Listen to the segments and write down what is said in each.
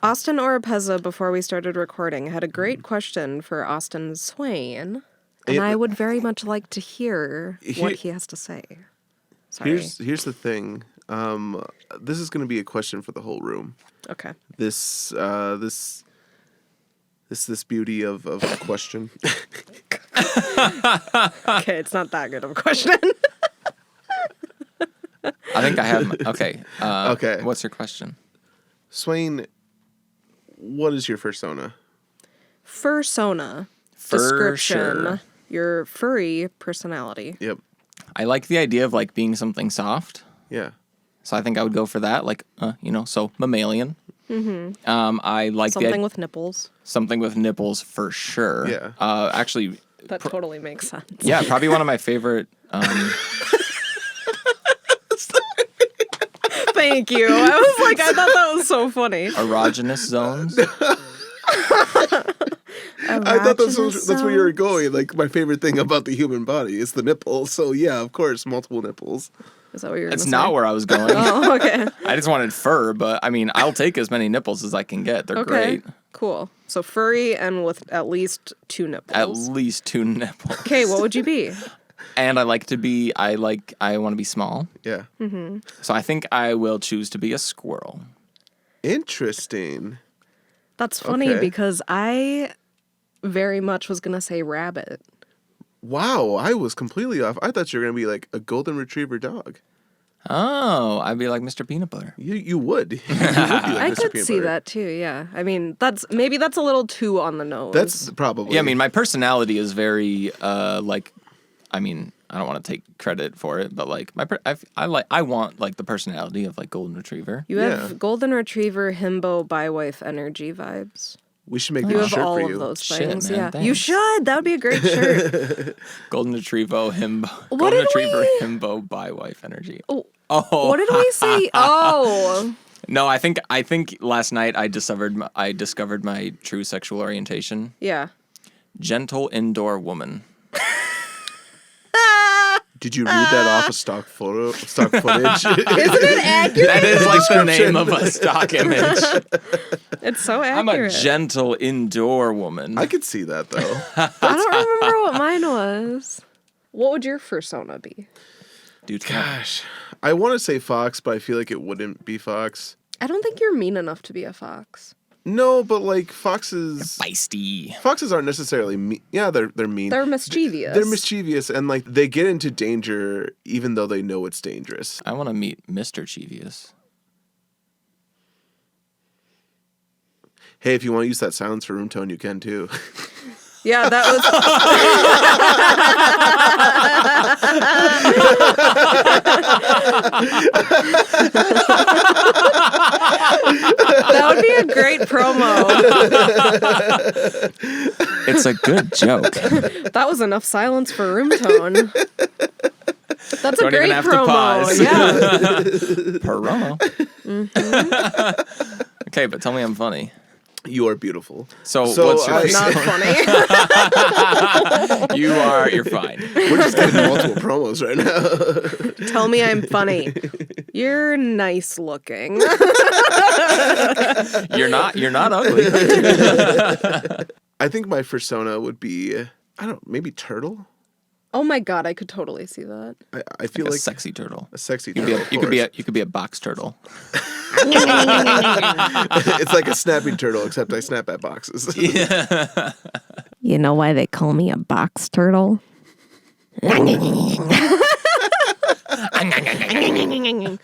Austin Oropeza, before we started recording, had a great question for Austin Swain, and I would very much like to hear what he has to say. Sorry. Here's the thing. This is going to be a question for the whole room. Okay. This beauty of a question. Okay, it's not that good of a question. I think I have... Okay. Okay. What's your question? Swain, what is your fursona? Fursona. For Description. sure. Your furry personality. Yep. I like the idea of like being something soft. Yeah. So I think I would go for that. Like, so mammalian. Mm-hmm. I like something with nipples. Something with nipples for sure. Yeah. Actually... That totally makes sense. Yeah, probably one of my favorite... Thank you. I was like, I thought that was so funny. erogenous zones. I thought that's where you were going. Like, my favorite thing about the human body is the nipple. So, yeah, of course, multiple nipples. Is that what you're going to say? It's not where I was going. Oh, okay. I just wanted fur, but, I mean, I'll take as many nipples as I can get. They're great. Cool. So furry and with at least 2 nipples. At least 2 nipples. Okay, what would you be? And I want to be small. Yeah. Mm-hmm. So I think I will choose to be a squirrel. Interesting. That's funny because I very much was going to say rabbit. Wow, I was completely off. I thought you were going to be like a golden retriever dog. Oh, I'd be like Mr. Peanut Butter. You would. You would be like I Mr. could Peanut see Butter. that too, yeah. I mean, that's a little too on the nose. That's probably. Yeah, I mean, my personality is very, I mean, I don't want to take credit for it, but like I want like the personality of like golden retriever. You have golden retriever, himbo, bi-wife energy vibes. We should make You a have shirt all for of you. those Shit, things. man, Yeah, thanks. you should. That would be a great shirt. Golden retriever, himbo. What Golden did retriever, we- himbo, bi-wife energy. Oh, Oh, what did we say? Oh, no, I think last night I discovered my true sexual orientation. yeah. Gentle indoor woman. Did you read that off of stock footage? Isn't it accurate? That is like the name of a stock image. It's so I'm a accurate. gentle indoor woman. I could see that though. I don't remember what mine was. What would your fursona be? Dude, Gosh, I want to say fox, but I feel like it wouldn't be fox. I don't think you're mean enough to be a fox. No, but like foxes feisty. Foxes aren't necessarily mean. Yeah, they're mean. They're mischievous. They're mischievous, and like they get into danger even though they know it's dangerous. I want to meet Mr. Cheevious. Hey, if you want to use that silence for room tone, you can too. Yeah, that was. That would be a great promo. It's a good joke. That was enough silence for room tone. That's Don't a great even have to promo. pause. Yeah. Promo. Okay, but tell me I'm funny. You are beautiful. So what's your Not funny. You're fine. We're just getting multiple promos right now. Tell me I'm funny. You're nice looking. You're not ugly. I think my fursona would be, maybe turtle. Oh my god, I could totally see that. I feel like a sexy turtle. a sexy You turtle. could be a box turtle. It's like a snapping turtle, except I snap at boxes. Yeah. You know why they call me a box turtle?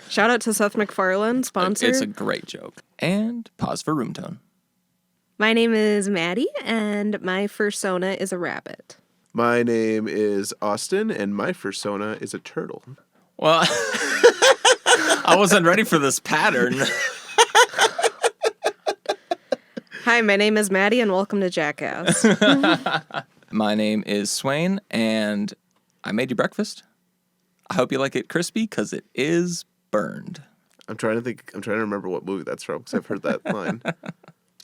Shout out to Seth MacFarlane, sponsor. It's a great joke. And pause for room tone. My name is Maddie, and my fursona is a rabbit. My name is Austin, and my fursona is a turtle. Well, I wasn't ready for this pattern. Hi, my name is Maddie, and welcome to Jackass. My name is Swain, and I made you breakfast. I hope you like it crispy, because it is burned. I'm trying to remember what movie that's from, because I've heard that line.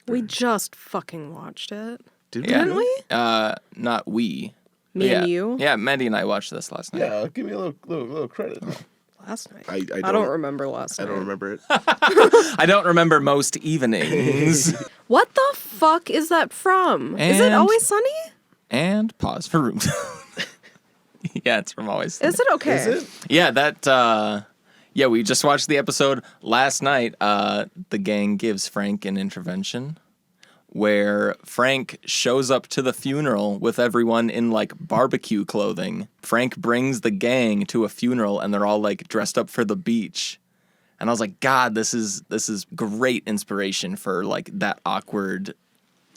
We just fucking watched it. Didn't we? Not we. Me and you? Yeah, Mandy and I watched this last night. Yeah, give me a little credit. Last night. I don't remember last night. I don't remember it. I don't remember most evenings. What the fuck is that from? Is it And- Always Sunny? And pause for room. Yeah, it's from Always Sunny. Is it okay? Is it? Yeah, yeah, we just watched the episode last night. The gang gives Frank an intervention where Frank shows up to the funeral with everyone in like barbecue clothing. Frank brings the gang to a funeral and they're all like dressed up for the beach. And I was like, God, this is great inspiration for like that awkward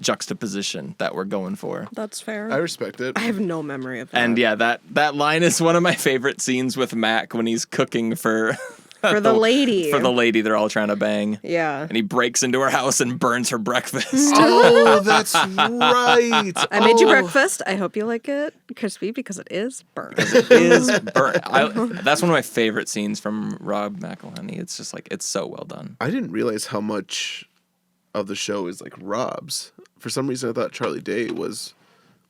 juxtaposition that we're going for. That's fair. I respect it. I have no memory of that. And yeah, that line is one of my favorite scenes with Mac when he's cooking for For the lady. For the lady they're all trying to bang. Yeah. And he breaks into her house and burns her breakfast. Oh, that's right. I made you breakfast. I hope you like it crispy because it is burnt. It is burnt. That's one of my favorite scenes from Rob McElhenney. It's just like, it's so well done. I didn't realize how much of the show is like Rob's. For some reason, I thought Charlie Day was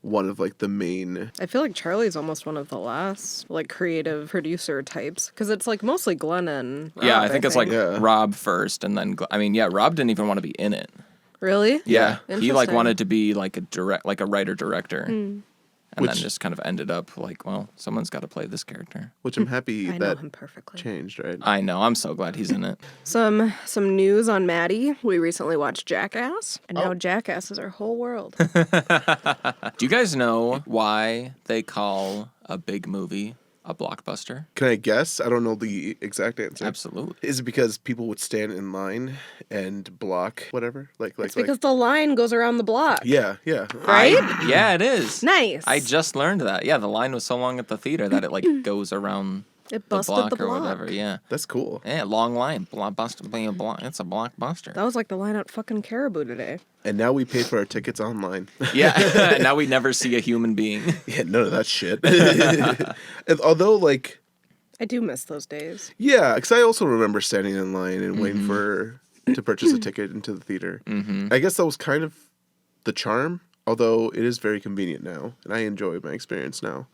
one of like the main. I feel like Charlie's almost one of the last like creative producer types because it's like mostly Glenn and Rob, Yeah, I think it's like Yeah. Rob first and then, Rob didn't even want to be in it. Really? Yeah. He like Interesting. wanted to be like a writer-director. And then just kind of ended up like, well, someone's got to play this character. Which I'm happy I know that him perfectly. changed, right? I know. I'm so glad he's in it. Some news on Maddie. We recently watched Jackass, and now Jackass is our whole world. Do you guys know why they call a big movie a blockbuster? Can I guess? I don't know the exact answer. Absolutely. Is it because people would stand in line and block whatever? It's because the line goes around the block. Yeah. Right? Yeah, it is. Nice. I just learned that. Yeah, the line was so long at the theater that it like goes around It the busted block the or block. whatever. Yeah. That's cool. Yeah, long line. Blockbuster. It's a blockbuster. That was like the line at fucking Caribou today. And now we pay for our tickets online. Yeah. Now we never see a human being. Yeah, none of that shit. And although, like, I do miss those days. yeah, because I also remember standing in line and waiting to purchase a ticket into the theater. I guess that was kind of the charm, although it is very convenient now, and I enjoy my experience now.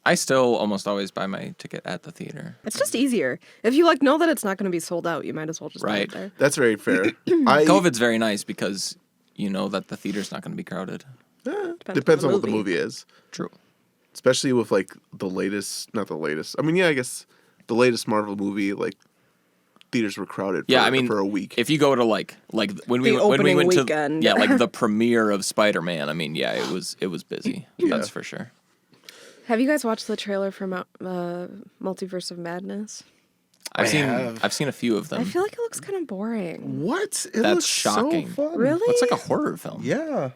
I still almost always buy my ticket at the theater. It's just easier. If you like know that it's not going to be sold out, you might as well just buy Right. it there. That's very fair. COVID's very nice because you know that the theater's not going to be crowded. Depends on what the movie is. True. Especially with, like, not the latest. I mean, yeah, I guess the latest Marvel movie, like, theaters were crowded for a week. If you go to like when we opening went weekend. to like the premiere of Spider-Man, I mean, yeah, it was busy. That's for sure. Have you guys watched the trailer for Multiverse of Madness? I've seen a few of them. I feel like it looks kind of boring. What? It That's looks shocking. so fun. Really? It's like a horror film. Yeah.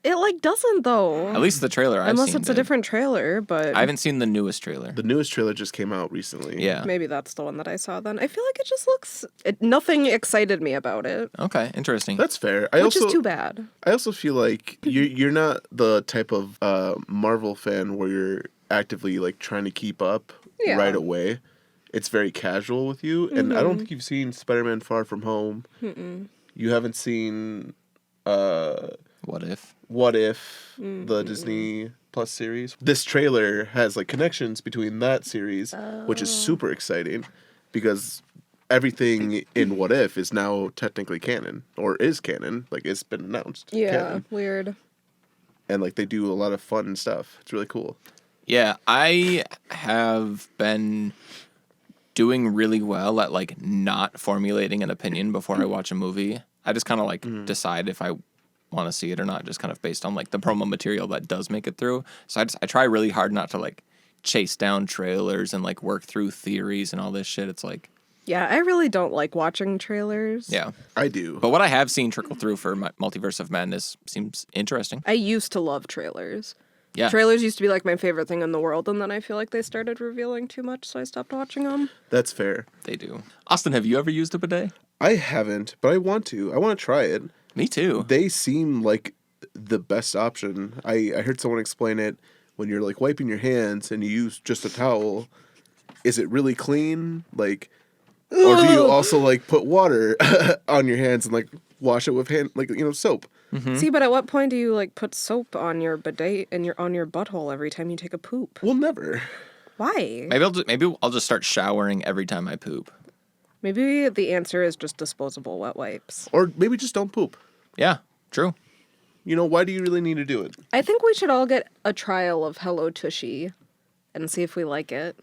It like doesn't though. At least the trailer I've Unless seen. it's a different trailer, but I haven't seen the newest trailer. The newest trailer just came out recently. Yeah. maybe that's the one that I saw then. I feel like it just looks nothing excited me about it, Okay, interesting. That's fair. which is too bad. I also feel like you're not the type of Marvel fan where you're actively like trying to keep up Yeah. right away. It's very casual with you, and I don't think you've seen Spider-Man: Far From Home. You haven't seen What if? What If, the Disney Plus series. This trailer has like connections between that series, which is super exciting because everything in What If is now technically canon, or is canon. Like, it's been announced. Yeah, Canon. weird. And like they do a lot of fun stuff. It's really cool. Yeah, I have been doing really well at like not formulating an opinion before I watch a movie. I just kind of like decide if I want to see it or not, just kind of based on like the promo material that does make it through. So I try really hard not to like chase down trailers and like work through theories and all this shit. It's like, Yeah, I really don't like watching trailers. yeah. I do. But what I have seen trickle through for Multiverse of Madness seems interesting. I used to love trailers. Yeah. Trailers used to be like my favorite thing in the world, and then I feel like they started revealing too much, so I stopped watching them. That's fair. They do. Austin, have you ever used a bidet? I haven't, but I want to. I want to try it. Me too. They seem like the best option. I heard someone explain it when you're like wiping your hands and you use just a towel. Is it really clean? Like, or do you also like put water on your hands and like wash it with soap? See, but at what point do you like put soap on your bidet and on your butthole every time you take a poop? Well, never. Why? Maybe I'll just start showering every time I poop. Maybe the answer is just disposable wet wipes. Or maybe just don't poop. Yeah, true. You know, why do you really need to do it? I think we should all get a trial of Hello Tushy and see if we like it.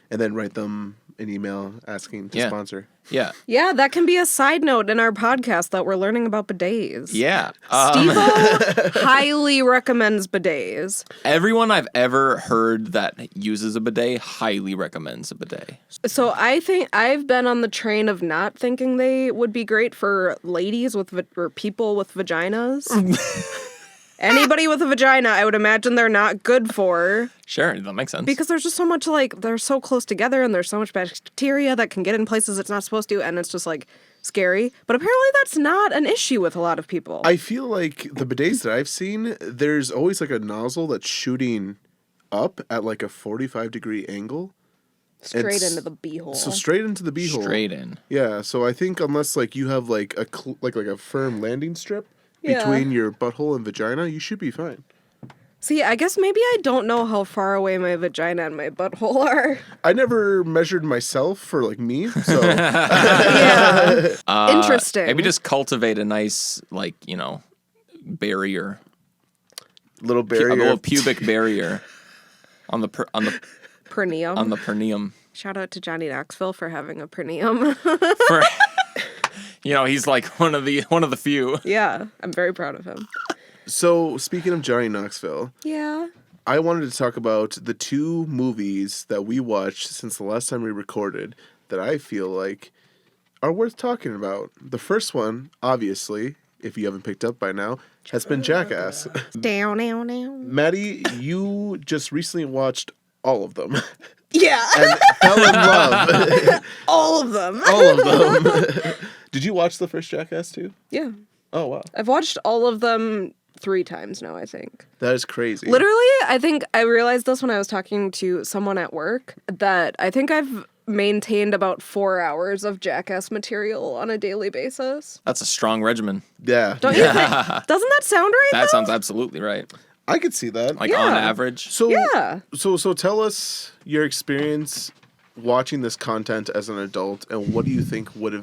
And then write them an email asking to sponsor. Yeah. Yeah, that can be a side note in our podcast that we're learning about bidets. Yeah. Steve-O highly recommends bidets. Everyone I've ever heard that uses a bidet highly recommends a bidet. So I think I've been on the train of not thinking they would be great for ladies or people with vaginas. Anybody with a vagina, I would imagine they're not good for. Sure, that makes sense. Because there's just so much, they're so close together and there's so much bacteria that can get in places it's not supposed to, and it's just, scary. But apparently that's not an issue with a lot of people. I feel like the bidets that I've seen, there's always, a nozzle that's shooting up at, a 45-degree angle. Straight into the beehole. So straight into the beehole. Straight in. Yeah, so I think unless, you have, a firm landing strip between your butthole and vagina, you should be fine. See, I guess maybe I don't know how far away my vagina and my butthole are. I never measured myself for, me, so... Yeah. Interesting. Maybe just cultivate a nice, barrier. Little barrier. A little pubic barrier on the perineum. On the perineum. Shout out to Johnny Knoxville for having a perineum. He's one of the few. Yeah, I'm very proud of him. So, speaking of Johnny Knoxville, yeah, I wanted to talk about the 2 movies that we watched since the last time we recorded that I feel like are worth talking about. The first one, obviously, if you haven't picked up by now, has been Jackass. Down. Maddie, you just recently watched all of them. Yeah. And fell in love. All of them. All of them. Did you watch the first Jackass too? Yeah. Oh, wow. I've watched all of them 3 times now, I think. That is crazy. Literally, I think I realized this when I was talking to someone at work, that I think I've maintained about 4 hours of Jackass material on a daily basis. That's a strong regimen. Yeah. Don't you think? Doesn't that sound right, That though? sounds absolutely right. I could see that. On Yeah. average. So, Yeah. So tell us your experience watching this content as an adult, and what do you think what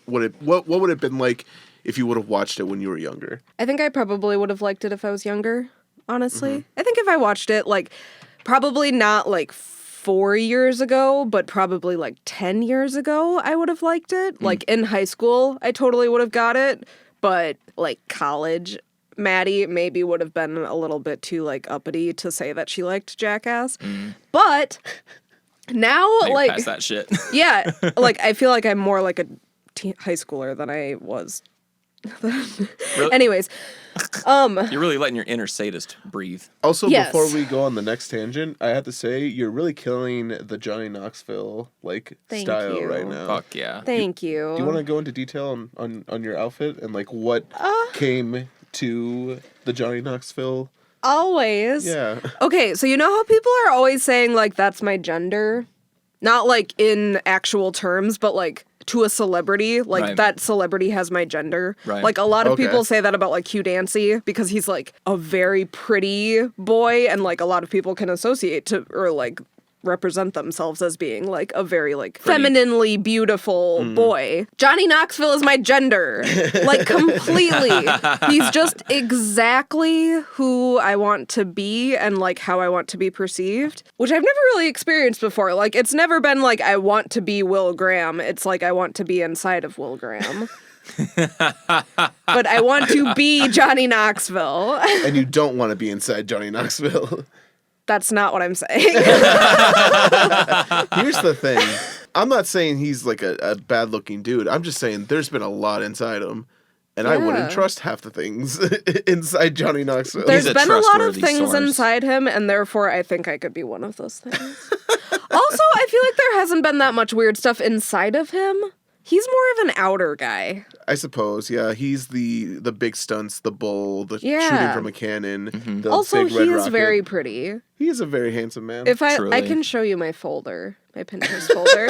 would it have been like if you would have watched it when you were younger? I think I probably would have liked it if I was younger, honestly. I think if I watched it, probably not 4 years ago, but probably 10 years ago, I would have liked it. In high school, I totally would have got it. But college, Maddie maybe would have been a little bit too uppity to say that she liked Jackass. But now, Past that shit. yeah, I feel like I'm more like a high schooler than I was. Really? Anyways, You're really letting your inner sadist breathe. Also, Yes. before we go on the next tangent, I have to say you're really killing the Johnny Knoxville Thank style you. right now. Fuck yeah. thank you. Do you want to go into detail on your outfit and what came to the Johnny Knoxville? Always. Yeah. Okay, so you know how people are always saying that's my gender? Not in actual terms, but to a celebrity, Right. that celebrity has my gender. Right. A lot of Okay. people say that about Q Dancy because he's a very pretty boy, and a lot of people can associate to or represent themselves as being a very femininely beautiful boy. Johnny Knoxville is my gender. Completely. He's just exactly who I want to be and how I want to be perceived, which I've never really experienced before. It's never been I want to be Will Graham. It's I want to be inside of Will Graham. But I want to be Johnny Knoxville. And you don't want to be inside Johnny Knoxville. That's not what I'm saying. Here's the thing. I'm not saying he's a bad-looking dude. I'm just saying there's been a lot inside him. And I wouldn't Yeah. trust half the things inside Johnny Knoxville. There's He's a been a lot of trustworthy things source. inside him, and therefore I think I could be one of those things. Also, I feel like there hasn't been that much weird stuff inside of him. He's more of an outer guy. I suppose, yeah. He's the big stunts, the bull, the Yeah. shooting from a cannon, the Also, big he red is rocket. very pretty. He is a very handsome man. If I Truly. can show you my folder, my Pinterest folder.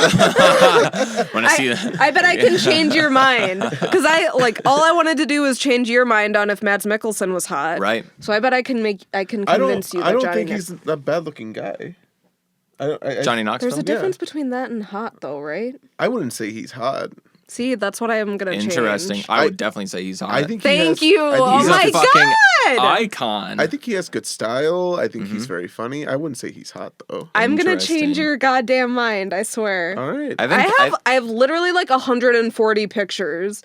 Want to see that? I bet I can change your mind. Because all I wanted to do was change your mind on if Mads Mikkelsen was hot. Right. So I bet I can convince you that I don't Johnny think he's a bad-looking guy. Johnny Knoxville? There's a difference between that and hot, though, right? I wouldn't say he's hot. See, that's what I am going to change. Interesting. I would definitely say he's hot. I think Thank he has, you. I think Oh he's he my has- a fucking God. icon. I think he has good style. I think he's very funny. I wouldn't say he's hot though. I'm going to Interesting. change your goddamn mind, I swear. All right. I have literally like 140 pictures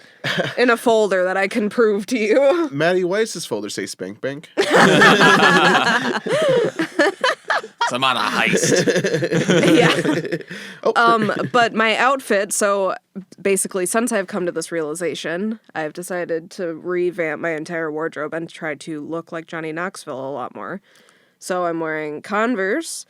in a folder that I can prove to you. Maddie, why does this folder say Spank Bank? I'm on a heist. Yeah. But my outfit, so basically since I've come to this realization, I've decided to revamp my entire wardrobe and try to look like Johnny Knoxville a lot more. So I'm wearing Converse,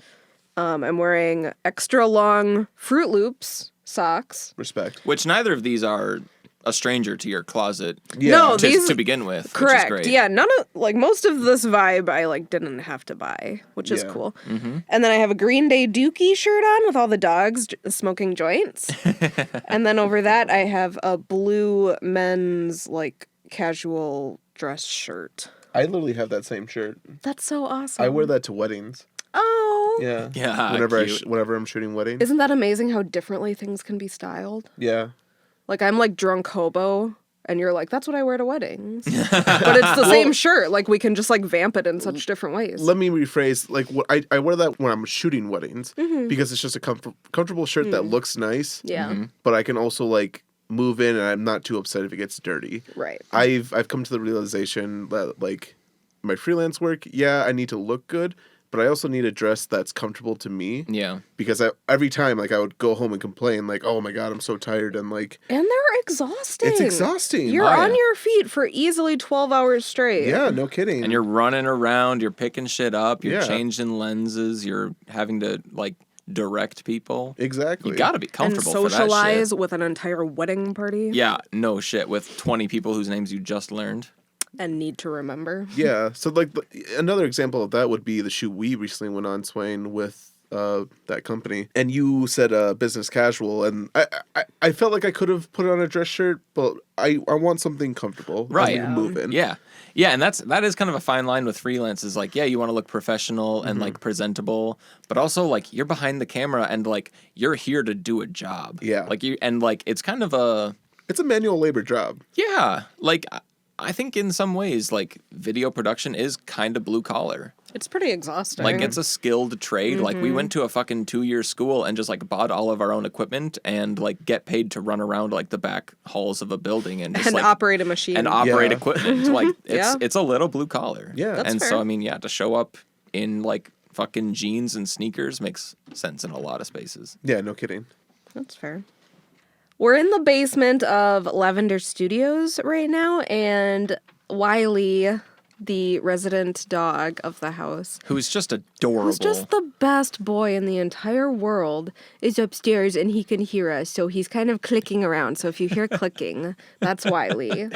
I'm wearing extra long Fruit Loops socks. Respect. Which neither of these are a stranger to your closet. Yeah. No, to, these to begin with. correct. Which is great. Yeah, none of like most of this vibe I like didn't have to buy, which is Yeah. cool. And then I have a Green Day Dookie shirt on with all the dogs smoking joints. And then over that I have a blue men's like casual dress shirt. I literally have that same shirt. That's so awesome. I wear that to weddings. Oh. Yeah. Yeah, Whenever cute. whenever I'm shooting weddings. Isn't that amazing how differently things can be styled? Yeah. Like I'm like drunk hobo and you're like, that's what I wear to weddings. But it's the same shirt. Like we can just like vamp it in such different ways. Let me rephrase. Like what I wear that when I'm shooting weddings because it's just a comfortable shirt that looks nice. Yeah. But I can also like move in and I'm not too upset if it gets dirty. Right. I've come to the realization that like my freelance work, yeah, I need to look good, but I also need a dress that's comfortable to me. Yeah. Because every time like I would go home and complain like, oh my God, I'm so tired and like And they're exhausting. it's exhausting. You're Oh, on yeah. your feet for easily 12 hours straight. Yeah, no kidding. And you're running around, you're picking shit up, you're Yeah. changing lenses, you're having to like direct people. exactly. You gotta be And comfortable for that socialize shit. with an entire wedding party. Yeah, no shit. With 20 people whose names you just learned. And need to remember. Yeah. So like another example of that would be the shoot we recently went on, Swain, with that company, and you said business casual, and I felt like I could have put on a dress shirt, but I want something comfortable, Right. that we can move in. Yeah. Yeah, and that is kind of a fine line with freelance is like, yeah, you want to look professional and like presentable, but also like you're behind the camera and like you're here to do a job. Yeah. Like you and like it's kind of a It's a manual labor job. yeah, like I think in some ways like video production is kind of blue collar. It's pretty exhausting. Like it's a skilled trade. Like we went to a fucking 2-year school and just like bought all of our own equipment and like get paid to run around like the back halls of a building and just and like operate a machine. and operate Yeah. equipment. Like Yeah. it's a little blue collar. Yeah. That's and fair. so I mean, yeah, to show up in like fucking jeans and sneakers makes sense in a lot of spaces. Yeah, no kidding. That's fair. We're in the basement of Lavender Studios right now, and Wiley, the resident dog of the house, Who's just adorable. who's just the best boy in the entire world, is upstairs and he can hear us, so he's kind of clicking around. So if you hear clicking, that's Wiley.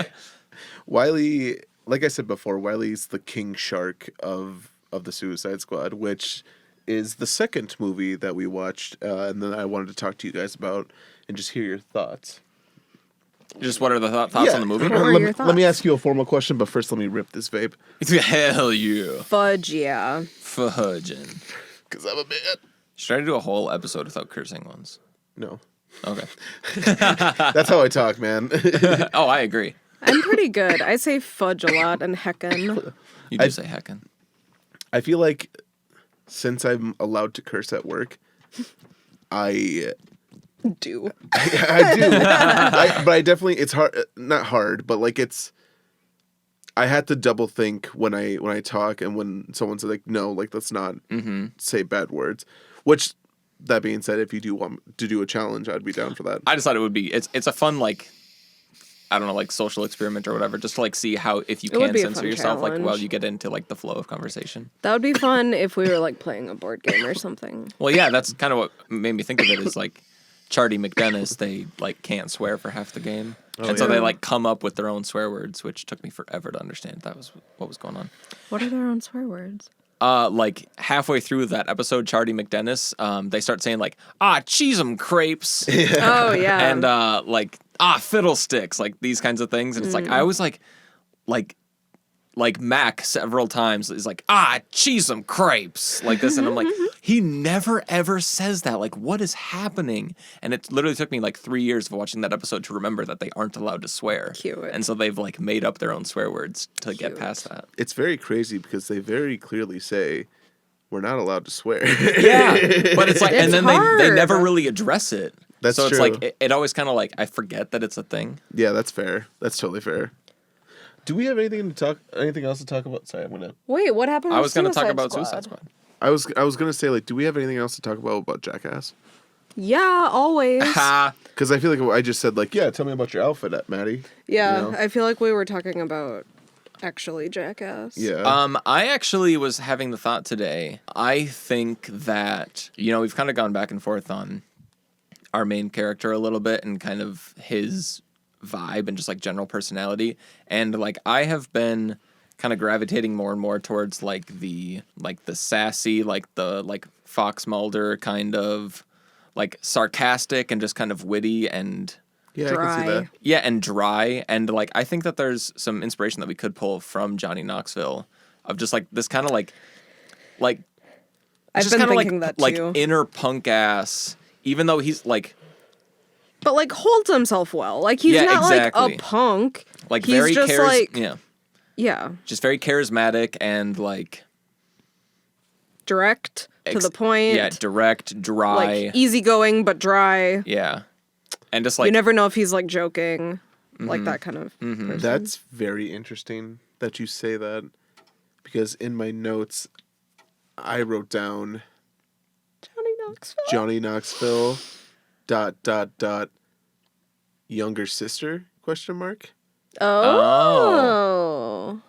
Wiley, like I said before, Wiley's the king shark of the Suicide Squad, which is the second movie that we watched, and then I wanted to talk to you guys about and just hear your thoughts. Just what are the thoughts on the movie? What were let, your let me thoughts? ask you a formal question, but first let me rip this vape. Hell yeah. Fudge, yeah. Fudging. Because I'm a man. Should I do a whole episode without cursing once? No. Okay. That's how I talk, man. Oh, I agree. I'm pretty good. I say fudge a lot and heckin'. You do say heckin'. I feel like since I'm allowed to curse at work, I Do. I do. But I definitely, it's hard, not hard, but like I had to double think when I talk and when someone said like, no, like let's not say bad words, which that being said, if you do want to do a challenge, I'd be down for that. I just thought it would be it's a fun like I don't know, like social experiment or whatever, just to like see how if you It would can be a censor fun yourself like while challenge. you get into like the flow of conversation. That would be fun if we were like playing a board game or something. Well, yeah, that's kind of what made me think of it is like Charlie McDennis, they like can't swear for half the game. And so yeah. they like come up with their own swear words, which took me forever to understand that was what was going on. What are their own swear words? Like halfway through that episode, Charlie McDennis, they start saying like, cheese 'em crepes. Oh, yeah. And like fiddlesticks, like these kinds of things. And it's like I always like Mac several times is like cheese 'em crepes like this, and I'm like he never ever says that. Like, what is happening? And it literally took me like 3 years of watching that episode to remember that they aren't allowed to swear. Cute. And so they've like made up their own swear words to get Cute. past that. It's very crazy because they very clearly say we're not allowed to swear. Yeah, but it's like, It's and then they hard. never really address it. That's so it's true. like it always kind of like I forget that it's a thing. Yeah, that's fair. That's totally fair. Do we have anything else to talk about? Sorry, I'm gonna. Wait, what happened? I with was going to talk Suicide about Squad? Suicide Squad. I was gonna say, like, do we have anything else to talk about Jackass? Yeah, always. Because I feel like I just said, like, yeah, tell me about your outfit, Maddie. Yeah, You know? I feel like we were talking about actually Jackass. Yeah. I actually was having the thought today. I think that, we've kind of gone back and forth on our main character a little bit and kind of his vibe and just like general personality. And like I have been kind of gravitating more and more towards like the sassy, like the like Fox Mulder kind of like sarcastic and just kind of witty and Yeah, I can see that. yeah, and dry. And like I think that there's some inspiration that we could pull from Johnny Knoxville of just like this kind of like I've just been kind of thinking that like too. inner punk ass, even though he's like But like holds himself well. Like he's Yeah, not exactly. like a punk. like he's very just like yeah, just very charismatic and like direct to the point. Yeah, direct, dry. Like easygoing but dry. Yeah. And just like You never know if he's like joking. Like that kind of person. That's very interesting that you say that, because in my notes, I wrote down Johnny Knoxville. Johnny Knoxville ... younger sister ? Oh.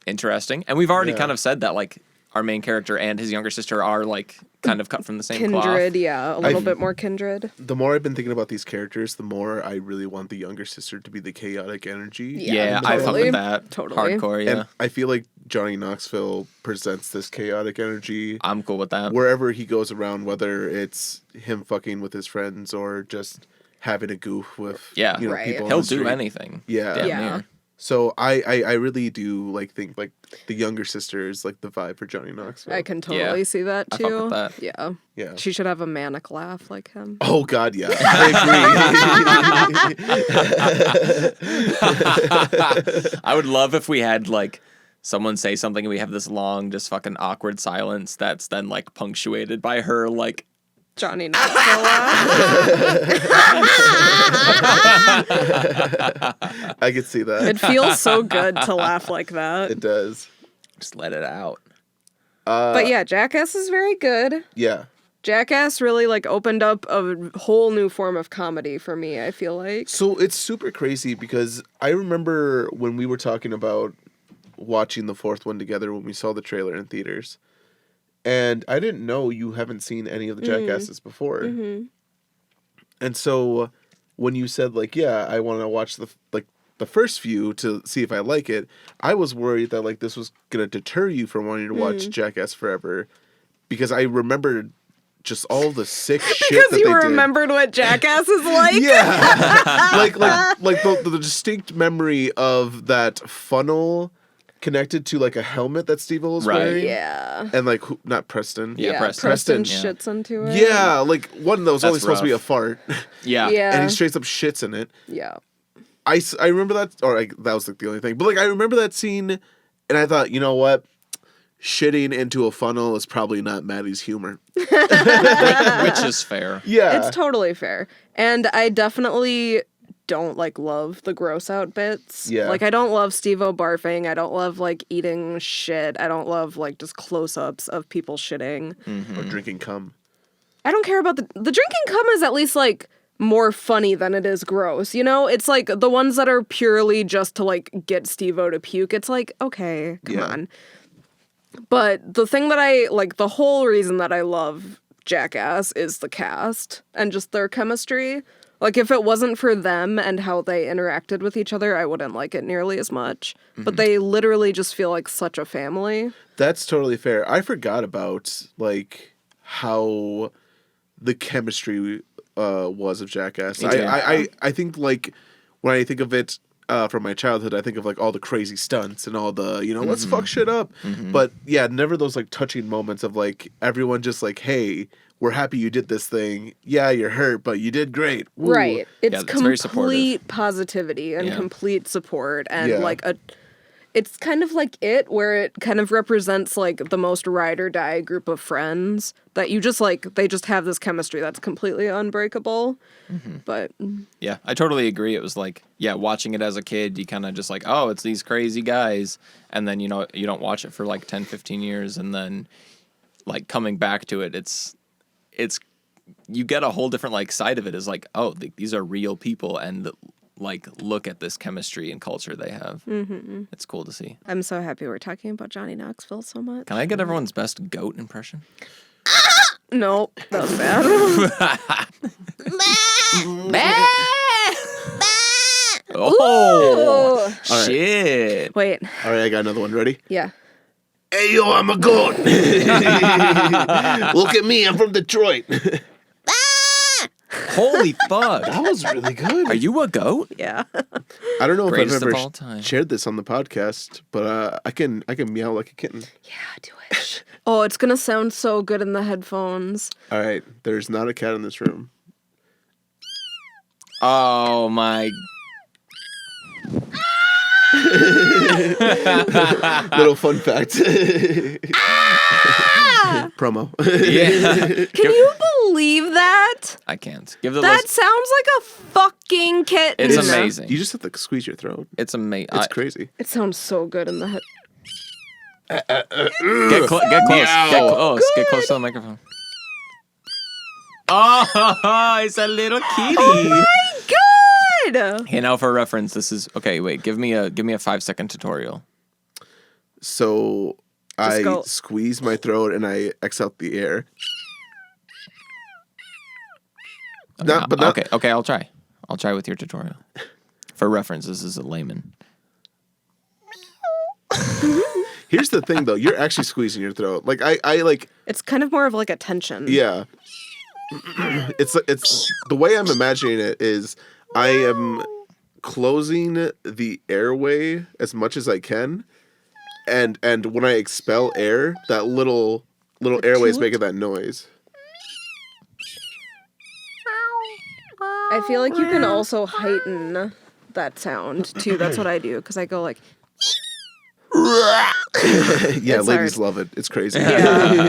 interesting. And we've already Yeah. kind of said that like our main character and his younger sister are like kind of cut from the same Kindred, cloth. yeah. A little bit more kindred. The more I've been thinking about these characters, the more I really want the younger sister to be the chaotic energy. Yeah, I fuck totally. with that. Totally. Hardcore, yeah. And I feel like Johnny Knoxville presents this chaotic energy I'm cool with that. wherever he goes around, whether it's him fucking with his friends or just having a goof with Yeah. Right. people. on He'll the do street. anything. Yeah. Damn Yeah. near. So I really do think like the younger sister is like the vibe for Johnny Knoxville. I can totally see that I too. fuck with that. Yeah. Yeah. She should have a manic laugh like him. Oh God, yeah. I agree. I would love if we had like someone say something and we have this long, just fucking awkward silence that's then like punctuated by her like Johnny Knoxville laugh. I could see that. It feels so good to laugh like that. It does. just let it out. But yeah, Jackass is very good. Yeah. Jackass really like opened up a whole new form of comedy for me, I feel like. So it's super crazy because I remember when we were talking about watching the fourth one together when we saw the trailer in theaters. And I didn't know you haven't seen any of the Jackasses before. Mm-hmm. And so when you said like, yeah, I want to watch the first few to see if I like it, I was worried that like this was going to deter you from wanting to watch Jackass Forever, because I remembered just all the sick shit Because that you they did. remembered what Jackass is like? Yeah. like the distinct memory of that funnel connected to like a helmet that Steve-O was Right. wearing. Yeah. And like not Preston. Yeah, Preston Preston. shits into it. Yeah, like one that was only That's supposed to be a rough. fart. Yeah. Yeah. And he straight up shits in it. Yeah. I remember that, or like, that was like the only thing. But like I remember that scene, and I thought, you know what? Shitting into a funnel is probably not Maddie's humor. Which is fair. Yeah. It's totally fair. And I definitely don't like love the gross out bits. Yeah. Like I don't love Steve-O barfing. I don't love like eating shit. I don't love like just close-ups of people shitting. Or drinking cum. I don't care about the drinking cum is at least like more funny than it is gross. You know, it's like the ones that are purely just to like get Steve-O to puke. It's like, okay, come on. But the thing that I like, the whole reason that I love Jackass is the cast and just their chemistry. Like if it wasn't for them and how they interacted with each other, I wouldn't like it nearly as much. But they literally just feel like such a family. That's totally fair. I forgot about like how the chemistry was of Jackass. Me too. I think like when I think of it from my childhood, I think of like all the crazy stunts and all the, let's fuck shit up. But yeah, never those like touching moments of like everyone just like, hey, we're happy you did this thing. Yeah, you're hurt, but you did great. Woo. Right. It's very supportive. complete positivity and complete support and Yeah. like it's kind of like where it kind of represents like the most ride or die group of friends that you just like, they just have this chemistry that's completely unbreakable. But Yeah, I totally agree. It was like, watching it as a kid, you kind of just like, oh, it's these crazy guys. And then, you don't watch it for like 10, 15 years. And then like coming back to it, it's you get a whole different like side of it is like, oh, these are real people. And like, look at this chemistry and culture they have. It's cool to see. I'm so happy we're talking about Johnny Knoxville so much. Can I get everyone's best goat impression? No, that was bad. Oh, All right. shit. Wait, All right, I got another one. Ready? yeah. Hey, yo, I'm a goat. Look at me. I'm from Detroit. Holy fuck. That was really good. Are you a goat? Yeah. I don't know Greatest if of I've all ever time. shared this on the podcast, but I can meow like a kitten. Yeah, do it. Oh, it's gonna sound so good in the headphones. All right, there's not a cat in this room. Oh my. Little fun fact. Promo. Yeah. Can you believe that? I can't. Give the That list. sounds like a fucking kitten. It's amazing. You just have to squeeze your throat. It's amazing. It's crazy. It sounds so good in the head. Get close. Get close. Get close to the microphone. Oh, it's a little kitty. Oh my god! Okay, now for reference, this is okay. Wait, give me a 5-second tutorial. So Just I go. squeeze my throat and I exhale the air. Okay, I'll try. I'll try with your tutorial. For reference, this is a layman. Here's the thing, though. You're actually squeezing your throat. Like I like. It's kind of more of like a tension. Yeah. It's the way I'm imagining it is I am closing the airway as much as I can, and when I expel air, that little airway is making that noise. I feel like you can also heighten that sound too. That's what I do because I go like. Yeah, It's ladies hard. love it. It's crazy. Yeah.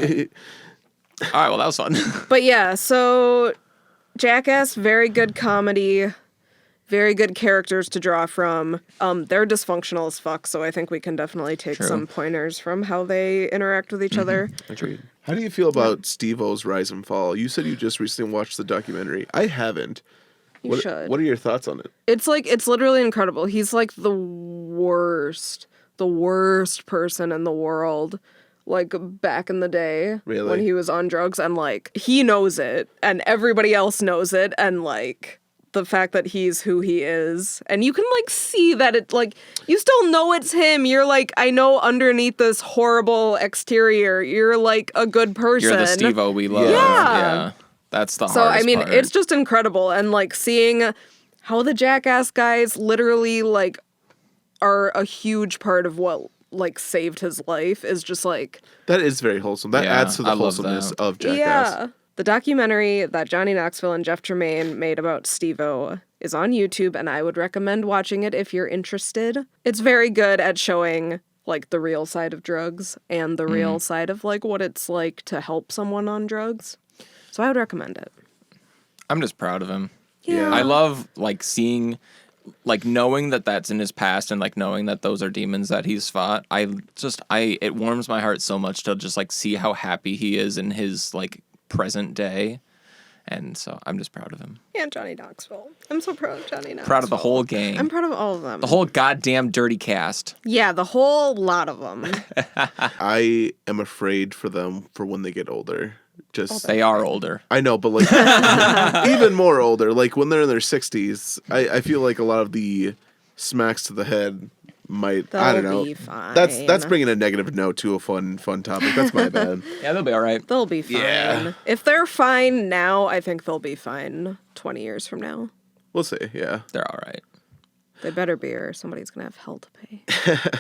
All right, well that was fun. But yeah, so Jackass, very good comedy, very good characters to draw from. They're dysfunctional as fuck, so I think we can definitely take True. some pointers from how they interact with each other. Agreed. How do you feel about Steve-O's rise and fall? You said you just recently watched the documentary. I haven't. You should. What are your thoughts on it? It's literally incredible. He's like the worst person in the world. Like back in the day Really? when he was on drugs, and like he knows it and everybody else knows it, and like the fact that he's who he is, and you can like see that it like you still know it's him. You're like, I know underneath this horrible exterior you're like a good person. You're the Steve-O we love. Yeah. That's the So I hardest mean, part. it's just incredible, and like seeing how the Jackass guys literally like are a huge part of what like saved his life is just like That is very wholesome. That Yeah, adds to the I love wholesomeness that. of Jackass. yeah. The documentary that Johnny Knoxville and Jeff Tremaine made about Steve-O is on YouTube, and I would recommend watching it if you're interested. It's very good at showing like the real side of drugs and the real side of like what it's like to help someone on drugs. So I would recommend it. I'm just proud of him. Yeah. I love like seeing, like knowing that that's in his past and like knowing that those are demons that he's fought. It warms my heart so much to just like see how happy he is in his like present day. And so I'm just proud of him. And Johnny Knoxville. I'm so proud of Johnny Knoxville. Proud of the whole gang. I'm proud of all of them. The whole goddamn dirty cast. Yeah, the whole lot of them. I am afraid for them for when they get older. Just They are older. I know, but like even more older, like when they're in their 60s, I feel like a lot of the smacks to the head might I don't They'll know. be fine. That's bringing a negative note to a fun topic. That's my bad. Yeah, they'll be all right. They'll be fine. Yeah. If they're fine now, I think they'll be fine 20 years from now. We'll see. Yeah. They're all right. They better be, or somebody's gonna have hell to pay.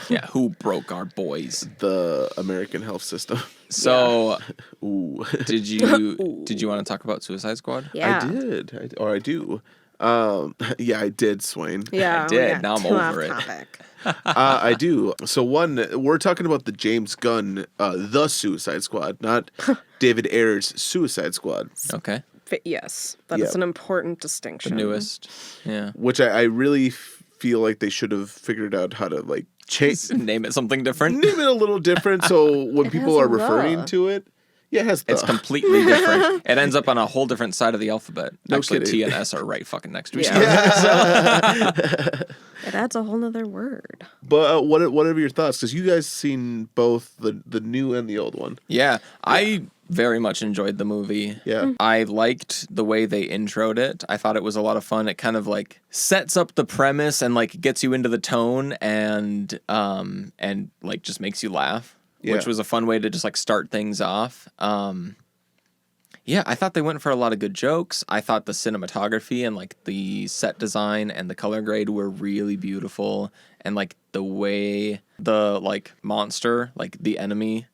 Yeah, who broke our boys? The American health system. So, Ooh. did you want to talk about Suicide Squad? Yeah. I did. I do. Yeah, I did, Swain. Yeah. I did. we got Now I'm too over it. off topic. I do. So we're talking about the James Gunn, the Suicide Squad, not David Ayer's Suicide Squad, Okay. Yes, that is Yeah. an important The distinction. newest. Yeah. which I really feel like they should have figured out how to like change, Name it something different. name it a little different. So when It people has are a referring the. to it, yeah, it has the. It's completely different. It ends up on a whole different side of the alphabet. No Actually, kidding. T and S are right fucking next to each Yeah. other. It adds a whole nother word. But what are your thoughts? Because you guys seen both the new and the old one. Yeah, I very much enjoyed the movie. Yeah. I liked the way they introed it. I thought it was a lot of fun. It kind of like sets up the premise and like gets you into the tone and like just makes you laugh, which Yeah. was a fun way to just like start things off. Yeah, I thought they went for a lot of good jokes. I thought the cinematography and like the set design and the color grade were really beautiful, and like the way the like monster, like the enemy,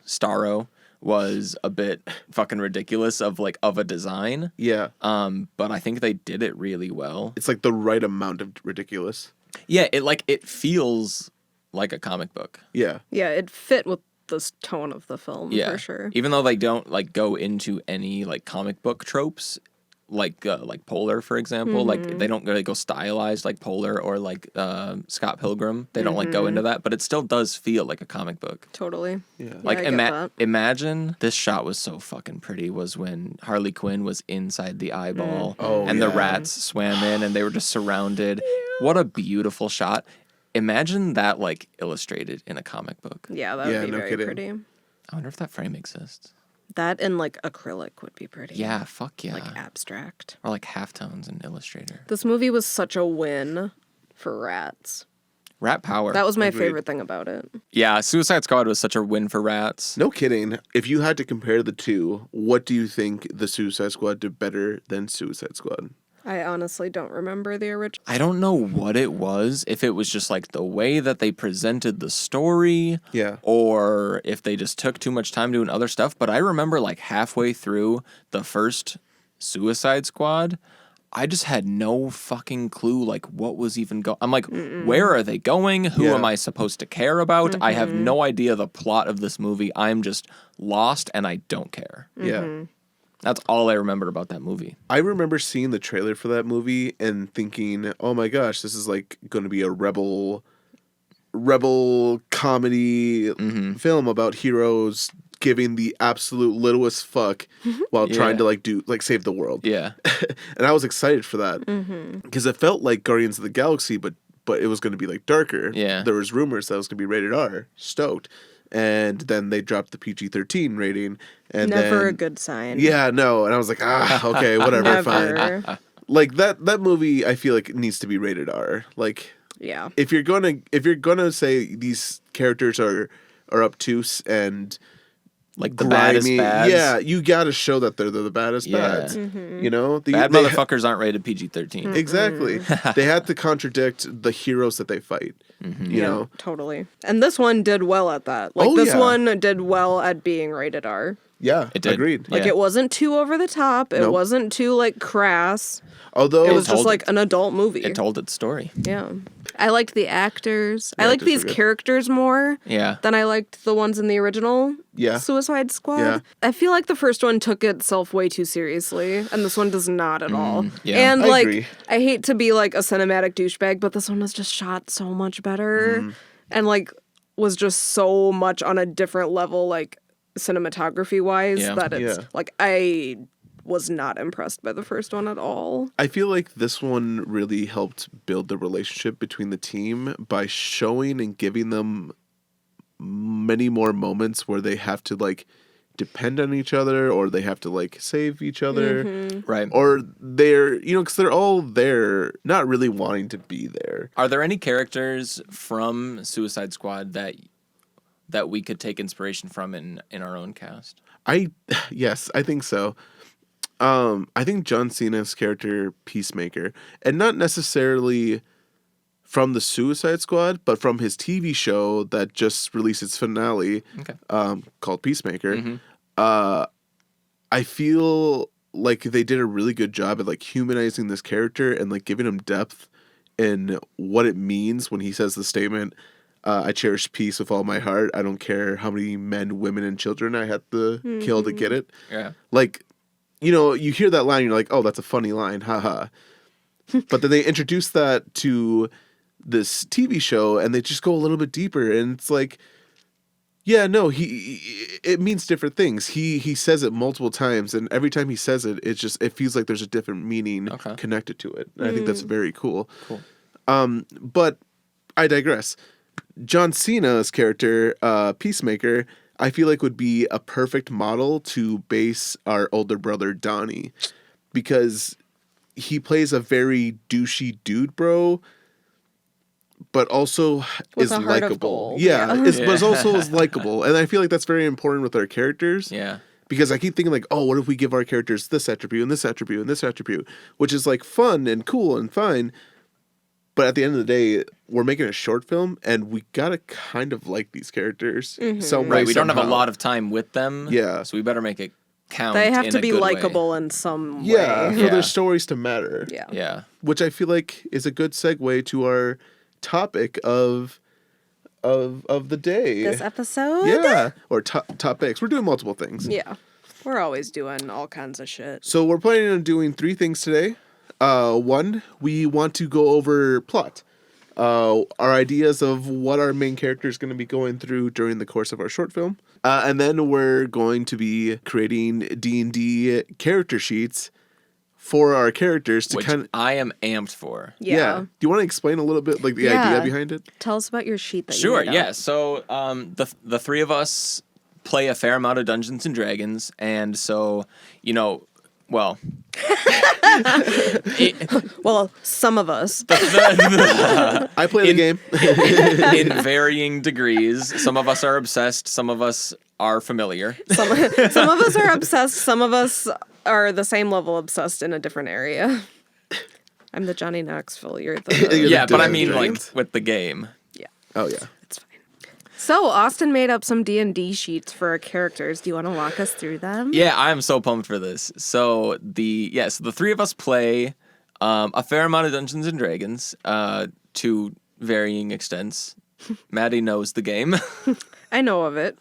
Starro, was a bit fucking ridiculous of a design. Yeah. But I think they did it really well. It's like the right amount of ridiculous. Yeah, it feels like a comic book. Yeah. Yeah, it fit with the tone of the film Yeah, for sure. Even though they don't like go into any like comic book tropes, like Polar, for example, like they don't really go stylized like Polar or like Scott Pilgrim. They don't like go into that, but it still does feel like a comic book. Totally. Yeah. Like I get that. imagine this shot was so fucking pretty was when Harley Quinn was inside the eyeball Oh, and the yeah. rats swam in and they were just surrounded. What a beautiful shot. Imagine that like illustrated in a comic book. Yeah, that would Yeah, be no very kidding. pretty. I wonder if that frame exists. That and like acrylic would be pretty. Yeah, fuck yeah. Like abstract. Or like halftones in Illustrator. This movie was such a win for rats. Rat power. That was my Agreed. favorite thing about it. Yeah, Suicide Squad was such a win for rats. No kidding. If you had to compare the two, what do you think the Suicide Squad did better than Suicide Squad? I honestly don't remember the original. I don't know what it was, if it was just like the way that they presented the story, Yeah. or if they just took too much time doing other stuff. But I remember like halfway through the first Suicide Squad, I just had no fucking clue like what was even going. I'm like, where are they going? Who Yeah. am I supposed to care about? I have no idea the plot of this movie. I'm just lost and I don't care. Yeah. That's all I remember about that movie. I remember seeing the trailer for that movie and thinking, "Oh my gosh, this is like going to be a rebel comedy film about heroes giving the absolute littlest fuck while trying to like save the world." Yeah. And I was excited for that because it felt like Guardians of the Galaxy, but it was going to be like darker. Yeah. There was rumors that it was going to be rated R. Stoked. And then they dropped the PG-13 rating. And Never then, a good sign. Yeah, no. And I was like, okay, whatever, fine. Never. Like that movie, I feel like it needs to be rated R. Like Yeah. if you're gonna say these characters are obtuse and Like the baddest grimy, bads. yeah, you got to show that they're the baddest Yeah. bads. You know, Bad they motherfuckers aren't rated PG-13. exactly. They had to contradict the heroes that they fight. You know, Totally. And this one did well at that. Like, Oh, this yeah. one did well at being rated R. yeah, It did. agreed. Like, Yeah. it wasn't too over the top. It Nope. wasn't too, like, crass. Although It was told just, like, an adult movie. It told its story. Yeah. I liked the actors. I liked actors these were good. characters more Yeah. than I liked the ones in the original Yeah. Suicide Squad. Yeah. I feel like the first one took itself way too seriously, and this one does not at all. yeah. And, I like, agree. I hate to be, like, a cinematic douchebag, but this one was just shot so much better and, like, was just so much on a different level, like, cinematography-wise, Yeah. that it's, Yeah. like, I was not impressed by the first one at all. I feel like this one really helped build the relationship between the team by showing and giving them many more moments where they have to like depend on each other or they have to like save each other Right. or they're because they're all there not really wanting to be there. Are there any characters from Suicide Squad that we could take inspiration from in our own cast? Yes, I think so. I think John Cena's character Peacemaker, and not necessarily from the Suicide Squad, but from his TV show that just released its finale, called Peacemaker. I feel like they did a really good job at like humanizing this character and like giving him depth in what it means when he says the statement, I cherish peace with all my heart. I don't care how many men, women, and children I had to kill to get it. Yeah. Like, you know, you hear that line, you're like, oh, that's a funny line, haha. But then they introduce that to this TV show and they just go a little bit deeper, and it's like, yeah, no, it means different things. He says it multiple times, and every time he says it, it feels like there's a different meaning connected to it. And I think that's very cool. But I digress. John Cena's character, Peacemaker, I feel like would be a perfect model to base our older brother Donny, because he plays a very douchey dude, bro, but also With is a heart of likable. gold. Yeah, but also is likable, and I feel like that's very important with our characters. Yeah. Because I keep thinking like, oh, what if we give our characters this attribute and this attribute and this attribute, which is like fun and cool and fine. But at the end of the day, we're making a short film, and we gotta kind of like these characters. Right, we don't have a lot of time with them. Yeah. So we better make it count. They have in to a be good way. likable in some Yeah, way. for their stories to matter. Yeah. Yeah. Which I feel like is a good segue to our topic of the day. This episode? Yeah, or topics. We're doing multiple things. Yeah. We're always doing all kinds of shit. So we're planning on doing 3 things today. One, we want to go over plot. Our ideas of what our main character is going to be going through during the course of our short film. And then we're going to be creating D&D character sheets for our characters to Which kind of... I am amped for. Yeah. Do you want to explain a little bit like the idea behind it? Tell us about your sheet that Sure, you made yeah. up. So the 3 of us play a fair amount of Dungeons and Dragons, and so, you know, well... Well, some of us. I play the game. in varying degrees. Some of us are obsessed, some of us are familiar. Some of us are obsessed. Some of us are the same level obsessed in a different area. I'm the Johnny Knoxville. You're the... You're Yeah, the but I Dungeons mean, and like, Dragons. with the game. Yeah, Oh, yeah. it's fine. So, Austin made up some D&D sheets for our characters. Do you want to walk us through them? Yeah, I'm so pumped for this. So the 3 of us play a fair amount of Dungeons and Dragons to varying extents. Maddie knows the game. I know of it.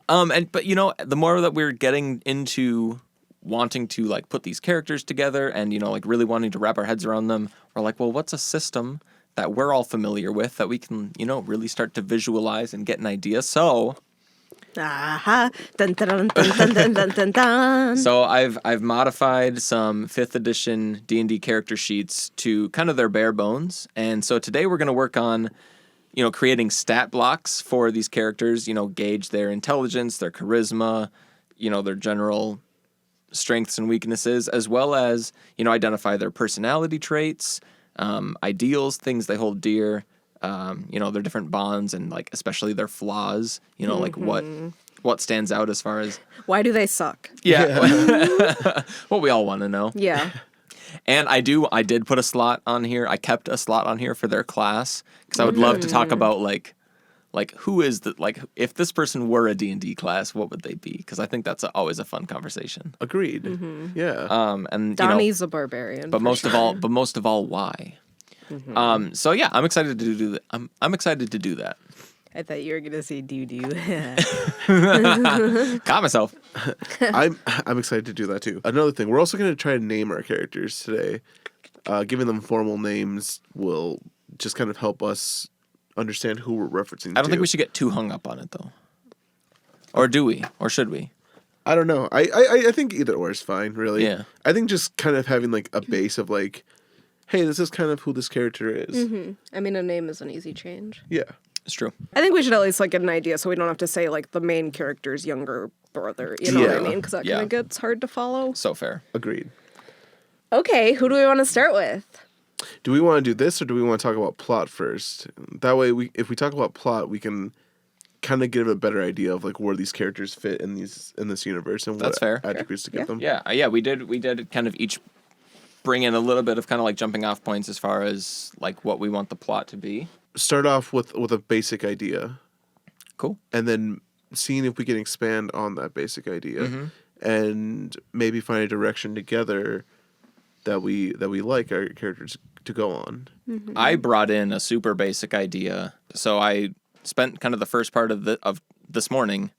But you know, the more that we're getting into wanting to like put these characters together and, you know, like really wanting to wrap our heads around them, we're like, well, what's a system that we're all familiar with that we can, you know, really start to visualize and get an idea. So Aha. Dun, dun, dun, dun, dun, dun, dun, dun, dun. So I've modified some 5th edition D&D character sheets to kind of their bare bones. And so today we're going to work on, you know, creating stat blocks for these characters, you know, gauge their intelligence, their charisma, you know, their general strengths and weaknesses, as well as, you know, identify their personality traits, ideals, things they hold dear, you know, their different bonds and like especially their flaws, you know, like what stands out as far as Why do they suck? what we all want to know. Yeah. And I did put a slot on here. I kept a slot on here for their class because I would love to talk about like who is the, like, if this person were a D&D class, what would they be? Because I think that's always a fun conversation. Agreed. Yeah. And Donnie's you know, a barbarian. but for most sure. of all, why? So yeah, I'm excited to do that. I'm excited to do that. I thought you were gonna say doo-doo. Got myself. I'm excited to do that too. Another thing, we're also going to try to name our characters today. Giving them formal names will just kind of help us understand who we're referencing I don't think we should get too hung up on it though. Or do we? Or should we? I don't know. I think either or is fine, really. Yeah. I think just kind of having like a base of like, hey, this is kind of who this character is. I mean, a name is an easy change. Yeah. It's true. I think we should at least like get an idea so we don't have to say like the main character's younger brother. You know what I Yeah. mean? Because that Yeah. kind of gets hard to follow. So fair. Agreed. Okay, who do we want to start with? Do we want to do this or do we want to talk about plot first? That way, if we talk about plot, we can kind of give a better idea of like where these characters fit in this universe and That's what fair. attributes to give them. Yeah, we did kind of each bring in a little bit of kind of like jumping off points as far as like what we want the plot to be. Start off with a basic idea. Cool. And then seeing if we can expand on that basic idea and maybe find a direction together that we like our characters to go on. I brought in a super basic idea. So I spent kind of the first part of this morning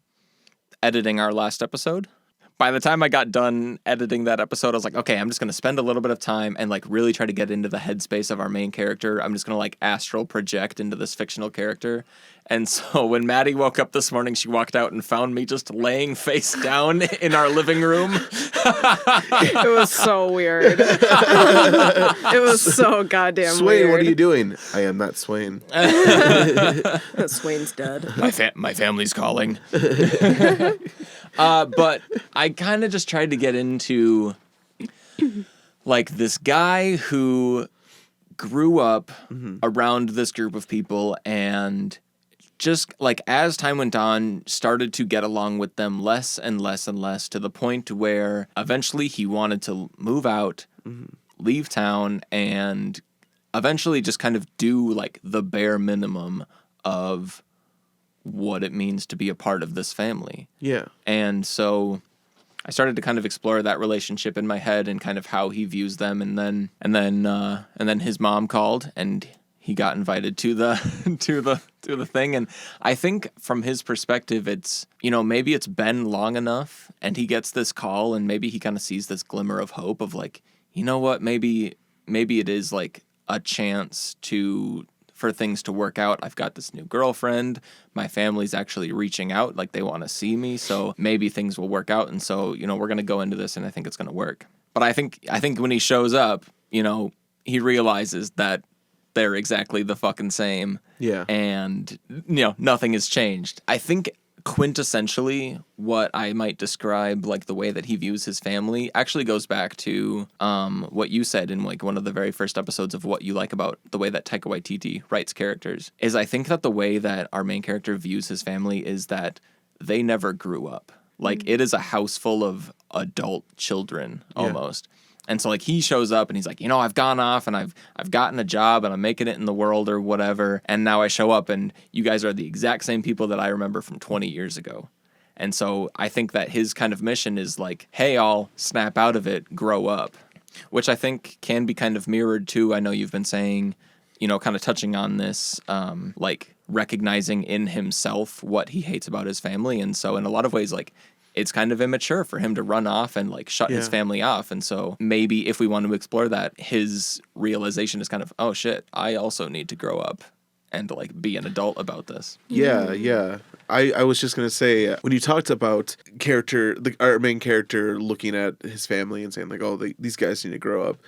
editing our last episode. By the time I got done editing that episode, I was like, okay, I'm just going to spend a little bit of time and like really try to get into the headspace of our main character. I'm just going to like astral project into this fictional character. And so when Maddie woke up this morning, she walked out and found me just laying face down in our living room. It was so weird. It was so goddamn Swain, weird. what are you doing? I am not Swain. Swain's dead. My family's calling. But I kind of just tried to get into like this guy who grew up around this group of people and just like as time went on started to get along with them less and less and less to the point where eventually he wanted to move out, leave town, and eventually just kind of do like the bare minimum of what it means to be a part of this family. Yeah. And so I started to kind of explore that relationship in my head and kind of how he views them. And then his mom called and he got invited to the to the thing. And I think from his perspective, it's, you know, maybe it's been long enough and he gets this call and maybe he kind of sees this glimmer of hope of like, you know what, maybe it is like a chance for things to work out. I've got this new girlfriend. My family's actually reaching out, like they want to see me. So maybe things will work out. And so, you know, we're going to go into this and I think it's going to work. But I think when he shows up, you know, he realizes that they're exactly the fucking same. Yeah. And, you know, nothing has changed. I think quintessentially what I might describe like the way that he views his family actually goes back to what you said in like one of the very first episodes of what you like about the way that Taika Waititi writes characters is I think that the way that our main character views his family is that they never grew up. Like it is a house full of adult children almost. And so like he shows up and he's like, you know, I've gone off and I've gotten a job and I'm making it in the world or whatever. And now I show up and you guys are the exact same people that I remember from 20 years ago. And so I think that his kind of mission is like, hey, I'll snap out of it, grow up, which I think can be kind of mirrored too. I know you've been saying, you know, kind of touching on this, like recognizing in himself what he hates about his family. And so in a lot of ways, like, it's kind of immature for him to run off and like shut his family off. And so maybe if we want to explore that, his realization is kind of, oh shit, I also need to grow up and like be an adult about this. Yeah, yeah. I was just going to say, when you talked about our main character looking at his family and saying like, oh, these guys need to grow up.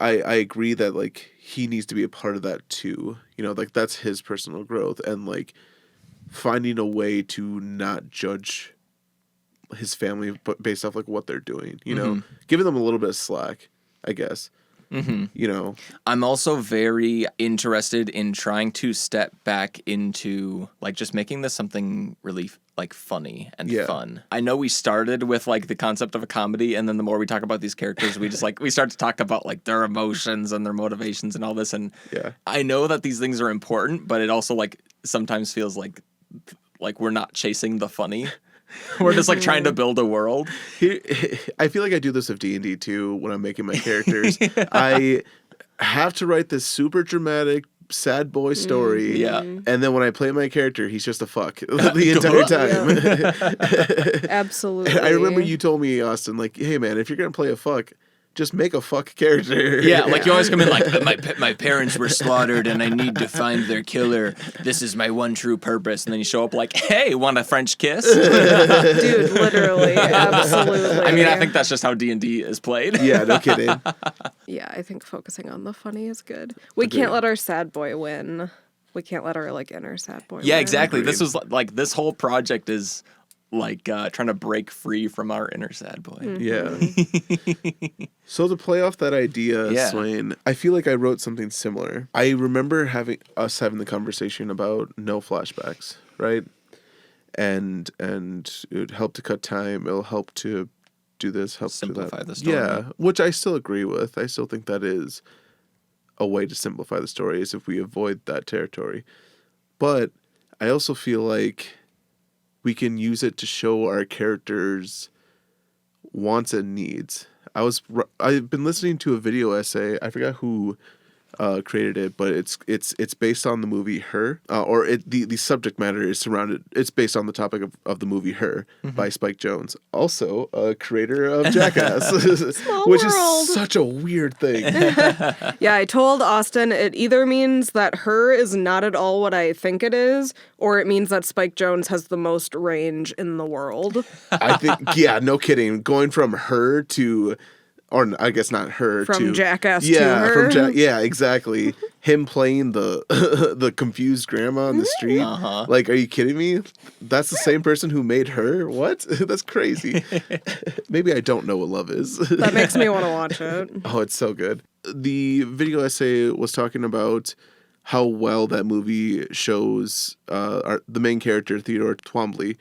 I agree that like he needs to be a part of that too. You know, like that's his personal growth and like finding a way to not judge his family based off like what they're doing, you know, giving them a little bit of slack, I guess. You know, I'm also very interested in trying to step back into like just making this something really like funny and fun. I know we started with like the concept of a comedy, and then the more we talk about these characters, we just like we start to talk about like their emotions and their motivations and all this. And I know that these things are important, but it also like sometimes feels like we're not chasing the funny. We're just like trying to build a world. I feel like I do this with D&D too when I'm making my characters. I have to write this super dramatic sad boy story. And then when I play my character, he's just a fuck the entire time. Absolutely. I remember you told me, Austin, like, hey man, if you're going to play a fuck, just make a fuck character. Yeah, like you always come in like, my parents were slaughtered and I need to find their killer. This is my one true purpose. And then you show up like, hey, want a French kiss? Dude, literally, absolutely. I mean, I think that's just how D&D is played. Yeah, no kidding. Yeah, I think focusing on the funny is good. We can't let our sad boy win. We can't let our like inner sad boy win. Yeah, exactly. This was like this whole project is like trying to break free from our inner sad boy. Yeah. So to play off that idea, Swain, I feel like I wrote something similar. I remember having the conversation about no flashbacks, right? And it would help to cut time. It'll help to do this, helps Simplify do that. the story. Yeah, which I still agree with. I still think that is a way to simplify the story is if we avoid that territory. But I also feel like we can use it to show our characters' wants and needs. I've been listening to a video essay. I forgot who created it, but it's based on the movie Her, the subject matter is surrounded. It's based on the topic of the movie Her by Spike Jonze, also a creator of Jackass, which world. is such a weird thing. Yeah, I told Austin it either means that Her is not at all what I think it is, or it means that Spike Jonze has the most range in the world. I think, yeah, no kidding. Going from Her to, or I guess not Her From to Jackass to Her. Yeah, exactly. Him playing the the confused grandma on the street. Uh-huh. Like, are you kidding me? That's the same person who made Her? What? That's crazy. Maybe I don't know what love is. That makes me want to watch it. Oh, it's so good. The video essay was talking about how well that movie shows the main character, Theodore Twombly,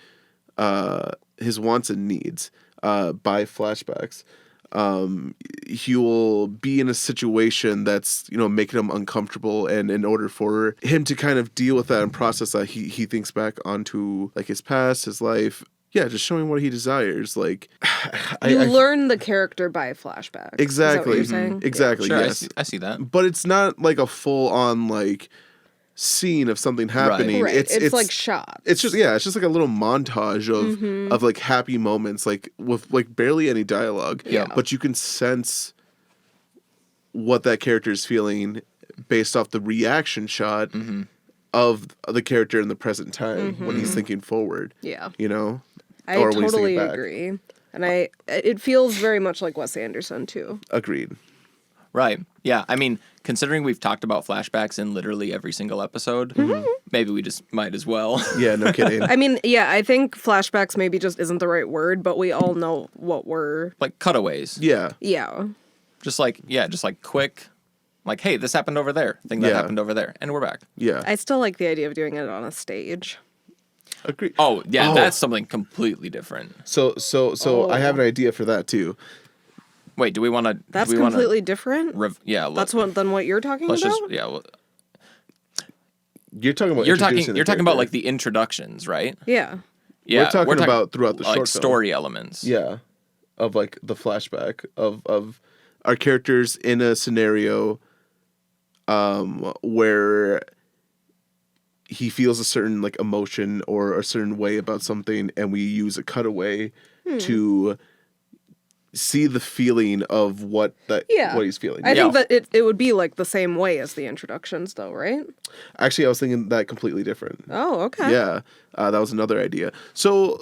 his wants and needs by flashbacks. He will be in a situation that's, making him uncomfortable, and in order for him to kind of deal with that and process that, he thinks back onto like his past, his life. Yeah, just showing what he desires. Like, You learn the character by flashbacks. Exactly. Is that what you're saying? Exactly. Sure, Yes. I see that. But it's not like a full on like scene of something happening. Right. It's like shots. It's just like a little montage of like happy moments, like with like barely any dialogue. Yeah. But you can sense what that character is feeling based off the reaction shot of the character in the present time when he's thinking forward. Yeah. I Or when he's totally thinking back. agree. And it feels very much like Wes Anderson too. Agreed. Right. Yeah. I mean, considering we've talked about flashbacks in literally every single episode, maybe we just might as well. Yeah, no kidding. I mean, yeah, I think flashbacks maybe just isn't the right word, but we all know what we're... Like cutaways. Yeah. Yeah. Just like quick, like, hey, this happened over there. Thing that Yeah. happened over there. And we're back. Yeah. I still like the idea of doing it on a stage. Agreed. Oh, yeah, Oh. that's something completely different. So I have an idea for that too. Wait, do we want to... That's completely different? That's Than what you're talking Let's about? just... Yeah, well, You're talking about you're talking introducing the about character. like the introductions, right? Yeah. Yeah, We're talking about throughout the like short film. story elements. Yeah, of like the flashback of our characters in a scenario where he feels a certain like emotion or a certain way about something, and we use a cutaway to see the feeling of what he's feeling. I think that it would be like the same way as the introductions though, right? Actually, I was thinking that completely different. Oh, okay. Yeah, that was another idea. So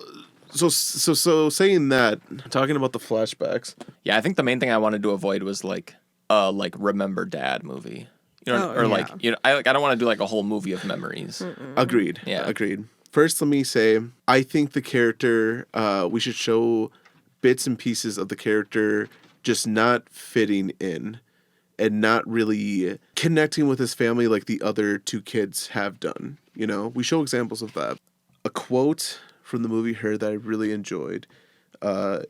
saying that, talking about the flashbacks. Yeah, I think the main thing I wanted to avoid was like Remember Dad movie. I don't want to do like a whole movie of memories. Agreed. Yeah. Agreed. First, let me say, I think the character, we should show bits and pieces of the character just not fitting in and not really connecting with his family like the other two kids have done. We show examples of that. A quote from the movie Her that I really enjoyed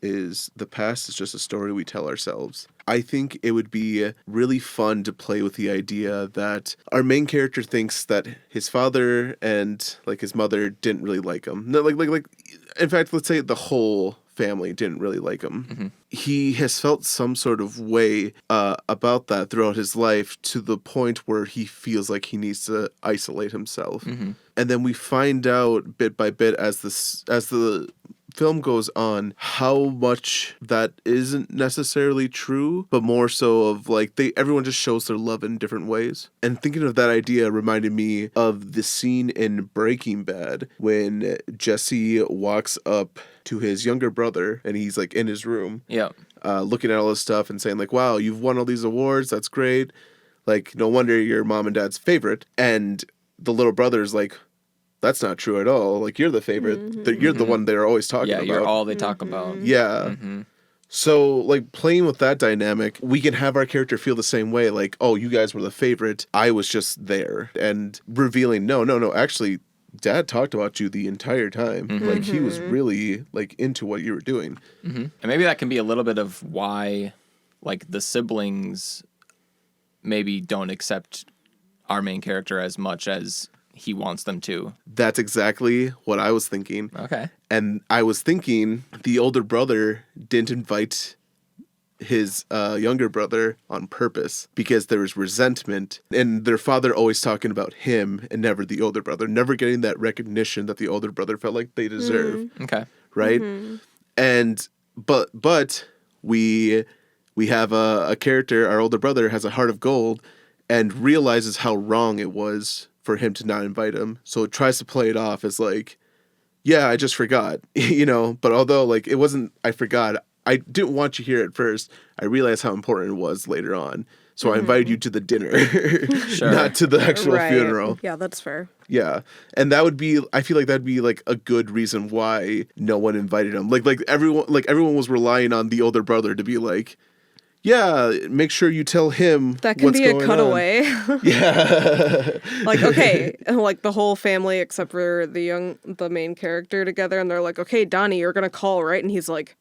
is, "The past is just a story we tell ourselves." I think it would be really fun to play with the idea that our main character thinks that his father and like his mother didn't really like him. No, like in fact, let's say the whole family didn't really like him. He has felt some sort of way about that throughout his life, to the point where he feels like he needs to isolate himself. And then we find out bit by bit as the film goes on how much that isn't necessarily true, but more so of like everyone just shows their love in different ways. And thinking of that idea reminded me of the scene in Breaking Bad when Jesse walks up to his younger brother and he's like in his room, looking at all this stuff and saying like, "Wow, you've won all these awards, that's great, like no wonder you're mom and dad's favorite." And the little brother's like, "That's not true at all. Like, you're the favorite. You're the one they're always talking about." Yeah, you're all they talk about. Yeah. So, like, playing with that dynamic, we can have our character feel the same way. Like, "Oh, you guys were the favorite. I was just there." And revealing, no. Actually, Dad talked about you the entire time. Like, he was really, like, into what you were doing. And maybe that can be a little bit of why, like, the siblings maybe don't accept our main character as much as he wants them to. That's exactly what I was thinking. Okay. And I was thinking the older brother didn't invite his younger brother on purpose because there was resentment, and their father always talking about him and never the older brother, never getting that recognition that the older brother felt like they deserve. Okay. Right? And but we have a character, our older brother has a heart of gold and realizes how wrong it was for him to not invite him. So it tries to play it off as like, yeah, I just forgot, you know, but although like it wasn't, I forgot, I didn't want you here at first. I realized how important it was later on. So I invited you to the dinner, not to the actual funeral. Yeah, that's fair. Yeah. And that would be, I feel like that'd be like a good reason why no one invited him. Like everyone was relying on the older brother to be like, yeah, make sure you tell him that can what's be a going cutaway. Yeah. Like, okay, like the whole family except for the main character together, and they're like, okay, Donny, you're gonna call, right? And he's like,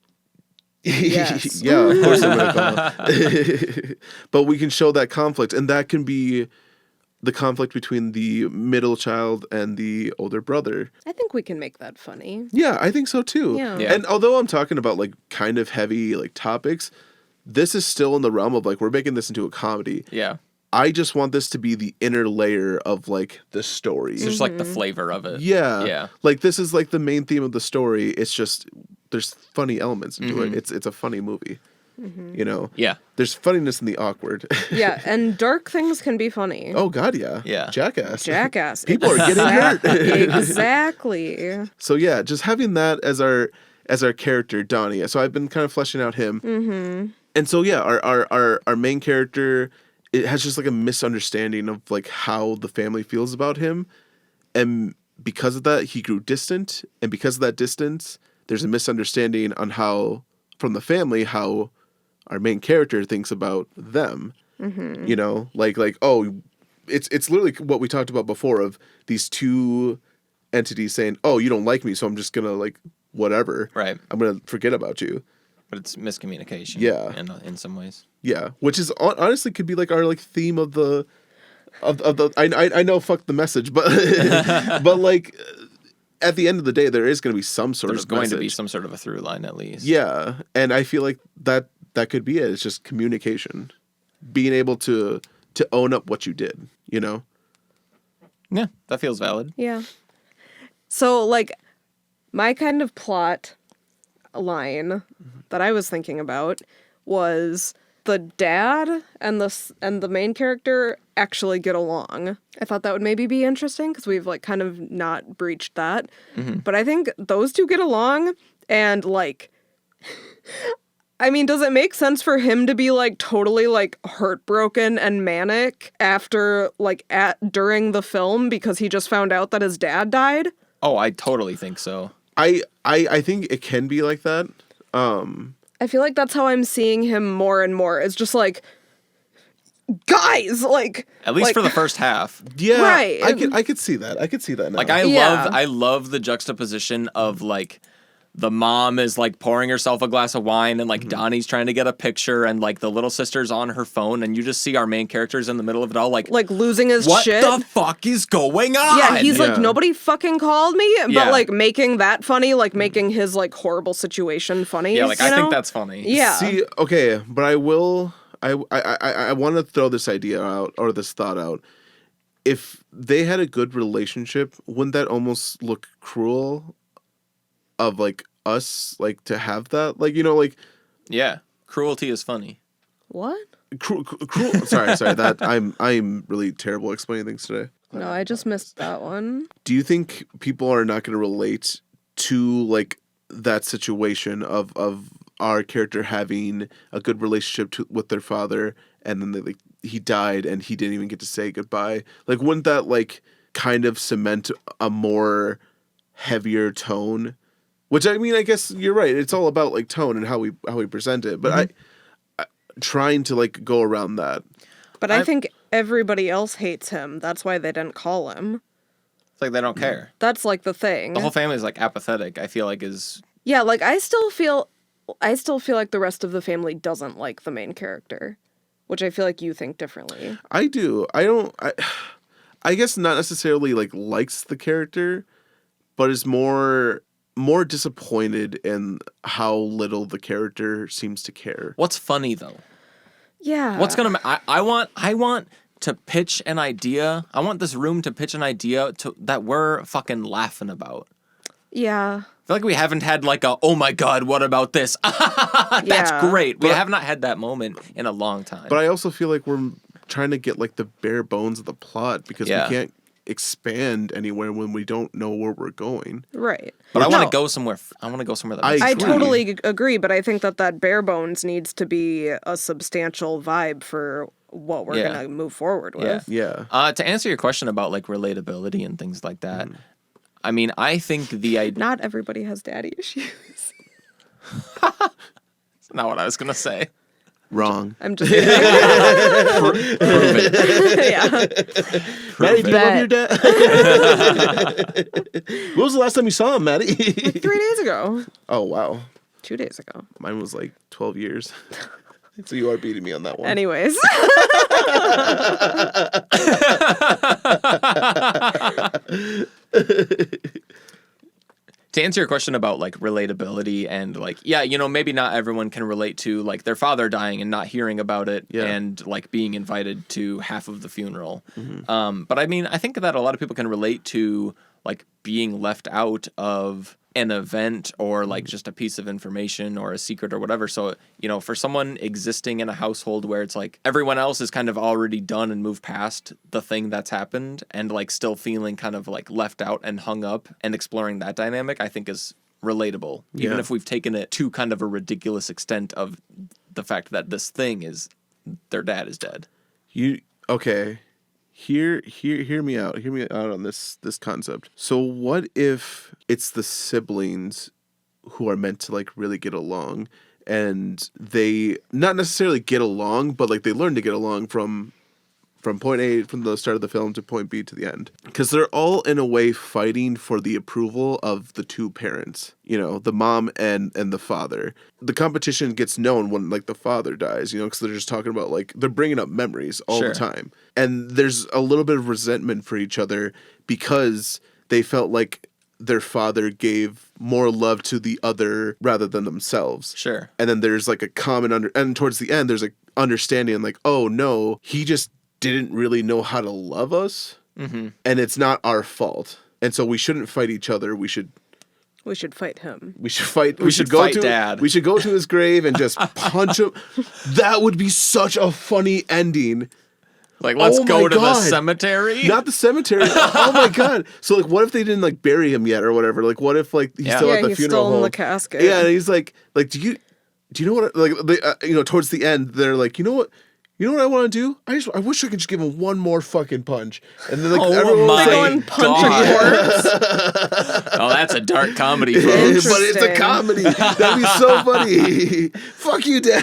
yes. Yeah, of course I'm gonna call. But we can show that conflict, and that can be the conflict between the middle child and the older brother. I think we can make that funny. Yeah, I think so too. Yeah. And although I'm talking about like kind of heavy like topics, this is still in the realm of like we're making this into a comedy. Yeah. I just want this to be the inner layer of like the story. It's just like the flavor of it. Yeah. Yeah. Like this is like the main theme of the story. It's just there's funny elements into it. It's a funny movie. You know? Yeah. There's funniness in the awkward. Yeah, and dark things can be funny. Oh God, yeah. Yeah. Jackass. People are getting hurt. Exactly. So yeah, just having that as our character, Donny. So I've been kind of fleshing out him. And so yeah, our main character, it has just like a misunderstanding of like how the family feels about him, and because of that he grew distant, and because of that distance there's a misunderstanding on how from the family how our main character thinks about them. You know, like oh, it's literally what we talked about before of these two entities saying, oh, you don't like me, so I'm just gonna like whatever, Right. I'm gonna forget about you. But it's miscommunication. Yeah. In some ways. Yeah, which is honestly could be like our like theme of the I know fuck the message, but but like at the end of the day there is going to be some sort There's of going message. to be some sort of a through line at least. Yeah, and I feel like that could be it. It's just communication, being able to own up what you did. You know. Yeah, that feels valid. Yeah. So, like, my kind of plot line that I was thinking about was the dad and the main character actually get along. I thought that would maybe be interesting because we've like kind of not breached that. But I think those two get along, and like I mean, does it make sense for him to be like totally like heartbroken and manic after like during the film because he just found out that his dad died? Oh, I totally think so. I think it can be like that. I feel like that's how I'm seeing him more and more. It's just like, guys, like At least like, for the first half. Yeah, Right. I could see that. I could see that now. Like Yeah. I love the juxtaposition of like the mom is like pouring herself a glass of wine and like Donnie's trying to get a picture and like the little sister's on her phone and you just see our main characters in the middle of it all like losing his what shit. the fuck is going on? Yeah, he's Yeah. like, nobody fucking called me, but Yeah. like making that funny, like making his like horrible situation funny. Yeah, like you I know? think that's funny. Yeah. See, okay, but I will. I want to throw this idea out or this thought out. If they had a good relationship, wouldn't that almost look cruel? Of like us, like to have that, like you know, like Yeah. Cruelty is funny. What? cruel. Sorry. That I'm really terrible at explaining things today. No, I just missed that one. Do you think people are not going to relate to like that situation of our character having a good relationship with their father, and then he died and he didn't even get to say goodbye? Like, wouldn't that like kind of cement a more heavier tone? Which I mean, I guess you're right. It's all about like tone and how we present it. But I trying to like go around that. But I think everybody else hates him. That's why they didn't call him. It's like they don't care. That's like the thing. The whole family is like apathetic. I feel like is Yeah, like I still feel like the rest of the family doesn't like the main character, which I feel like you think differently. I do. I guess not necessarily like likes the character, but is more disappointed in how little the character seems to care. what's funny though. Yeah. What's gonna? I want to pitch an idea. I want this room to pitch an idea that we're fucking laughing about. Yeah. I feel like we haven't had like a, oh my god, what about this? That's Yeah. great. We have not had that moment in a long time. But I also feel like we're trying to get like the bare bones of the plot because Yeah. we can't expand anywhere when we don't know where we're going. Right. But I want No, to go somewhere. I want to go somewhere that. I makes I sense. agree. totally agree, but I think that bare bones needs to be a substantial vibe for what we're Yeah. gonna move forward Yeah. with. Yeah. To answer your question about like relatability and things like that, I mean, I think the idea. Not everybody has daddy issues. That's not what I was gonna say. Wrong. I'm just Prove it. yeah. Maddie, do you love your Bet. dad? When was the last time you saw him, Maddie? 3 days ago. Oh wow. 2 days ago. Mine was like 12 years. So you are beating me on that one. Anyways. To answer your question about like relatability and like, yeah, you know, maybe not everyone can relate to like their father dying and not hearing about it Yeah. and like being invited to half of the funeral. But I mean, I think that a lot of people can relate to like being left out of an event or like just a piece of information or a secret or whatever. So, you know, for someone existing in a household where it's like everyone else is kind of already done and moved past the thing that's happened and like still feeling kind of like left out and hung up and exploring that dynamic, I think is relatable. Even Yeah. if we've taken it to kind of a ridiculous extent of the fact that this thing is their dad is dead. Okay. Hear me out. Hear me out on this concept. So what if it's the siblings who are meant to like really get along and they not necessarily get along, but like they learn to get along from point A, from the start of the film to point B to the end. Because they're all in a way fighting for the approval of the two parents, you know, the mom and the father. The competition gets known when like the father dies, you know, because they're just talking about like, they're bringing up memories all Sure. the time. And there's a little bit of resentment for each other because they felt like their father gave more love to the other rather than themselves. Sure. And then there's like a common and towards the end, there's like understanding like, oh no, he just didn't really know how to love us, and it's not our fault, and so we shouldn't fight each other. We should fight him. We should fight. We should fight Dad. We should go to his grave and just punch him. That would be such a funny ending. Like, let's Oh go my to the God. cemetery. Not the cemetery. Oh my god. So like, what if they didn't like bury him yet or whatever? Like, what if like he's Yeah. still Yeah, at the he's funeral still in home? the casket. Yeah, and he's like, do you know what? Like, they, you know, towards the end, they're like, you know what I want to do? I wish I could just give him one more fucking punch. And then like Oh everyone my was They go like, and punch a corpse. Oh, that's a dark comedy, folks. but it's a Interesting. comedy. That'd be so funny. Fuck you, Dad.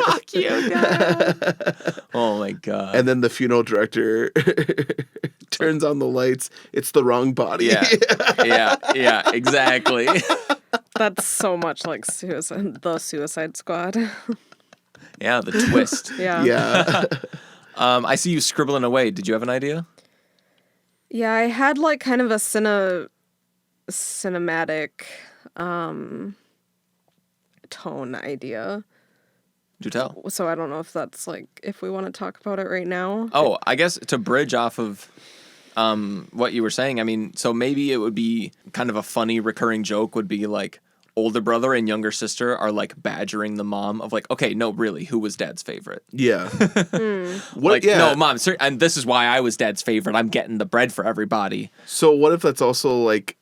Fuck you, Dad. Oh my god. And then the funeral director turns on the lights. It's the wrong body. Yeah, exactly. That's so much like the Suicide Squad. Yeah, the twist. Yeah. Yeah. I see you scribbling away. Did you have an idea? Yeah, I had like kind of a cinematic tone idea. Do tell. So I don't know if that's like if we want to talk about it right now. Oh, I guess to bridge off of what you were saying, I mean, so maybe it would be kind of a funny recurring joke would be like older brother and younger sister are like badgering the mom of like, okay, no, really, who was dad's favorite? Yeah. What? Like, Yeah. no, mom, and this is why I was dad's favorite. I'm getting the bread for everybody. So what if that's also like,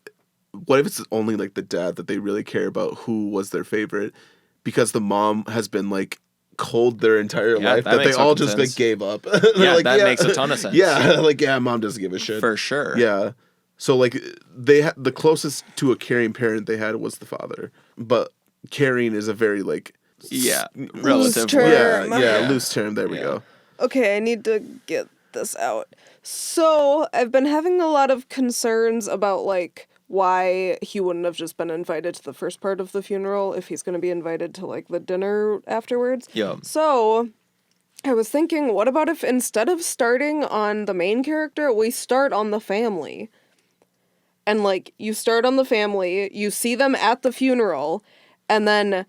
what if it's only like the dad that they really care about who was their favorite, because the mom has been like cold their entire Yeah, life that that they makes all total just sense. like gave up. Yeah, Like, that makes a ton of sense. Yeah, like mom doesn't give a shit For sure. Yeah. So like the closest to a caring parent they had was the father, but caring is a very like Yeah, Loose relative. term. yeah Yeah. loose term. There we Yeah. go. Okay, I need to get this out. So I've been having a lot of concerns about like why he wouldn't have just been invited to the first part of the funeral if he's going to be invited to like the dinner afterwards. Yeah. So I was thinking, what about if instead of starting on the main character, we start on the family? And like you start on the family, you see them at the funeral, and then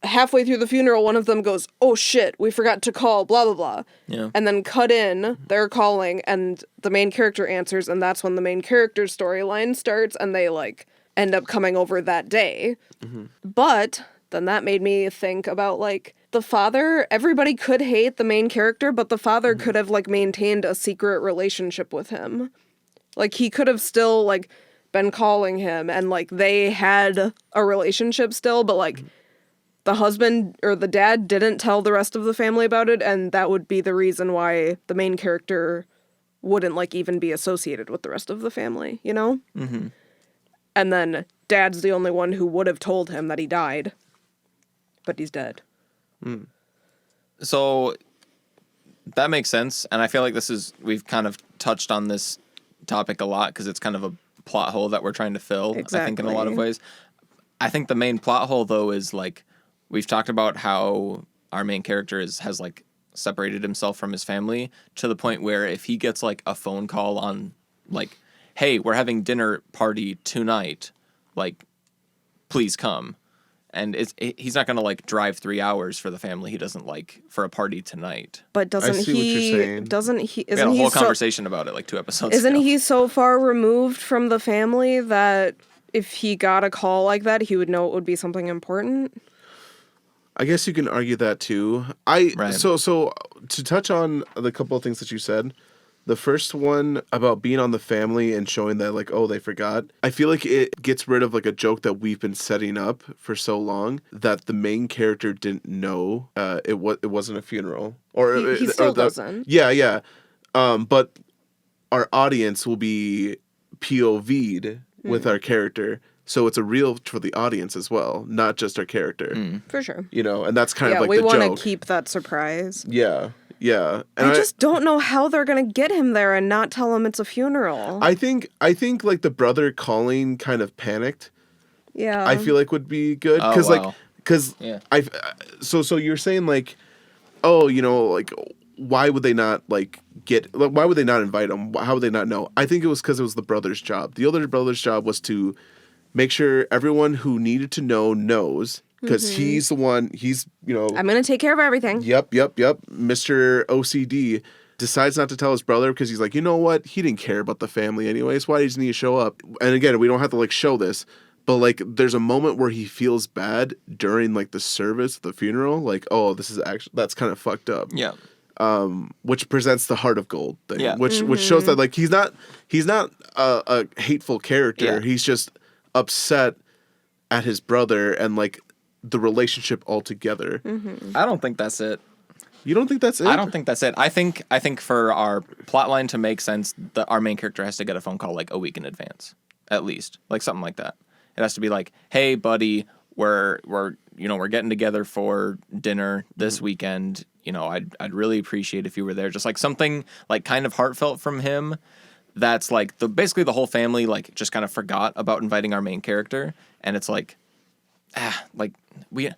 halfway through the funeral, one of them goes, "Oh shit, we forgot to call, blah, blah, blah." Yeah. And then cut in, they're calling, and the main character answers, and that's when the main character's storyline starts, and they, like, end up coming over that day. Mm-hmm. But then that made me think about, like, the father, everybody could hate the main character, but the father could have, like, maintained a secret relationship with him. Like, he could have still, like, been calling him, and, like, they had a relationship still, but, like, the husband or the dad didn't tell the rest of the family about it, and that would be the reason why the main character wouldn't, like, even be associated with the rest of the family, you know? Mm-hmm. And then dad's the only one who would have told him that he died, but he's dead. So that makes sense, and I feel like we've kind of touched on this topic a lot because it's kind of a plot hole that we're trying to fill, I think, in a lot of ways. I think the main plot hole, though, is, like, we've talked about how our main character has like separated himself from his family to the point where if he gets like a phone call on like, "Hey, we're having dinner party tonight, like, please come," and he's not gonna like drive 3 hours for the family he doesn't like for a party tonight. But doesn't I see what you're saying. Doesn't he? We had a whole conversation about it like 2 episodes Isn't ago. he so far removed from the family that if he got a call like that, he would know it would be something important? I guess you can argue that too. So to touch on the couple of things that you said, the first one about being on the family and showing that like, oh, they forgot. I feel like it gets rid of like a joke that we've been setting up for so long that the main character didn't know it wasn't a funeral or He still doesn't. Yeah. But our audience will be POV'd with our character. So it's a real for the audience as well, not just our character. For sure. You know, and that's kind of like we the want joke. to keep that surprise. Yeah. And I just don't know how they're going to get him there and not tell him it's a funeral. I think like the brother calling kind of panicked. Yeah. I feel like would be good Oh, cuz wow. like so you're saying like, oh, you know, like why would they not like why would they not invite him? How would they not know? I think it was cuz it was the brother's job. The other brother's job was to make sure everyone who needed to know knows, because he's the one, I'm going to take care of everything. Yep. Mr. OCD decides not to tell his brother because he's like, you know what? He didn't care about the family anyways. Why does he need to show up? And again, we don't have to like show this, but like there's a moment where he feels bad during like the service, the funeral. Like, oh, this is actually, that's kind of fucked up. Yeah. Which presents the heart of gold thing. Yeah. Which shows that like he's not a hateful character. Yeah. He's just upset at his brother and like the relationship altogether. I don't think that's it. You don't think that's it? I don't think that's it. I think for our plot line to make sense, our main character has to get a phone call like a week in advance, at least, like something like that. It has to be like, "Hey, buddy, we're getting together for dinner this weekend. You know, I'd really appreciate if you were there." Just like something like kind of heartfelt from him. That's like basically the whole family like just kind of forgot about inviting our main character, and it's like, like we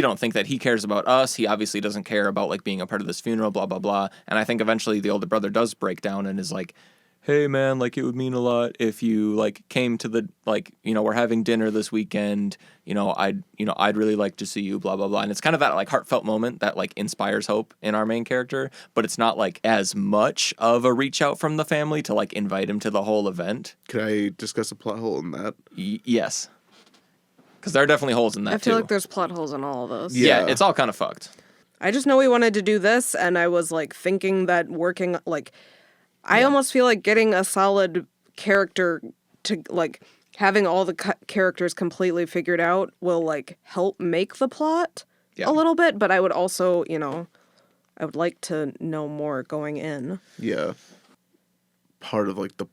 don't think that he cares about us. He obviously doesn't care about like being a part of this funeral, blah blah blah. And I think eventually the older brother does break down and is like, "Hey man, like it would mean a lot if you like came to the like, you know, we're having dinner this weekend. You know, I'd really like to see you, blah blah blah." And it's kind of that like heartfelt moment that like inspires hope in our main character, but it's not like as much of a reach out from the family to like invite him to the whole event. Can I discuss a plot hole in that? Yes. Because there are definitely holes in that, I feel too. like there's plot holes in all of those. Yeah, it's all kind of fucked. I just know we wanted to do this, and I was, like, thinking that working, like... I almost feel like getting a solid character to, like, having all the characters completely figured out will, like, help make the plot a little bit, but I would also, you know, I would like to know more going in. Yeah. Part of, like, the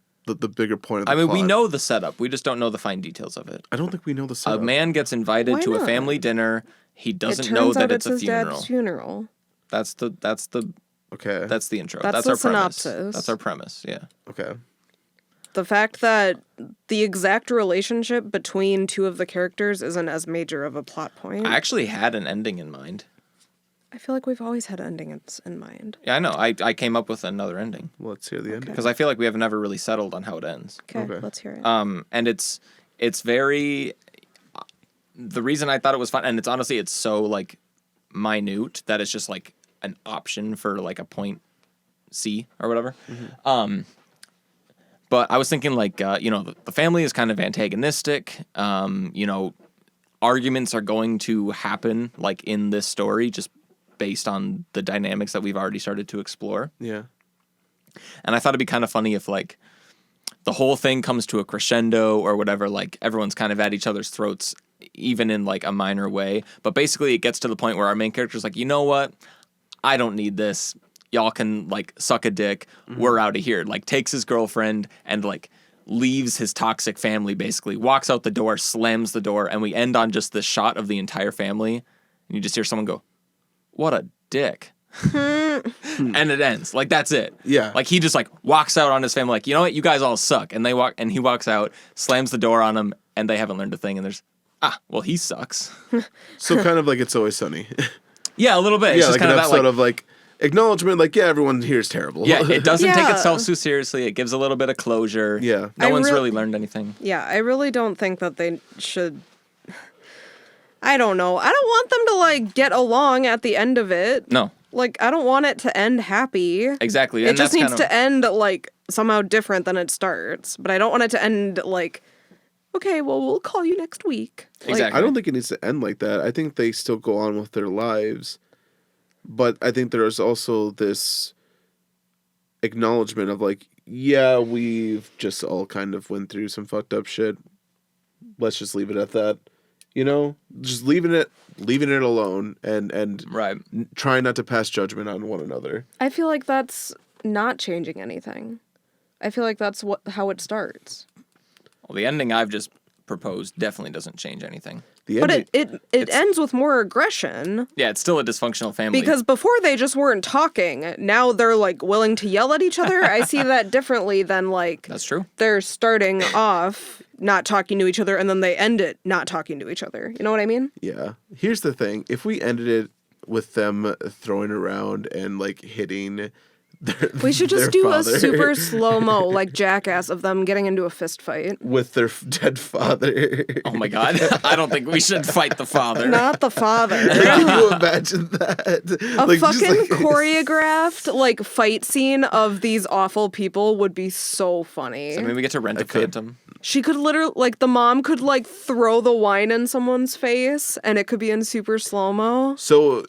bigger point of the I mean, plot. we know the setup. We just don't know the fine details of it. I don't think we know the setup. A man gets invited Why to a not? family dinner. He doesn't It know turns that out it's a his funeral. dad's funeral. That's the Okay. That's the intro. That's That's the our synopsis. premise. That's our premise. Yeah. okay. The fact that the exact relationship between two of the characters isn't as major of a plot point. I actually had an ending in mind. I feel like we've always had endings in mind. Yeah, I know. I came up with another ending Well, let's hear the ending. because I feel like we have never really settled on how it ends. Okay, Okay. let's hear it. And it's very. The reason I thought it was fun, and it's honestly it's so like minute that it's just like an option for like a point C or whatever. But I was thinking like the family is kind of antagonistic. Arguments are going to happen like in this story just based on the dynamics that we've already started to explore. Yeah. And I thought it'd be kind of funny if like the whole thing comes to a crescendo or whatever, like everyone's kind of at each other's throats, even in like a minor way. But basically it gets to the point where our main character's like, you know what? I don't need this. Y'all can like suck a dick. We're out of here. Like takes his girlfriend and like leaves his toxic family, basically walks out the door, slams the door. And we end on just the shot of the entire family. And you just hear someone go, what a dick. And it ends. Like, that's it. Yeah. Like, he just, like, walks out on his family, like, you know what? You guys all suck. And he walks out, slams the door on them, and they haven't learned a thing. And there's, well, he sucks. So kind of like It's Always Sunny. Yeah, a little bit. It's Yeah, just like kind an of that, episode like, of like acknowledgement, like, yeah, everyone here is terrible. yeah, it doesn't take Yeah. itself too seriously. It gives a little bit of closure. Yeah. No I one's real- really learned anything. Yeah, I really don't think that they should. I don't know. I don't want them to like get along at the end of it. No, Like, I don't want it to end happy. exactly. It And just that's needs kind of, to end like somehow different than it starts. But I don't want it to end like, okay, well, we'll call you next week. Like, Exactly. I don't think it needs to end like that. I think they still go on with their lives. But I think there's also this acknowledgement of like, yeah, we've just all kind of went through some fucked up shit. Let's just leave it at that. You know? Just leaving it alone and right. trying not to pass judgment on one another. I feel like that's not changing anything. I feel like that's how it starts. Well, the ending I've just proposed definitely doesn't change anything. The But ending, it ends with more aggression. Yeah, it's still a dysfunctional family. Because before they just weren't talking. Now they're like willing to yell at each other. I see that differently than like That's true. they're starting off not talking to each other and then they end it not talking to each other. You know what I mean? yeah. Here's the thing. If we ended it with them throwing around and like hitting We should just their do father a super slow-mo, like Jackass, of them getting into a fist fight. with their dead father. Oh my god. I don't think we should fight the father. Not the father. Can you imagine that? A fucking choreographed like fight scene of these awful people would be so funny. So maybe we get to rent a could. phantom. She could literally, like, the mom could like throw the wine in someone's face, and it could be in super slow mo. So,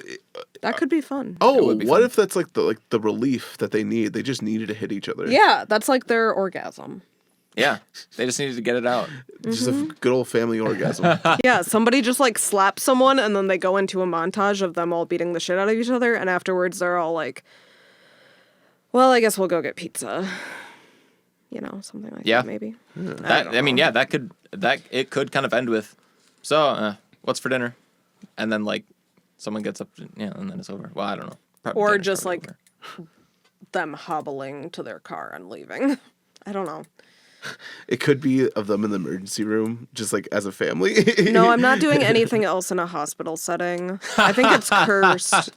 That could be fun. what be fun. if that's like the relief that they need? They just needed to hit each other. Yeah, that's like their orgasm. Yeah. They just needed to get it out. Just a good old family orgasm. Yeah, somebody just like slaps someone, and then they go into a montage of them all beating the shit out of each other, and afterwards they're all like, "Well, I guess we'll go get pizza." You know, something like Yeah. that, maybe. That it could kind of end with, so, what's for dinner? And then like someone gets up, and then it's over. Well, I don't know. Probably Or dinner's just probably like over. them hobbling to their car and leaving. I don't know. It could be of them in the emergency room, just like as a family. No, I'm not doing anything else in a hospital setting. I think it's cursed.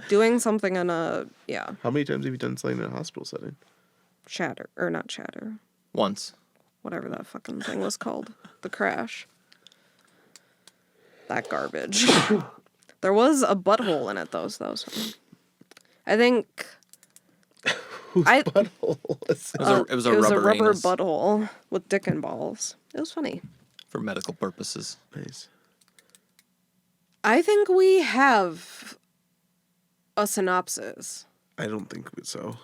Doing something in a, yeah, How many times have you done something in a hospital setting? not shatter. Once. Whatever that fucking thing was called. The crash. That garbage. There was a butthole in it, though. So I think. Butthole. It was a rubber anus butthole with dick and balls. It was funny. for medical purposes. Nice. I think we have a synopsis. I don't think so.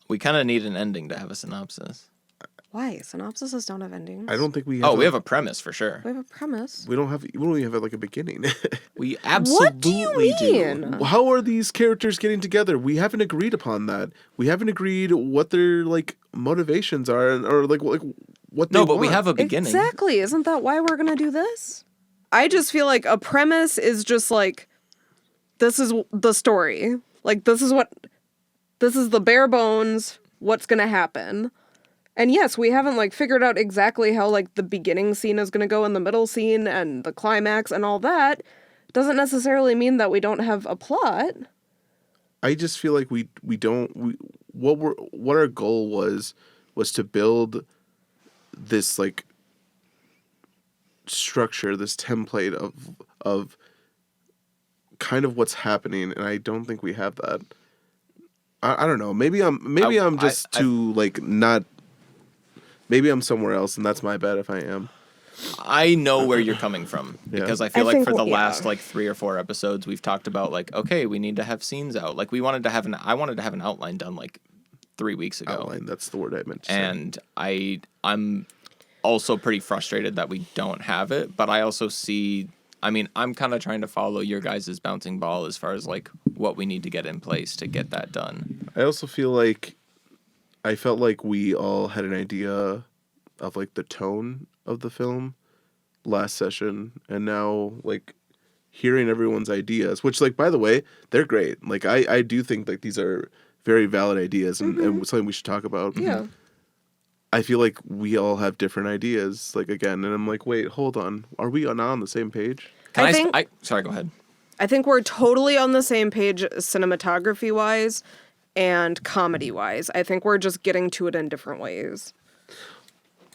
We kind of need an ending to have a synopsis. Why? Synopsises don't have endings. I don't think we have. Oh, we have a premise for sure. We have a premise. We don't have. We don't even have like a beginning. We absolutely What do you mean? How are these characters getting together? We haven't agreed upon that. We haven't agreed what their like motivations are, or like what they No, but we want. have a beginning. Exactly. Isn't that why we're gonna do this? I just feel like a premise is just like, this is the story. Like, this is what this is the bare bones, what's going to happen. And yes, we haven't like figured out exactly how like the beginning scene is going to go and the middle scene and the climax and all that. Doesn't necessarily mean that we don't have a plot. I just feel like what our goal was to build this like structure, this template of kind of what's happening, and I don't think we have that. I don't know. Maybe I'm just too like not. Maybe I'm somewhere else, and that's my bad if I am. I know where you're coming from because I feel like for the last like 3 or 4 episodes we've talked about like, okay, we need to have scenes out. Like I wanted to have an outline done like 3 weeks ago. Outline, that's the word I meant to say. And I'm also pretty frustrated that we don't have it, but I also see, I mean, I'm kind of trying to follow your guys' bouncing ball as far as like what we need to get in place to get that done. I also feel like I felt like we all had an idea of like the tone of the film last session, and now like hearing everyone's ideas, which like by the way, they're great. Like I do think like these are very valid ideas and something we should talk about. Yeah. I feel like we all have different ideas, like again, and I'm like, wait, hold on, are we not on the same page? Sorry, go ahead. I think we're totally on the same page cinematography wise and comedy wise. I think we're just getting to it in different ways.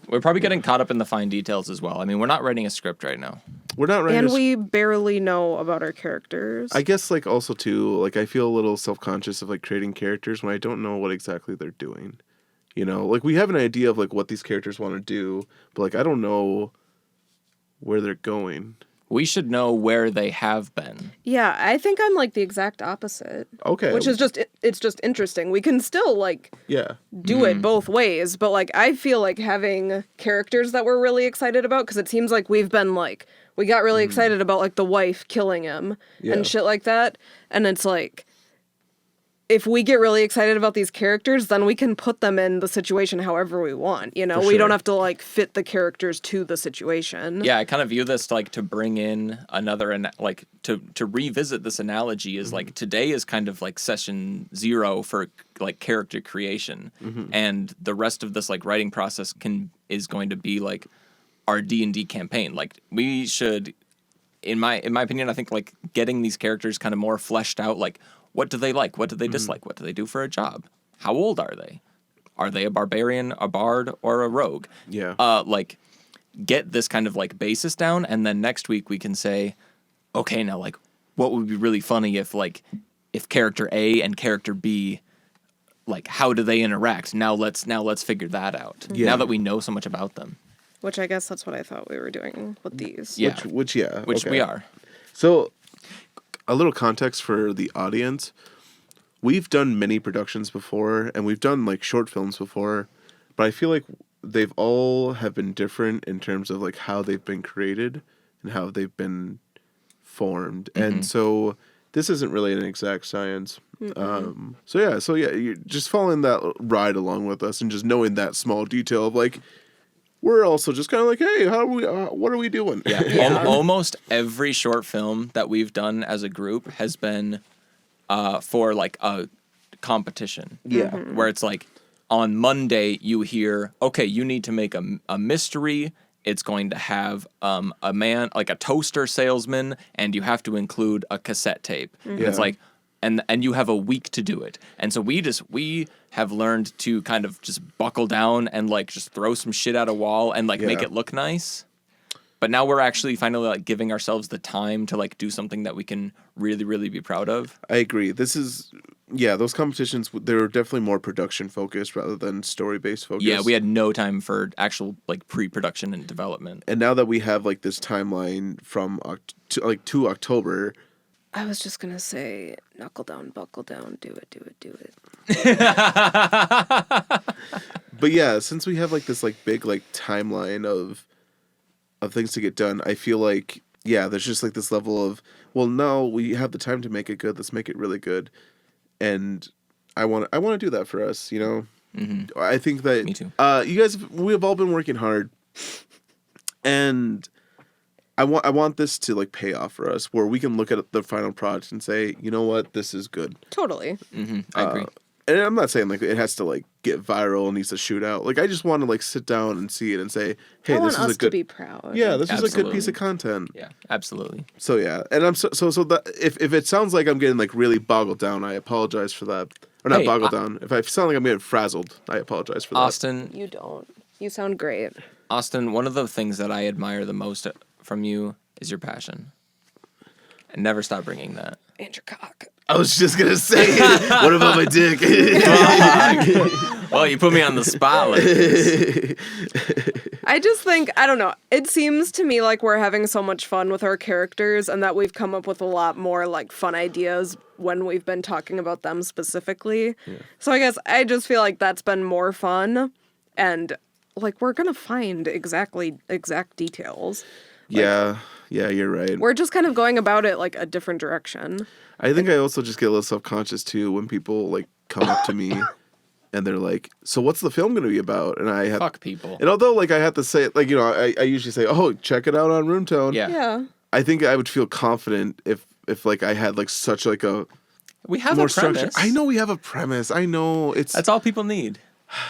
We're probably getting caught up in the fine details as well. I mean, we're not writing a script right now. We're not writing and we barely know about our characters. I guess like also too, like I feel a little self-conscious of like creating characters when I don't know what exactly they're doing. You know, like we have an idea of like what these characters want to do, but like I don't know where they're going. We should know where they have been. Yeah, I think I'm like the exact opposite. Okay. Which is it's just interesting. We can still like do it both ways, but like I feel like having characters that we're really excited about, because it seems like we've been like, we got really excited about like the wife killing him and shit like that. And it's like, if we get really excited about these characters, then we can put them in the situation however we want. You know, we don't have to like fit the characters to the situation. Yeah, I kind of view this like to bring in another and like to revisit this analogy is like today is kind of like session 0 for like character creation, and the rest of this like writing process is going to be like our D&D campaign. Like we should, in my opinion, I think like getting these characters kind of more fleshed out, like. What do they like? What do they dislike? What do they do for a job? How old are they? Are they a barbarian, a bard, or a rogue? Yeah. Like, get this kind of, like, basis down, and then next week we can say, okay, now, like, what would be really funny if character A and character B, like, how do they interact? Now let's figure that out. Yeah. Now that we know so much about them. Which I guess that's what I thought we were doing with these. Yeah. Which we are. So, a little context for the audience. We've done mini productions before, and we've done like short films before, but I feel like they've all have been different in terms of like how they've been created and how they've been formed. And so this isn't really an exact science. So yeah, you're just following that ride along with us and just knowing that small detail of like, we're also just kind of like, hey, what are we doing? Yeah. Almost every short film that we've done as a group has been for like a competition. Yeah. Where it's like on Monday you hear, okay, you need to make a mystery. It's going to have a man, like a toaster salesman, and you have to include a cassette tape. Yeah. It's like, and you have a week to do it. And so we have learned to kind of just buckle down and like just throw some shit at a wall and like make it look nice. But now we're actually finally like giving ourselves the time to like do something that we can really, really be proud of. I agree. Those competitions, they were definitely more production focused rather than story based focused. Yeah, we had no time for actual like pre-production and development. And now that we have like this timeline from to October, I was just going to say, knuckle down, buckle down, do it. But yeah, since we have like this like big like timeline of things to get done, I feel like there's just like this level of, well, no, we have the time to make it good. Let's make it really good. And I want to do that for us, you know. Mm-hmm. I think that Me too. You guys, we have all been working hard, and I want this to like pay off for us, where we can look at the final product and say, you know what, this is good. Totally. I agree. and I'm not saying like it has to like get viral and needs to shoot out. Like I just want to like sit down and see it and say, hey, I want this is us a good. to be proud. Yeah, this is a good Absolutely. piece of content. Yeah, absolutely. So yeah, and I'm so that if it sounds like I'm getting like really boggled down, I apologize for that. Or not Hey, boggled down. If I sound like I'm getting frazzled, I apologize for that. Austin, You don't. You sound great. one of the things that I admire the most from you is your passion. And never stop bringing that. And your cock. I was just gonna say, what about my dick? Well, you put me on the spot like this. I just think, I don't know, it seems to me like we're having so much fun with our characters and that we've come up with a lot more like fun ideas when we've been talking about them specifically. Yeah. So I guess I just feel like that's been more fun and like we're gonna find exact details. Yeah, you're right. We're just kind of going about it like a different direction. I think I also just get a little self-conscious too when people like come up to me and they're like, "So what's the film going to be about?" And I have Fuck people. And although like I have to say, like I usually say, "Oh, check it out on Roomtone." Yeah. Yeah. I think I would feel confident if like I had like such like a We have more a premise. structure. I know we have a premise. I know it's That's all people need.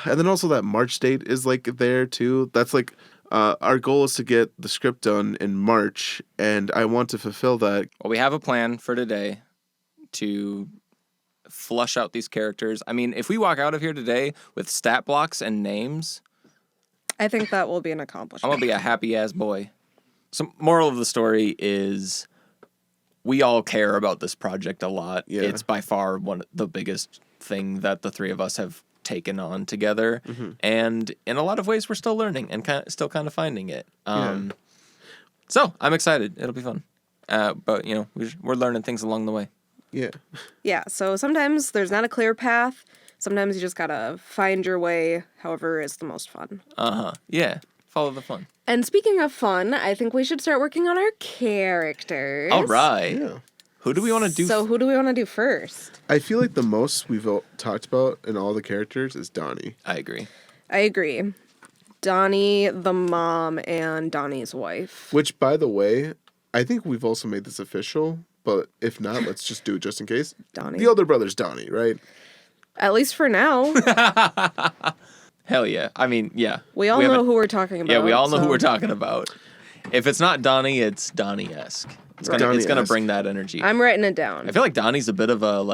and then also that March date is like there too. That's like our goal is to get the script done in March, and I want to fulfill that. Well, we have a plan for today to flush out these characters. I mean, if we walk out of here today with stat blocks and names, I think that will be an I'm accomplishment. going to be a happy-ass boy. So, moral of the story is we all care about this project a lot. Yeah. It's by far the biggest thing that the three of us have taken on together. And in a lot of ways, we're still learning and still kind of finding it. So, I'm excited. It'll be fun. But, we're learning things along the way. Yeah. Yeah, so sometimes there's not a clear path. Sometimes you just gotta find your way, however is the most fun. Yeah. Follow the fun. And speaking of fun, I think we should start working on our characters. All right. Yeah. Who do we want to do? So who do we want to do first? I feel like the most we've talked about in all the characters is Donny. I agree. I agree. Donny, the mom, and Donny's wife. Which, by the way, I think we've also made this official, but if not, let's just do it just in case. Donny. The older brother's Donny, right? At least for now. Hell yeah. I mean, yeah. We all know who we're talking about. Yeah, we all know so- who we're talking about. If it's not Donny, it's Donny-esque. It's gonna Donny-esque. bring that energy. I'm writing it down. I feel like Donny's a bit of a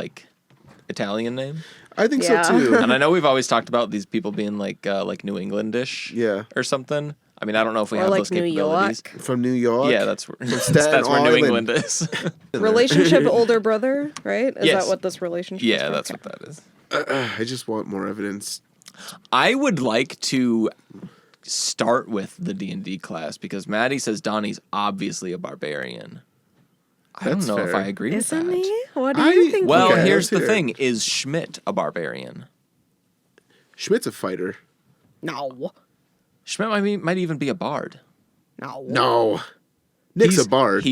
Italian name. I think Yeah. so too. And I know we've always talked about these people being like New Englandish, Yeah. or something. I mean, I don't know if we Or have like those New capabilities. York. From New York. Yeah, that's where Staten that's where New Island. England is. Relationship older brother, right? Is Yes. that what this relationship is? Yeah, for? that's Okay. what that is. I just want more evidence. I would like to start with the D&D class because Maddie says Donnie's obviously a barbarian. I That's don't know if fair. I agree Isn't with that. he? What do you think? Well, Okay, here's let's the hear it. thing. Is Schmidt a barbarian? Schmidt's a fighter. No. Schmidt might even be a bard. No. No. Nick's a bard.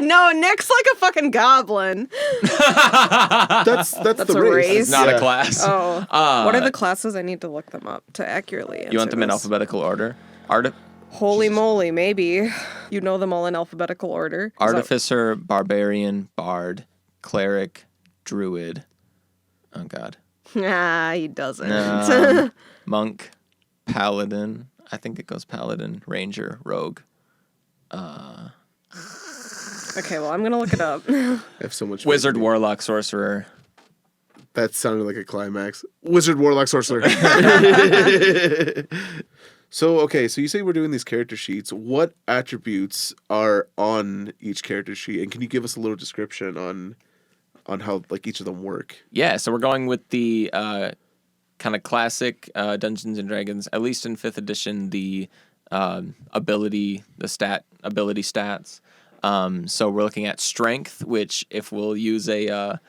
No, Nick's like a fucking goblin. That's That's the a race. race. not Yeah. a class. Oh. What are the classes? I need to look them up to accurately answer You want them in this. alphabetical order? Holy moly, maybe. You know them all in alphabetical order. Is that- Artificer, barbarian, bard, cleric, druid. Oh God. Nah, he doesn't. Monk, paladin. I think it goes paladin, ranger, rogue. Okay, well, I'm going to look it up. I have so much. Wizard, faith. warlock, sorcerer. That sounded like a climax. Wizard, warlock, sorcerer. So you say we're doing these character sheets. What attributes are on each character sheet, and can you give us a little description on how like each of them work? Yeah, so we're going with the kind of classic Dungeons and Dragons, at least in 5th edition, the ability stats. So we're looking at strength, which if we'll use a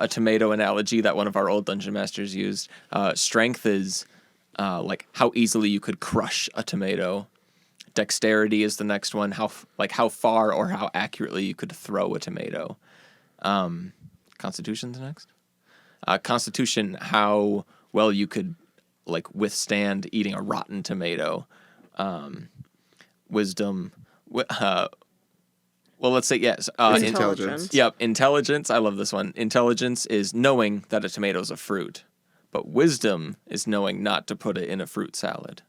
tomato analogy that one of our old dungeon masters used, strength is like how easily you could crush a tomato. Dexterity is the next one, how far or how accurately you could throw a tomato. Constitution's next. Constitution, how well you could like withstand eating a rotten tomato. Wisdom, well, let's say yes. Intelligence. Yep, intelligence. I love this one. Intelligence is knowing that a tomato is a fruit, but wisdom is knowing not to put it in a fruit salad.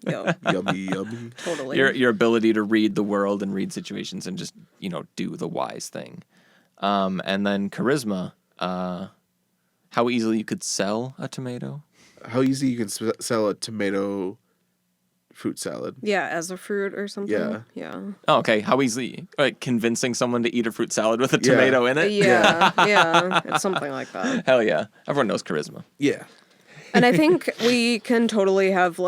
Yo, Yummy. totally. Your ability to read the world and read situations and just do the wise thing. And then charisma. How easily you could sell a tomato. How easy you can sell a tomato fruit salad. Yeah, as a fruit or something. Yeah. Oh, okay. How easily, like convincing someone to eat a fruit salad with a tomato in it? Yeah. It's something like that. Hell yeah. Everyone knows charisma. Yeah. And I think we can totally have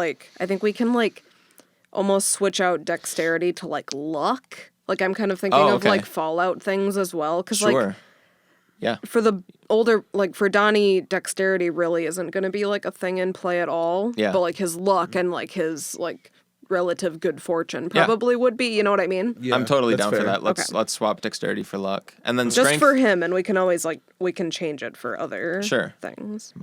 almost switch out dexterity to like luck. Like I'm kind of thinking of like Fallout things as well. Cause Sure. Yeah. for the older, like for Donny, dexterity really isn't going to be like a thing in play at all. Yeah. But like his luck and like his like relative good fortune probably would be, you know what I mean? Yeah, I'm totally that's down for fair. that. Let's swap dexterity for luck. And then Just strength. for him, and we can always we can change it for other things.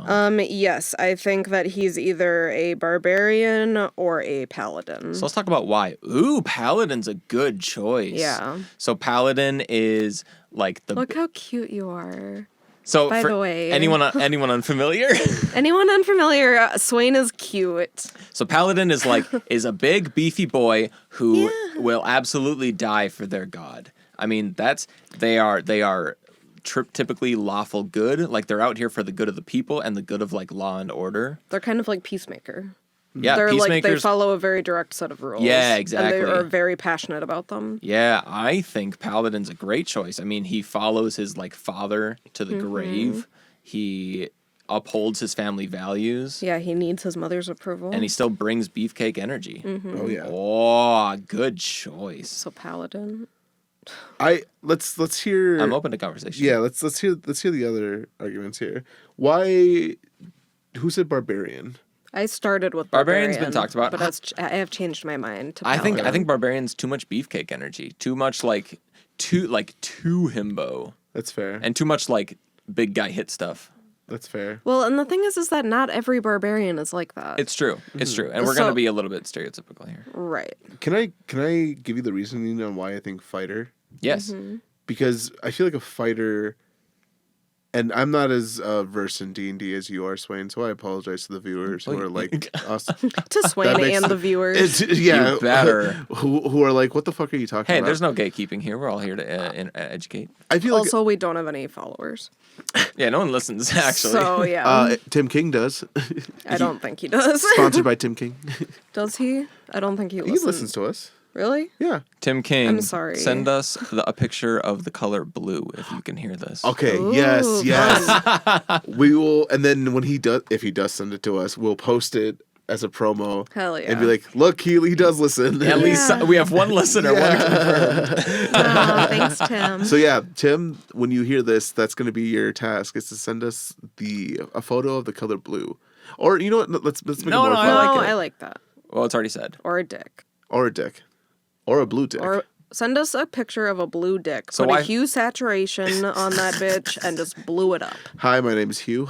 Yes, I think that he's either a barbarian or a paladin. So let's talk about why. Ooh, paladin's a good choice. Yeah. So paladin is like the. Look how cute you are. So by for the way. anyone unfamiliar? Anyone unfamiliar, Swain is cute. So paladin is is a big beefy boy who will absolutely die for their god. I mean, they are typically lawful good. Like they're out here for the good of the people and the good of like law and order. They're kind of like Peacemaker. Yeah, they're Peacemakers. they follow a very direct set of rules. Yeah, exactly. And they are very passionate about them. Yeah, I think Paladin's a great choice. I mean, he follows his father to the grave. He upholds his family values. Yeah, he needs his mother's approval. And he still brings beefcake energy. Oh yeah. Oh, good choice. So Paladin. Let's hear. I'm open to conversation. Yeah, let's hear the other arguments here. Why? Who said barbarian? I started with Barbarian's barbarian, been talked about. but I have changed my mind to I paladin. think barbarian's too much beefcake energy. Too much too himbo. That's fair. And too much big guy hit stuff. That's fair. Well, and the thing is that not every barbarian is like that. It's true. It's true. And we're going to be a little bit stereotypical here. Right. Can I give you the reasoning on why I think fighter? Yes. Because I feel like a fighter, and I'm not as versed in D&D as you are, Swain, so I apologize to the viewers who are like us. To Swain and the viewers. Yeah. You better. Who are like, what the fuck are you talking about? Hey, there's no gatekeeping here. We're all here to educate. I feel Also, we don't have any followers. Yeah, no one listens, actually. So, yeah. Tim King does. I don't think he does. Sponsored by Tim King. Does he? I don't think he He listens. listens to us. Really? Yeah. Tim King, I'm sorry. Send us a picture of the color blue if you can hear this. Okay. Ooh, yes. We will, and then when if he does send it to us, we'll post it as a promo. Hell yeah. And be like, look, he does listen. At least we have one listener. One confirmed. Aw, thanks, Tim. So yeah, Tim, when you hear this, that's going to be your task, is to send us a photo of the color blue. Or you know what? Let's make it more fun. I like that. Well, it's already said. Or a dick. Or a dick. Or a blue dick. Or send us a picture of a blue dick. So Put a hue saturation on that bitch and just blew it up. Hi, my name is Hugh.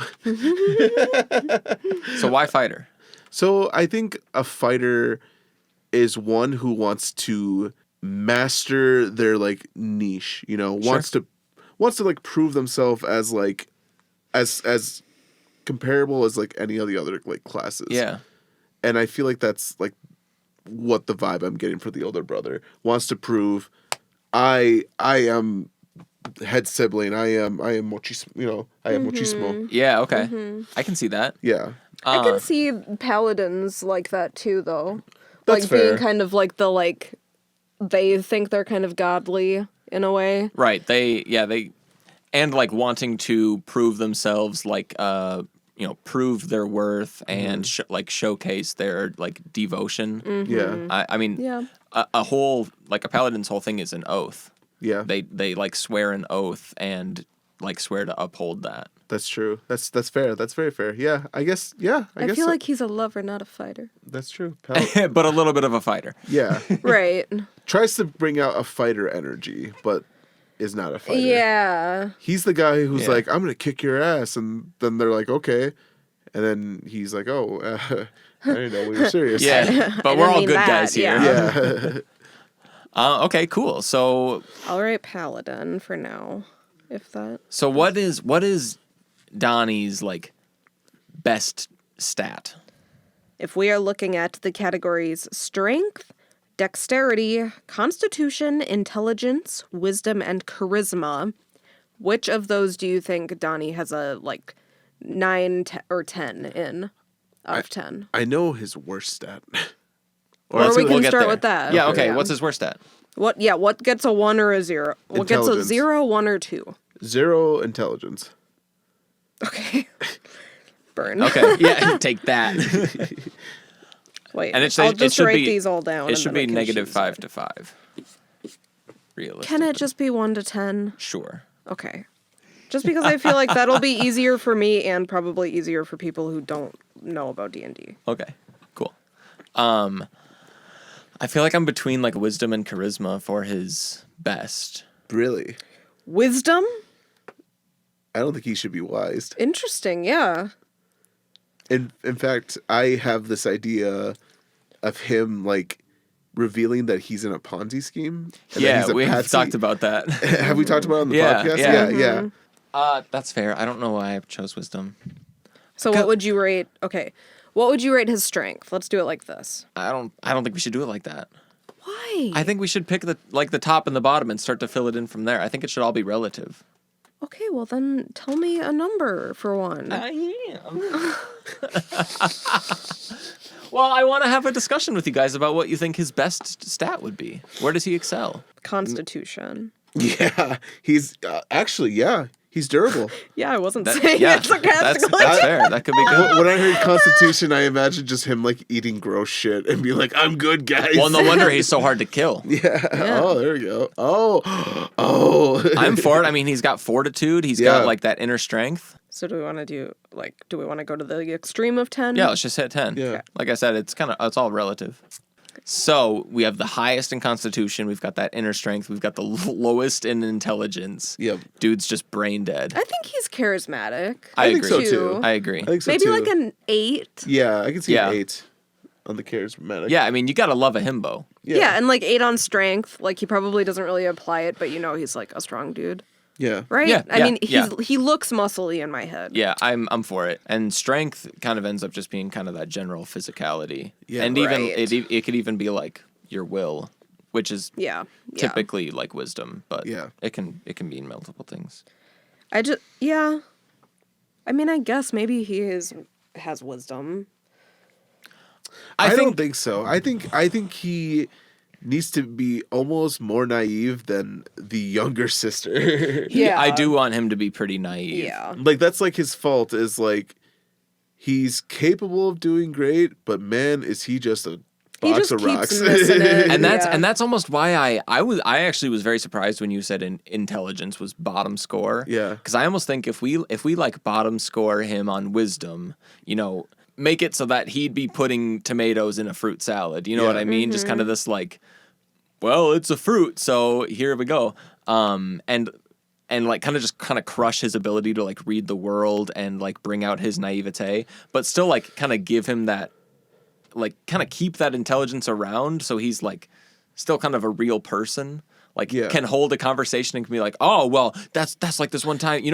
So why fighter? So I think a fighter is one who wants to master their niche, wants to prove themselves as as comparable as any of the other classes. Yeah. And I feel like that's what the vibe I'm getting for the older brother. Wants to prove I am head sibling. I am machismo, I am machismo. Yeah, okay. I can see that. Yeah. I can see paladins like that too, though. That's fair. Being kind of they think they're kind of godly in a way. Right. They and wanting to prove themselves, prove their worth and showcase their devotion. Yeah. I mean, Yeah. a whole a paladin's whole thing is an oath. Yeah. They swear an oath and swear to uphold that. That's true. That's fair. That's very fair. Yeah. I guess. Yeah. I guess feel so. like he's a lover, not a fighter. That's true. But a little bit of a fighter. Yeah. Right. Tries to bring out a fighter energy, but is not a fighter. Yeah. He's the guy who's Yeah. like, I'm gonna kick your ass, and then they're like, okay, and then he's like, oh, I didn't know we were serious. Yeah. But I we're didn't all mean good that, guys here. yeah. Okay, cool. So I'll write paladin for now, if that. so what is Donnie's like best stat? If we are looking at the categories strength, dexterity, constitution, intelligence, wisdom, and charisma, which of those do you think Donnie has a, 9 or 10 in out of 10? I know his worst stat. Or we we'll can get start there. with that. Yeah, okay. What's his worst stat? What gets a 1 or a 0? What gets a Intelligence. 0, 1, or 2? 0 intelligence. Okay. Burn. Okay, yeah, take that. Wait, And it I'll should just write be these all down. It and should then be I can choose -5 it. to 5. Realistically. Can it just be 1 to 10? Sure. Okay. Just because I feel like that'll be easier for me and probably easier for people who don't know about D&D. Okay. Cool. I feel like I'm between like wisdom and charisma for his best. Really? Wisdom? I don't think he should be wise. Interesting, yeah. In fact, I have this idea of him like revealing that he's in a Ponzi scheme. And that Yeah, he's a we have patsy. talked about that. Have we talked about it on the Yeah, podcast? yeah. Yeah. That's fair. I don't know why I chose wisdom. So what would you rate? Okay. What would you rate his strength? Let's do it like this. I don't think we should do it like that. Why? I think we should pick the top and the bottom and start to fill it in from there. I think it should all be relative. Okay, well then tell me a number for one. I am. Well, I want to have a discussion with you guys about what you think his best stat would be. Where does he excel? Constitution. Yeah. He's actually, yeah. He's durable. Yeah, I wasn't That- saying yeah, it sarcastically. that's fair. That could be good. When I heard Constitution, I imagined just him like eating gross shit and be like, "I'm good, guys." Well, no wonder he's so hard to kill. Yeah. Oh, there we go. Oh. I'm for it. I mean, he's got fortitude. He's Yeah. got like that inner strength. So do we want to do we want to go to the extreme of 10? Yeah, let's just hit 10. Yeah. Like I said, it's all relative. So we have the highest in constitution. We've got that inner strength. We've got the lowest in intelligence. Yep. Dude's just brain dead. I think he's charismatic. I think agree. so too. I agree. I think so Maybe too. like an 8. Yeah, I can see Yeah. an 8 on the charismatic. Yeah, I mean, you gotta love a himbo. Yeah, and like 8 on strength. Like he probably doesn't really apply it, but he's like a strong dude. Yeah. Right? Yeah, I yeah, mean, yeah. he looks muscly in my head. Yeah, I'm for it. And strength kind of ends up just being kind of that general physicality. Yeah. And even Right. it could even be like your will, which is Yeah. typically like wisdom, but Yeah. it can mean multiple things. I mean, I guess maybe he has wisdom. I don't think so. I think he needs to be almost more naive than the younger sister. Yeah. I do want him to be pretty naive. Yeah. Like that's like his fault is like he's capable of doing great, but man, is he just a He box just of keeps rocks. missing it. And that's Yeah. and that's almost why I actually was very surprised when you said intelligence was bottom score. Yeah. Because I almost think if we like bottom score him on wisdom, make it so that he'd be putting tomatoes in a fruit salad. You know what I mean? Just kind of this like, well, it's a fruit, so here we go. And like kind of crush his ability to like read the world and like bring out his naivete, but still like kind of give him that, like kind of keep that intelligence around so he's like still kind of a real person. Like can hold a conversation and can be like, oh well, that's like this one time,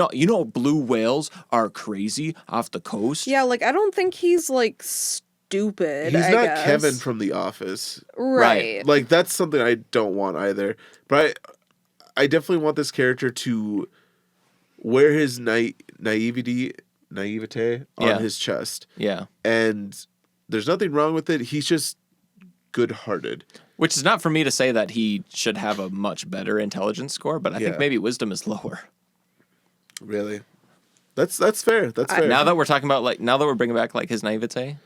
blue whales are crazy off the coast. Yeah, like I don't think he's like stupid. He's I not guess. Kevin from The Office. Right. Like that's something I don't want either. But I definitely want this character to wear his naivete on his chest. Yeah. And there's nothing wrong with it. He's just good-hearted. Which is not for me to say that he should have a much better intelligence score, but I think Yeah. maybe wisdom is lower. Really. That's fair. That's fair. Now that we're talking about now that we're bringing back like his naivete,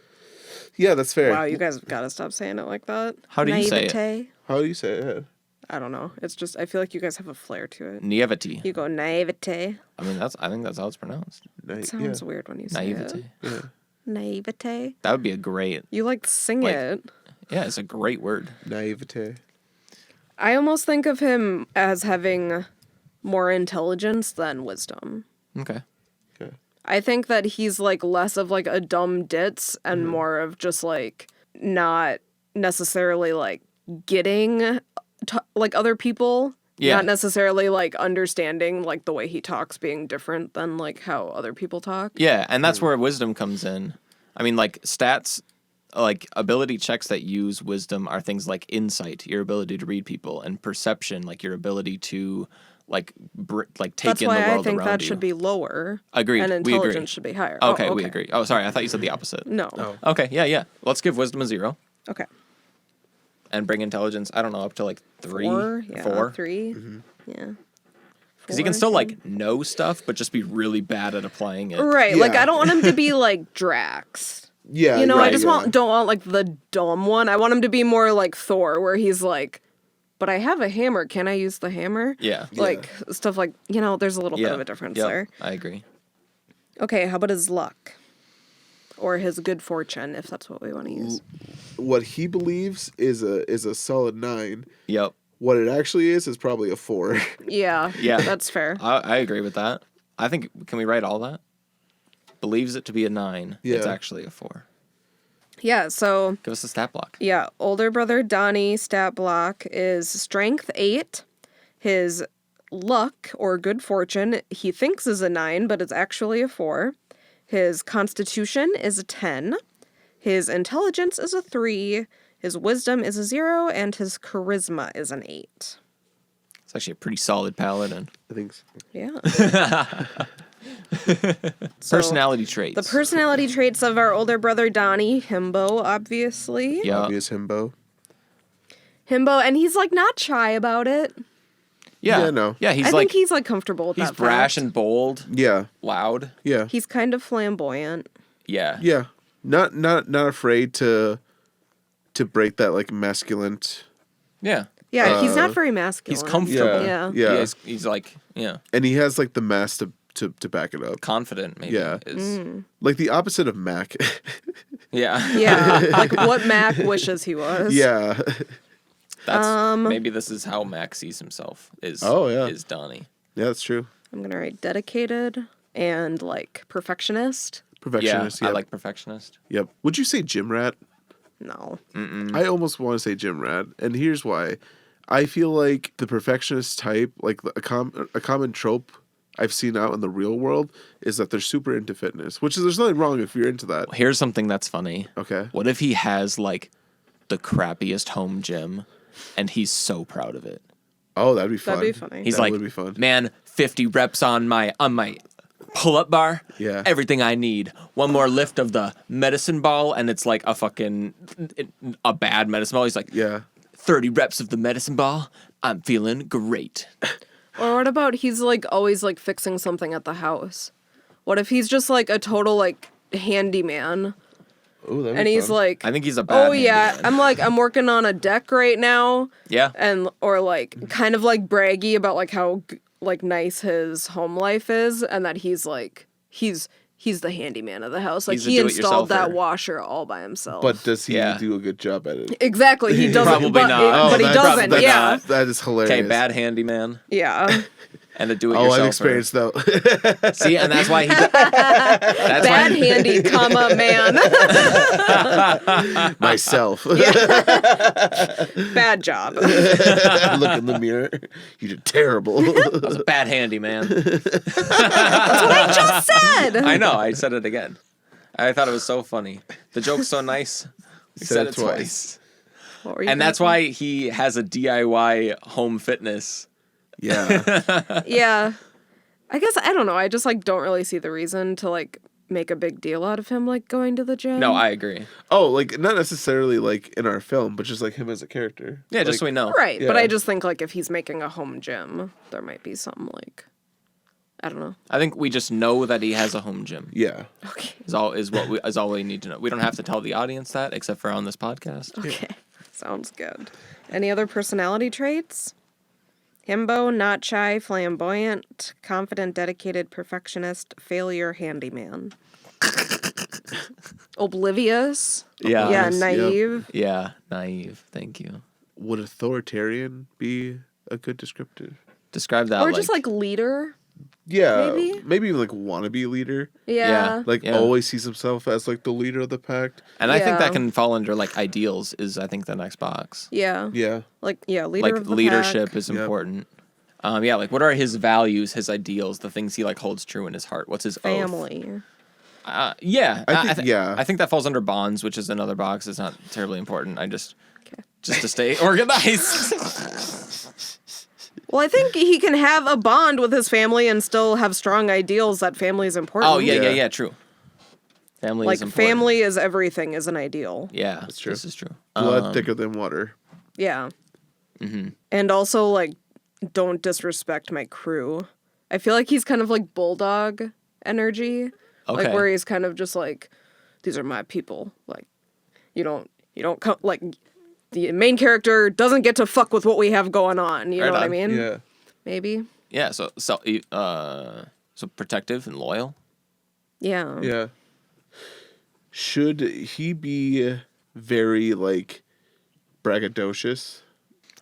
yeah, that's fair. Wow, you guys gotta stop saying it like that. How do you say it? Naivete? How do you say it? I don't know. It's just I feel like you guys have a flair to it. naivety. You go naivete. I mean, I think that's how it's pronounced. It sounds weird when you say Naivety. it. Yeah. Naivete. That would be a great. You like sing Like- it. Yeah, it's a great word. Naivete. I almost think of him as having more intelligence than wisdom. Okay. Okay. I think that he's like less of like a dumb ditz and more of just like not necessarily like getting like other people. Yeah. Not necessarily like understanding like the way he talks being different than like how other people talk. Yeah, and that's where wisdom comes in. I mean, like stats, like ability checks that use wisdom are things like insight, your ability to read people, and perception, like your ability to take That's in the why I world think around that you. should be lower. Agreed. And We agree. intelligence should be higher. Okay, we agree. Oh, sorry, I thought you said the opposite. No. Oh. Okay, yeah. Let's give wisdom a 0 Okay. and bring intelligence, I don't know, up to like 3, 4. Yeah. 4. 3. Mm-hmm. Yeah. Because he can still like know stuff, but just be really bad at applying it. Right. Like Yeah. I don't want him to be like Drax. Yeah, You know, right, I just don't want like the dumb one. I want him to be more like Thor, where he's like, but I have a hammer. Can I use the hammer? Yeah. Like stuff like, you know, there's a little bit Yeah. of a difference Yep, there. I agree. Okay, how about his luck? Or his good fortune, if that's what we want to use. what he believes is a solid 9. Yep. What it actually is probably a 4. Yeah. Yeah. That's fair. I agree with that. I think, can we write all that? Believes it to be a 9. It's Yeah. actually a 4. Yeah, so Give us a stat block. yeah, older brother Donny stat block is strength 8. His luck or good fortune he thinks is a 9, but it's actually a 4. His constitution is a 10. His intelligence is a 3. His wisdom is a 0, and his charisma is an 8. It's actually a pretty solid paladin. I think so. Yeah. So, Personality traits. the personality traits of our older brother Donny, himbo, obviously. Yeah. Obvious himbo. Himbo, and he's like not shy about it. Yeah. Yeah, no. Yeah, he's I like, think he's like comfortable with he's that. brash fact. and bold, Yeah. loud. Yeah. He's kind of flamboyant. Yeah. Yeah. Not afraid to break that like masculine. Yeah. Yeah, he's not very masculine. He's comfortable. Yeah. Yeah. He's like, And he has like the mass to back it up. confident maybe. Yeah. Is, Like the opposite of Mac. yeah. Yeah, like what Mac wishes he was. yeah. That's maybe this is how Max sees himself is is Donny. Yeah, that's true. I'm gonna write dedicated and like perfectionist. Perfectionist. Yeah, Yep. I like perfectionist. Yep. Would you say gym rat? No. I almost want to say gym rat, and here's why. I feel like the perfectionist type, like a common trope I've seen out in the real world, is that they're super into fitness. Which is there's nothing wrong if you're into that. Here's something that's funny. Okay. What if he has like the crappiest home gym and he's so proud of it? Oh, that'd be fun. That'd be funny. He's That like, would be fun. man, 50 reps on my pull-up bar. Yeah. Everything I need. One more lift of the medicine ball, and it's like a bad medicine ball. He's like, Yeah. 30 reps of the medicine ball. I'm feeling great. Or what about he's like always like fixing something at the house? What if he's just like a total like handyman Oh, that'd be and he's fun. like, I think he's a bad oh yeah, handyman. I'm working on a deck right now, Yeah. and or like kind of like braggy about like how like nice his home life is, and that he's like he's the handyman of the house. Like He's a he installed that do-it-yourselfer. washer all by himself. But does he Yeah. do a good job at it? exactly, he doesn't. Probably but, not. but he that's- doesn't. that's- Yeah, That is hilarious. Okay, bad handyman yeah. and a do-it-yourselfer. Oh, I've experienced though. See, and that's why he. That's Bad why. handy, comma man. Myself. Bad job. Look in the mirror. You did terrible. That was a bad handyman. I just said. I know. I said it again. I thought it was so funny. The joke's so nice. We said it twice. What were you And that's thinking? why he has a DIY home fitness. Yeah. Yeah. I guess I don't know. I just like don't really see the reason to like make a big deal out of him like going to the gym. No, I agree. Oh, like not necessarily like in our film, but just like him as a character. Yeah, just so we know. Right, but Yeah. I just think like if he's making a home gym, there might be some like I don't know. I think we just know that he has a home gym. Yeah. Okay. Is all we need to know. We don't have to tell the audience that, except for on this podcast. Okay. Sounds good. Any other personality traits? Himbo, not shy, flamboyant, confident, dedicated, perfectionist, failure, handyman. Oblivious. Yeah. Yeah, Oblivious, naive. Yeah, naive. Thank you. Would authoritarian be a good descriptor? Describe that. Or just like leader. Yeah, Maybe? maybe even like wannabe leader. Yeah. Like Yeah. always sees himself as like the leader of the pact. And I think Yeah. that can fall under like ideals is I think the next box. Yeah. Yeah. Like, leader Like of the leadership pack. is Yep. important. Yeah, like what are his values, his ideals, the things he like holds true in his heart? What's his oath? Family. Yeah, I I think that falls under bonds, which is another box. It's not terribly important. Just to stay organized. Well, I think he can have a bond with his family and still have strong ideals that family is important. Oh yeah, Yeah. true. Family Like, is important. family is everything is an ideal. Yeah, That's true. This is true. Blood thicker than water. Yeah. Mm-hmm. And also, like, don't disrespect my crew. I feel like he's kind of like bulldog energy. Okay. Like, where he's kind of just like, these are my people. Like, you don't come, like, the main character doesn't get to fuck with what we have going on. You Right know what I on. mean? Yeah. Maybe. Yeah, so protective and loyal. Yeah. Yeah. Should he be very like braggadocious?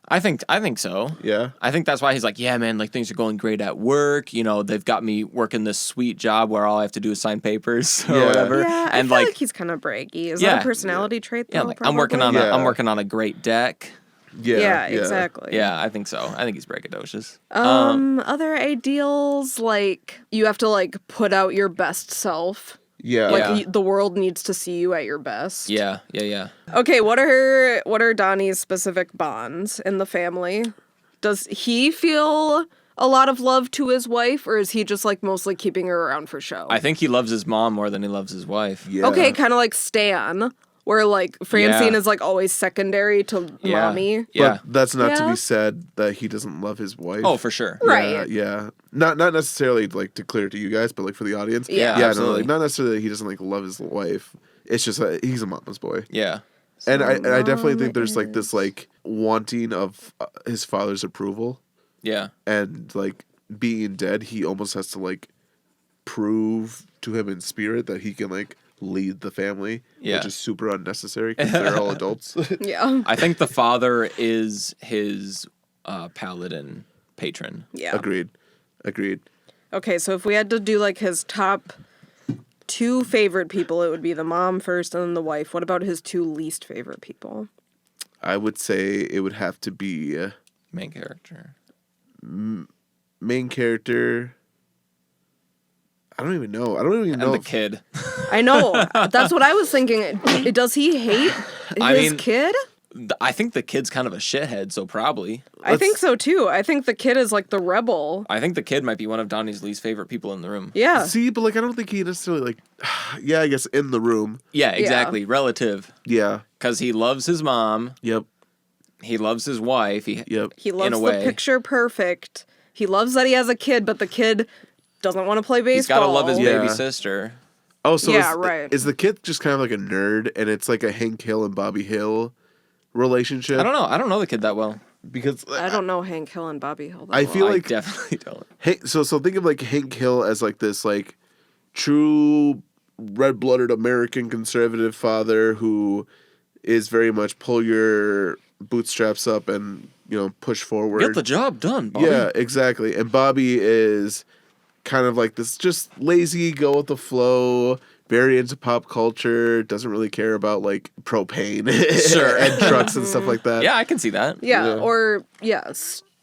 I think so. Yeah. I think that's why he's like, yeah, man, like things are going great at work. You know, they've got me working this sweet job where all I have to do is sign papers or Yeah. whatever. Yeah, I and feel like he's kind of braggy. Is that a personality trait, though? yeah, like I'm working probably? on Yeah. I'm working on a great deck. Yeah. Yeah, exactly. Yeah, I think so. I think he's braggadocious. Other ideals, like, you have to, like, put out your best self. Yeah. Like, Yeah. the world needs to see you at your best. Yeah. Okay, what are Donnie's specific bonds in the family? Does he feel a lot of love to his wife, or is he just, like, mostly keeping her around for show? I think he loves his mom more than he loves his wife. Yeah. Okay, kind of like Stan, where, like, Francine Yeah. is, like, always secondary to Yeah. mommy. Yeah. But that's not to Yeah. be said that he doesn't love his wife. Oh, for sure. Right. Yeah. Not necessarily like to clear to you guys, but like for the audience. Yeah. Yeah. No, Absolutely. like not necessarily that he doesn't like love his wife. It's just that he's a mama's boy. Yeah. And I definitely mom think there's like this is- like wanting of his father's approval, Yeah. and like being dead, he almost has to like prove to him in spirit that he can like lead the family, Yeah. which is super unnecessary because they're all adults. Yeah. I think the father is his paladin patron. Yeah. Agreed. Okay, so if we had to do, like, his top 2 favorite people, it would be the mom first and then the wife. What about his 2 least favorite people? I would say it would have to be Main character. main character. I don't even know. And the if- kid. I know. That's what I was thinking. Does he hate I his mean- kid? I think the kid's kind of a shithead, so probably. I think so, too. I think the kid is, like, the rebel. I think the kid might be one of Donnie's least favorite people in the room. Yeah. See, but like I don't think he necessarily like. Yeah, I guess in the room. Yeah, exactly. Relative. Yeah. Because he loves his mom. Yep. He loves his wife. Yep. He in loves a the way. picture perfect. He loves that he has a kid, but the kid doesn't want to play baseball. He's got to love his Yeah. baby sister. Oh, so Yeah, is, right. is the kid just kind of like a nerd, and it's like a Hank Hill and Bobby Hill relationship? I don't know. I don't know the kid that well. Because I don't know Hank Hill and Bobby Hill. That I well. feel I like definitely don't. So think of like Hank Hill as like this like true red-blooded American conservative father who is very much pull your bootstraps up and push forward. Get the job done, Bobby. Yeah, exactly. And Bobby is kind of like this just lazy, go with the flow, very into pop culture, doesn't really care about like propane Sure. and trucks and stuff like that. Yeah, I can see that. Yeah, Yeah. or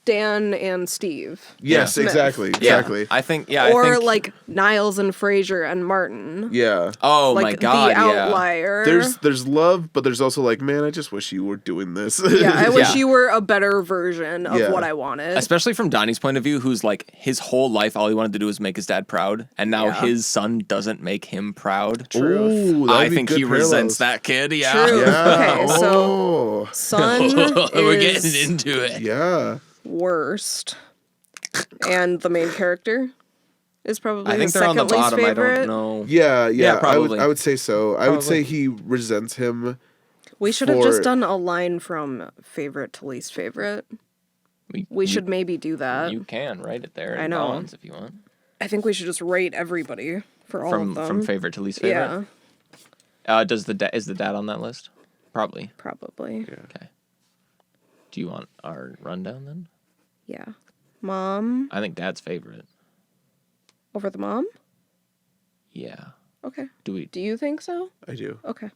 Stan and Steve. Yes, Smith. exactly. Yeah, Exactly. I think. Or like Niles and Fraser and Martin. Yeah. Oh Like my god. the Yeah. outlier. There's love, but there's also like, man, I just wish you were doing this. Yeah, I wish Yeah. you were a better version of Yeah. what I wanted. Especially from Donnie's point of view, who's like his whole life all he wanted to do was make his dad proud, and now Yeah. his son doesn't make him proud. Ooh, that'd I be think good he resents parallels. that kid. Yeah. True. Yeah. Okay, so- Oh. Son We're is getting into it. Yeah. worst. And the main character is probably I think his they're on the second least bottom. I favorite. don't know. Yeah, Yeah, probably. I would say so. I would Probably. say he resents him. We should have just for- done a line from favorite to least favorite. We should maybe do that. You can write it there. I in know. bonds if you want. I think we should just rate everybody for all of them. From favorite to least favorite. Yeah, Is the dad on that list? Probably. probably. Okay. Do you want our rundown then? Yeah. Mom. I think dad's favorite. Over the mom? Yeah. Okay. Do you think so? I do. Okay.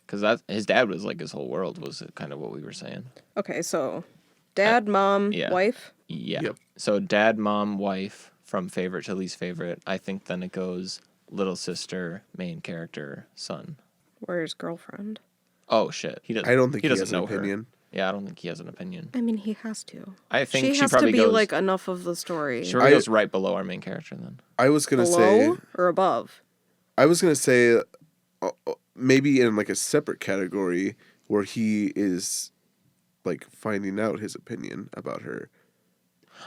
Because his dad was like his whole world was kind of what we were saying. Okay, so dad, mom, yeah. wife. Yeah. Yep. So dad, mom, wife, from favorite to least favorite. I think then it goes little sister, main character, son. Where's girlfriend? Oh shit. He doesn't. I don't think he doesn't has an know her. opinion. Yeah, I don't think he has an opinion. I mean, he has to. I think she she has probably to be goes. like enough of the story. She probably goes right below our main character then. I was gonna Below say. or above? I was gonna say, maybe in like a separate category where he is, like finding out his opinion about her.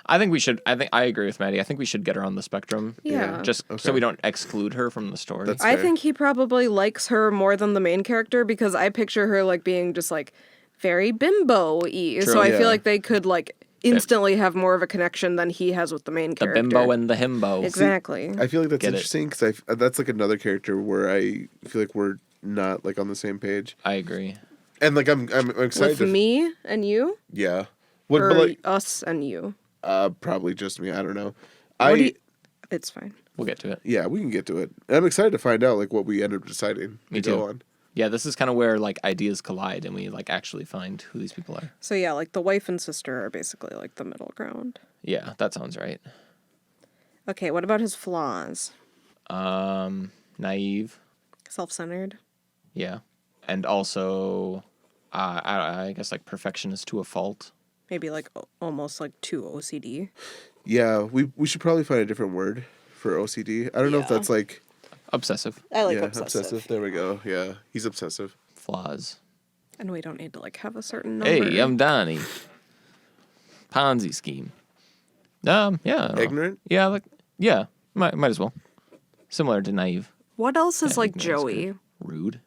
I think we should. I agree with Maddie. I think we should get her on the spectrum. Yeah. Just Okay. so we don't exclude her from the story. That's I fair. think he probably likes her more than the main character because I picture her like being just like very bimbo-y. So I yeah. feel like they could like instantly have more of a connection than he has with the main the character. bimbo and the himbo. Exactly. I feel like that's Get it. interesting because that's like another character where I feel like we're not like on the same page. I agree. And like I'm excited. With me and you? Yeah. What, Or but like us and you? probably just me. I don't know. What do you... It's fine. We'll get to it. Yeah, we can get to it. And I'm excited to find out like what we end up deciding Me to go too. on. Yeah, this is kind of where like ideas collide and we like actually find who these people are. So yeah, like the wife and sister are basically like the middle ground. Yeah, that sounds right. Okay, what about his flaws? Naive. Self-centered? Yeah, and also, I guess like perfectionist to a fault. Maybe like almost like too OCD. Yeah, we should probably find a different word for OCD. I don't know if Yeah. that's like Obsessive. I like yeah, obsessive. There we go. Yeah, he's obsessive. Flaws. And we don't need to like have a certain number. Hey, I'm Donny. Ponzi scheme. Yeah. I don't know. Ignorant? Yeah, like might as well. Similar to naive. What else is Yeah, like ignorant's Joey? good. Rude.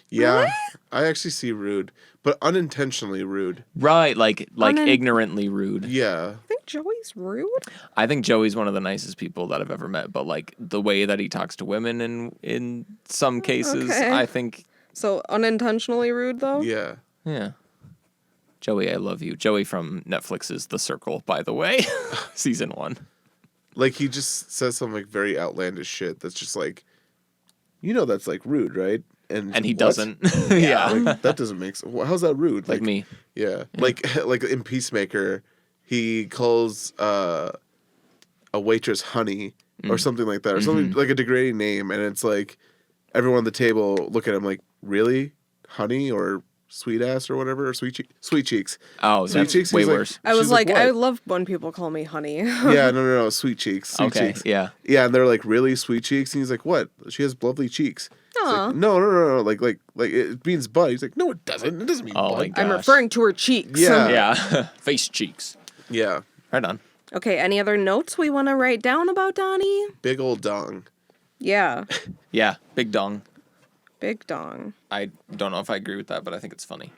Yeah, I actually see rude, but unintentionally rude. Right, like Unin- ignorantly rude. Yeah, I think Joey's rude. I think Joey's one of the nicest people that I've ever met, but like the way that he talks to women in some cases, Okay. I think So unintentionally rude though? yeah. yeah. Joey, I love you. Joey from Netflix's The Circle, by the way. Season 1. Like he just says some like very outlandish shit that's just like, that's like rude, right? And he what? doesn't. Yeah. Like, that doesn't make sense. How's that rude? Like me. Yeah. Like in Peacemaker, he calls a waitress honey or something like that, or something like a degrading name, and it's like everyone at the table look at him like, really, honey or sweet ass or whatever, or sweet cheeks. Oh, Sweet that's cheeks. way he's like- worse. I was she's like, I what? love when people call me honey. Yeah, no, sweet cheeks. Sweet Okay, cheeks. yeah. Yeah, and they're like, really, sweet cheeks? And he's like, what? She has lovely cheeks. It's Aw. like, no. Like it means butt. He's like, no, it doesn't. It doesn't mean Oh butt. my God. I'm Gosh. referring to her cheeks. Yeah. Yeah. Face cheeks. Yeah. Right on. Okay, any other notes we want to write down about Donnie? Big old dong. Yeah. Yeah. Big dong. Big dong. I don't know if I agree with that, but I think it's funny.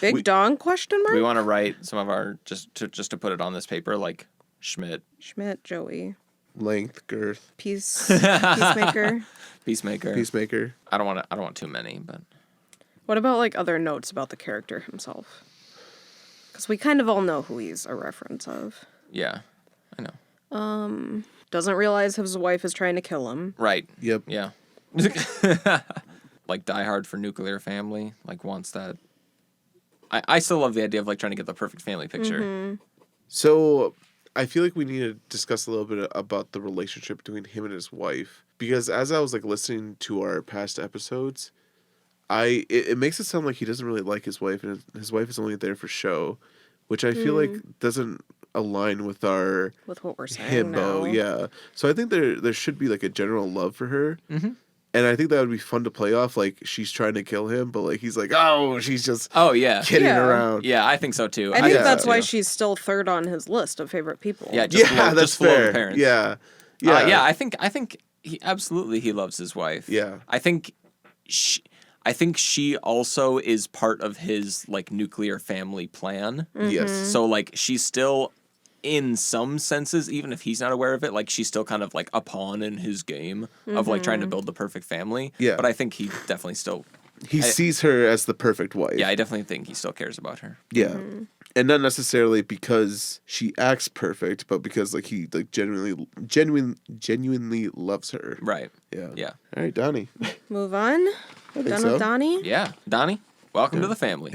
Big dong question mark? We want to write some of our just to put it on this paper, like Schmidt, Schmidt, Joey. Length, girth, Peacemaker. peacemaker. I don't want too many, but What about like other notes about the character himself? Because we kind of all know who he's a reference of. yeah, I know. Doesn't realize his wife is trying to kill him. Right. Yep. Yeah. Like Die Hard for nuclear family. Like wants that. I still love the idea of like trying to get the perfect family picture. So I feel like we need to discuss a little bit about the relationship between him and his wife, because as I was like listening to our past episodes, it makes it sound like he doesn't really like his wife, and his wife is only there for show, which I feel like doesn't align with our With what we're saying himbo. now. Yeah. So I think there should be like a general love for her. And I think that would be fun to play off, like she's trying to kill him, but like he's like, oh, she's just Oh yeah. kidding Yeah. around. Yeah, I think so too. I think Yeah. that's why Yeah. she's still third on his list of favorite people. Yeah, just Yeah, below, that's just below fair. the parents. Yeah. Yeah. I think he absolutely he loves his wife. Yeah. I think she also is part of his like nuclear family plan. Yes. So like she's still in some senses, even if he's not aware of it, like she's still kind of like a pawn in his game of like trying to build the perfect family. Yeah. But I think he definitely still He sees her as the perfect wife. I definitely think he still cares about her. Yeah. And not necessarily because she acts perfect, but because like he like genuinely loves her. Right. Yeah. Yeah. All right, Donnie. Move on. I think Done so. with Donnie. Yeah. Donnie, welcome to the family.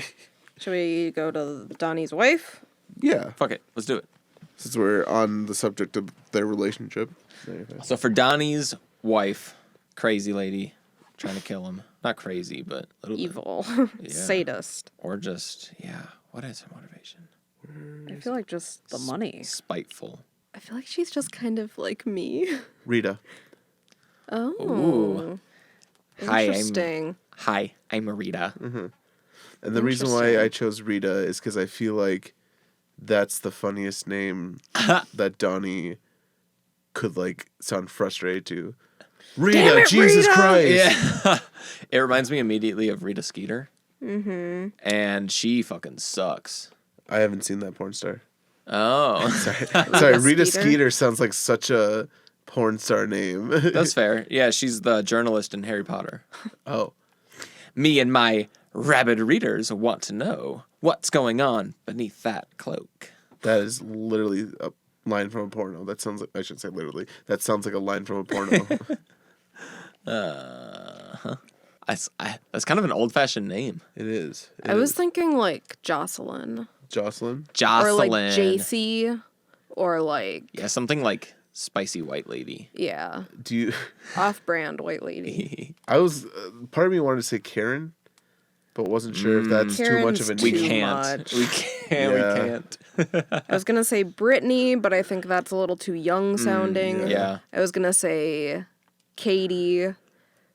Should we go to Donnie's wife? Yeah. Fuck it. Let's do it. Since we're on the subject of their relationship. So for Donnie's wife, crazy lady, trying to kill him. Not crazy, but a little bit. Evil. Yeah. Sadist. Or just, yeah. What is her motivation? I feel like just the money. Spiteful. I feel like she's just kind of like me. Rita. Oh. Ooh. Interesting. Hi, I'm Rita. And the reason why I chose Rita is because I feel like that's the funniest name that Donnie could like sound frustrated to. Rita, Damn it, Jesus Rita! Christ. Yeah. It reminds me immediately of Rita Skeeter. Mm-hmm. And she fucking sucks. I haven't seen that porn star. Oh. Sorry, Rita Skeeter? Skeeter sounds like such a porn star name. That's fair. Yeah, she's the journalist in Harry Potter. Oh. Me and my rabid readers want to know what's going on beneath that cloak. That is literally a line from a porno. That sounds like, I should say literally. That sounds like a line from a porno. That's kind of an old-fashioned name. It is. It I was is. thinking like Jocelyn. Jocelyn. Jocelyn. Or like JC. Or like, Yeah, something like spicy white lady. yeah, Do you... off-brand white lady. I was... part of me wanted to say Karen, but wasn't sure if that's too much of a Karen's We Too name. can't. much. We can't. Yeah. We can't. I was gonna say Brittany, but I think that's a little too young sounding. Yeah. I was gonna say Katie,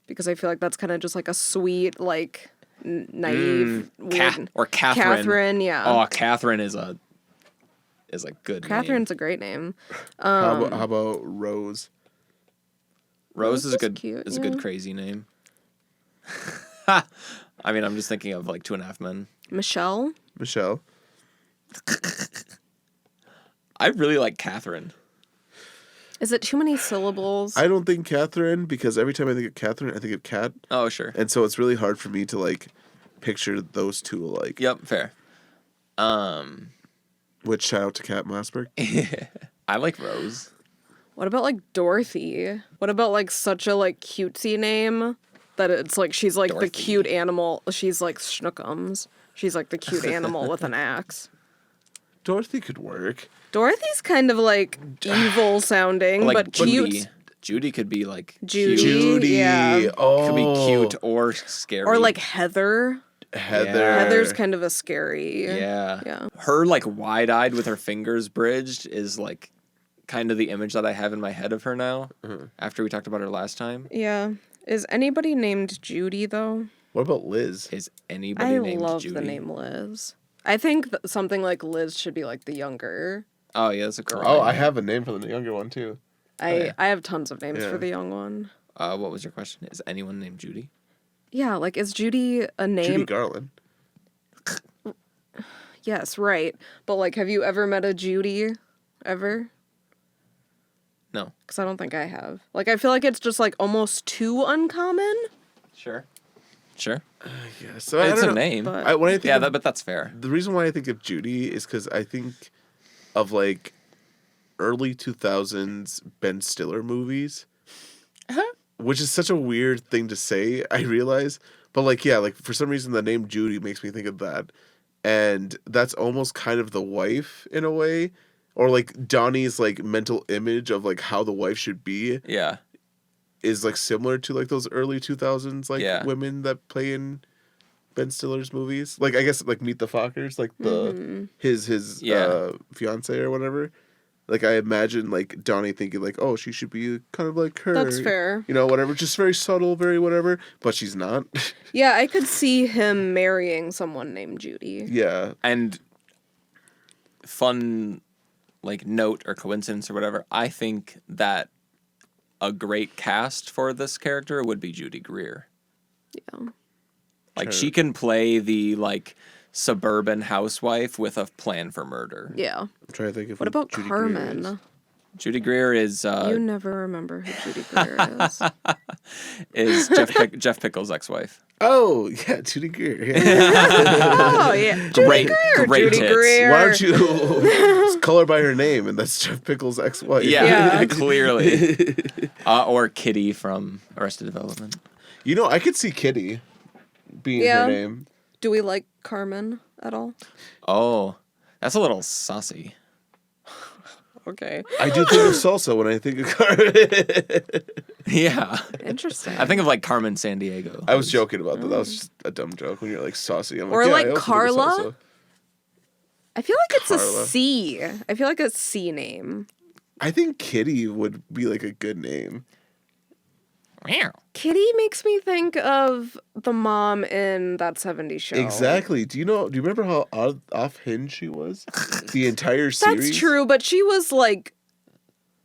because I feel like that's kind of just like a sweet, like naive, weird. Or Catherine. Catherine, yeah. Oh, Catherine is a good name. Catherine's a great name. How about Rose? Rose is a Rose is good cute, is a yeah. good crazy name. I mean, I'm just thinking of like 2.5 Men. Michelle. Michelle. I really like Catherine. Is it too many syllables? I don't think Catherine, because every time I think of Catherine, I think of Cat. Oh, sure. And so it's really hard for me to, like, picture those two alike. Yep, fair. Which, shout out to Cat Mossberg. I like Rose. What about like Dorothy? What about like such a like cutesy name that it's like she's like Dorothy. the cute animal. She's like Schnookums. She's like the cute animal with an axe. Dorothy could work. Dorothy's kind of like evil sounding, Like but cute. Judy. Judy could be like Judy. cute. Judy. Yeah. Oh. Could be cute or scary. Or like Heather. Heather. Yeah. Heather's kind of a scary. Yeah. Yeah. Her like wide-eyed with her fingers bridged is like kind of the image that I have in my head of her now. After we talked about her last time. Yeah. Is anybody named Judy though? What about Liz? Is anybody I named love Judy? the name Liz. I think something like Liz should be like the younger. Oh yeah, that's a girl. Oh, I have a name for the younger one, too. I have tons of names Yeah. for the young one. What was your question? Is anyone named Judy? Yeah, like is Judy a name? Judy Garland. Yes, right. But like, have you ever met a Judy? Ever? No. Because I don't think I have. Like, I feel like it's just like almost too uncommon. Sure. Sure. Yeah, so I It's don't a know. name. But When I think Yeah, of, but that's fair. the reason why I think of Judy is because I think of, like, early 2000s Ben Stiller movies. Which is such a weird thing to say, I realize. But, like, yeah, like, for some reason, the name Judy makes me think of that. And that's almost kind of the wife, in a way. Or, like, Donnie's, like, mental image of, like, how the wife should be Yeah. is, like, similar to, like, those early 2000s, like, Yeah. women that play in Ben Stiller's movies. Like, I guess, like, Meet the Fockers, like, the his Yeah. fiance or whatever. Like, I imagine, like, Donnie thinking, like, oh, she should be kind of like her. That's fair. You know, whatever. Just very subtle, very whatever. But she's not. yeah, I could see him marrying someone named Judy. Yeah. And fun, like, note or coincidence or whatever, I think that a great cast for this character would be Judy Greer. Yeah. Like, Sure. she can play the, like, suburban housewife with a plan for murder. Yeah. I'm trying to think of What who about Judy Greer Carmen? is. Judy Greer is You never remember who Judy Greer is. Jeff Pickle's ex-wife. Oh, yeah, Judy Greer. Yeah. Oh yeah, Great Judy hits. Greer. Why don't you just call her by her name? And that's Jeff Pickles' ex-wife. Yeah, clearly. Or Kitty from Arrested Development. You know, I could see Kitty being her name. Do we like Carmen at all? Oh, that's a little saucy. Okay. I do think of salsa when I think of Carmen. Yeah. Interesting. I think of like Carmen Sandiego. I was joking about that. That was just a dumb joke when you're like saucy. I'm Or yeah, like I also think of Carla? salsa. I feel like it's Carla. a C. I feel like a C name. I think Kitty would be like a good name. Kitty makes me think of the mom in That 70s Show. Exactly. Do you remember how off hinge she was? The entire series? That's true, but she was like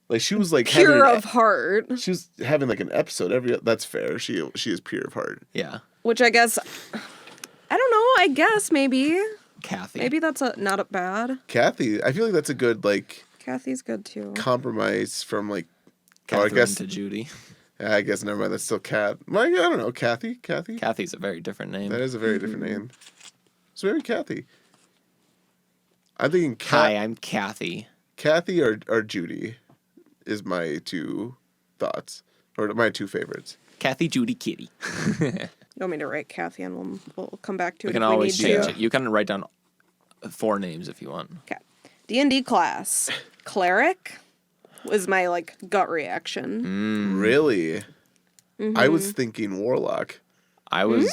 Like she was like pure having of heart. she was having like an episode every. That's fair. She is pure of heart. Yeah. Which I guess, I don't know, I guess maybe. Kathy. Maybe that's not a bad. Kathy, I feel like that's a good like Kathy's good too. compromise from like. Catherine I guess to Judy. I guess never mind. That's still Kat. Well, I don't know. Kathy. Kathy's a very different name. That is a very different name. So maybe Kathy. I'm thinking Hi, I'm Kathy. Kathy or Judy is my two thoughts or my two favorites. Kathy, Judy, Kitty. You want me to write Kathy and we'll come back to We it can if we always need change to. it. You can write down 4 names if you want. Okay. D&D class. Cleric was my like gut reaction. Really? I was thinking Warlock. I was,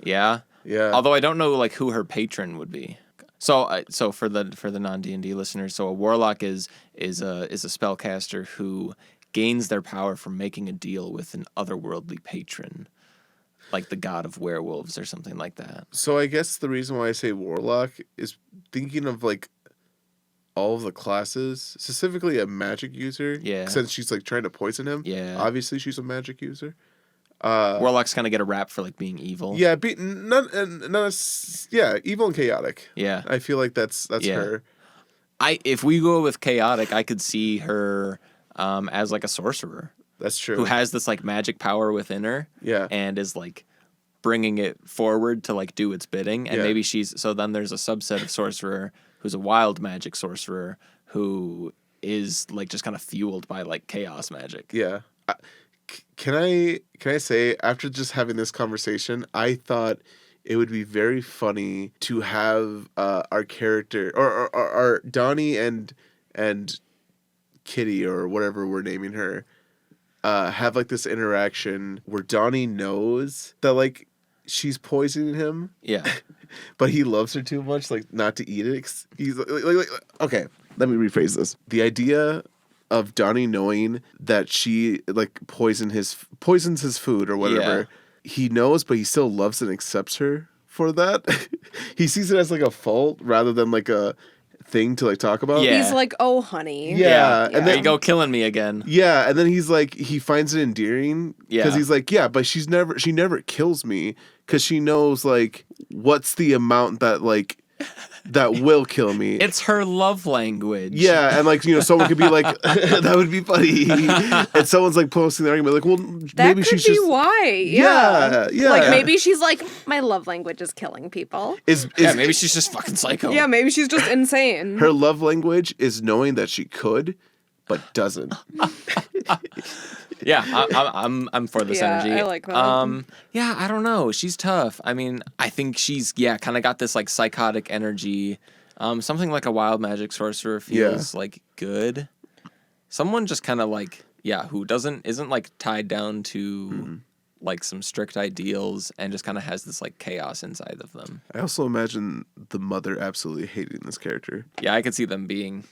yeah. Yeah. Although I don't know like who her patron would be. So for the non D&D listeners, so a warlock is a spellcaster who gains their power from making a deal with an otherworldly patron, like the god of werewolves or something like that. So I guess the reason why I say Warlock is thinking of like all of the classes, specifically a magic user. Yeah. Since she's like trying to poison him. Yeah. Obviously she's a magic user. Warlocks kind of get a rap for like being evil. Yeah, evil and chaotic. Yeah. I feel like that's Yeah. her. If we go with chaotic, I could see her as like a sorcerer That's true. who has this like magic power within her. Yeah. And is like bringing it forward to like do its bidding. And Yeah. maybe so then there's a subset of sorcerer who's a wild magic sorcerer who is like just kind of fueled by like chaos magic. Yeah. Can I say, after just having this conversation, I thought it would be very funny to have our character or our Donny and Kitty or whatever we're naming her have like this interaction where Donny knows that like she's poisoning him, Yeah. but he loves her too much like not to eat it. He's like okay, let me rephrase this. The idea of Donny knowing that she like poisons his food or whatever. Yeah. He knows, but he still loves and accepts her for that. He sees it as like a fault rather than like a thing to like talk about. Yeah. He's like, oh, honey. Yeah. And And there then you go, killing me again. yeah, and then he's like, he finds it endearing because Yeah. he's like, yeah, but she never kills me because she knows like what's the amount that like that will kill me. It's her love language. Yeah, and like someone could be like, that would be funny, and someone's like posting the argument like, well, That maybe could she's be just why. yeah, yeah. Like maybe she's like, my love language is killing people. is Yeah, maybe she's just fucking psycho. Yeah, maybe she's just insane. her love language is knowing that she could, but doesn't. Yeah, I'm for this Yeah, energy. I like that. Yeah, I don't know. She's tough. I mean, I think she's kind of got this like psychotic energy. Something like a wild magic sorcerer feels like good. Someone just kind of like who isn't like tied down to like some strict ideals and just kind of has this like chaos inside of them. I also imagine the mother absolutely hating this character. Yeah, I could see them being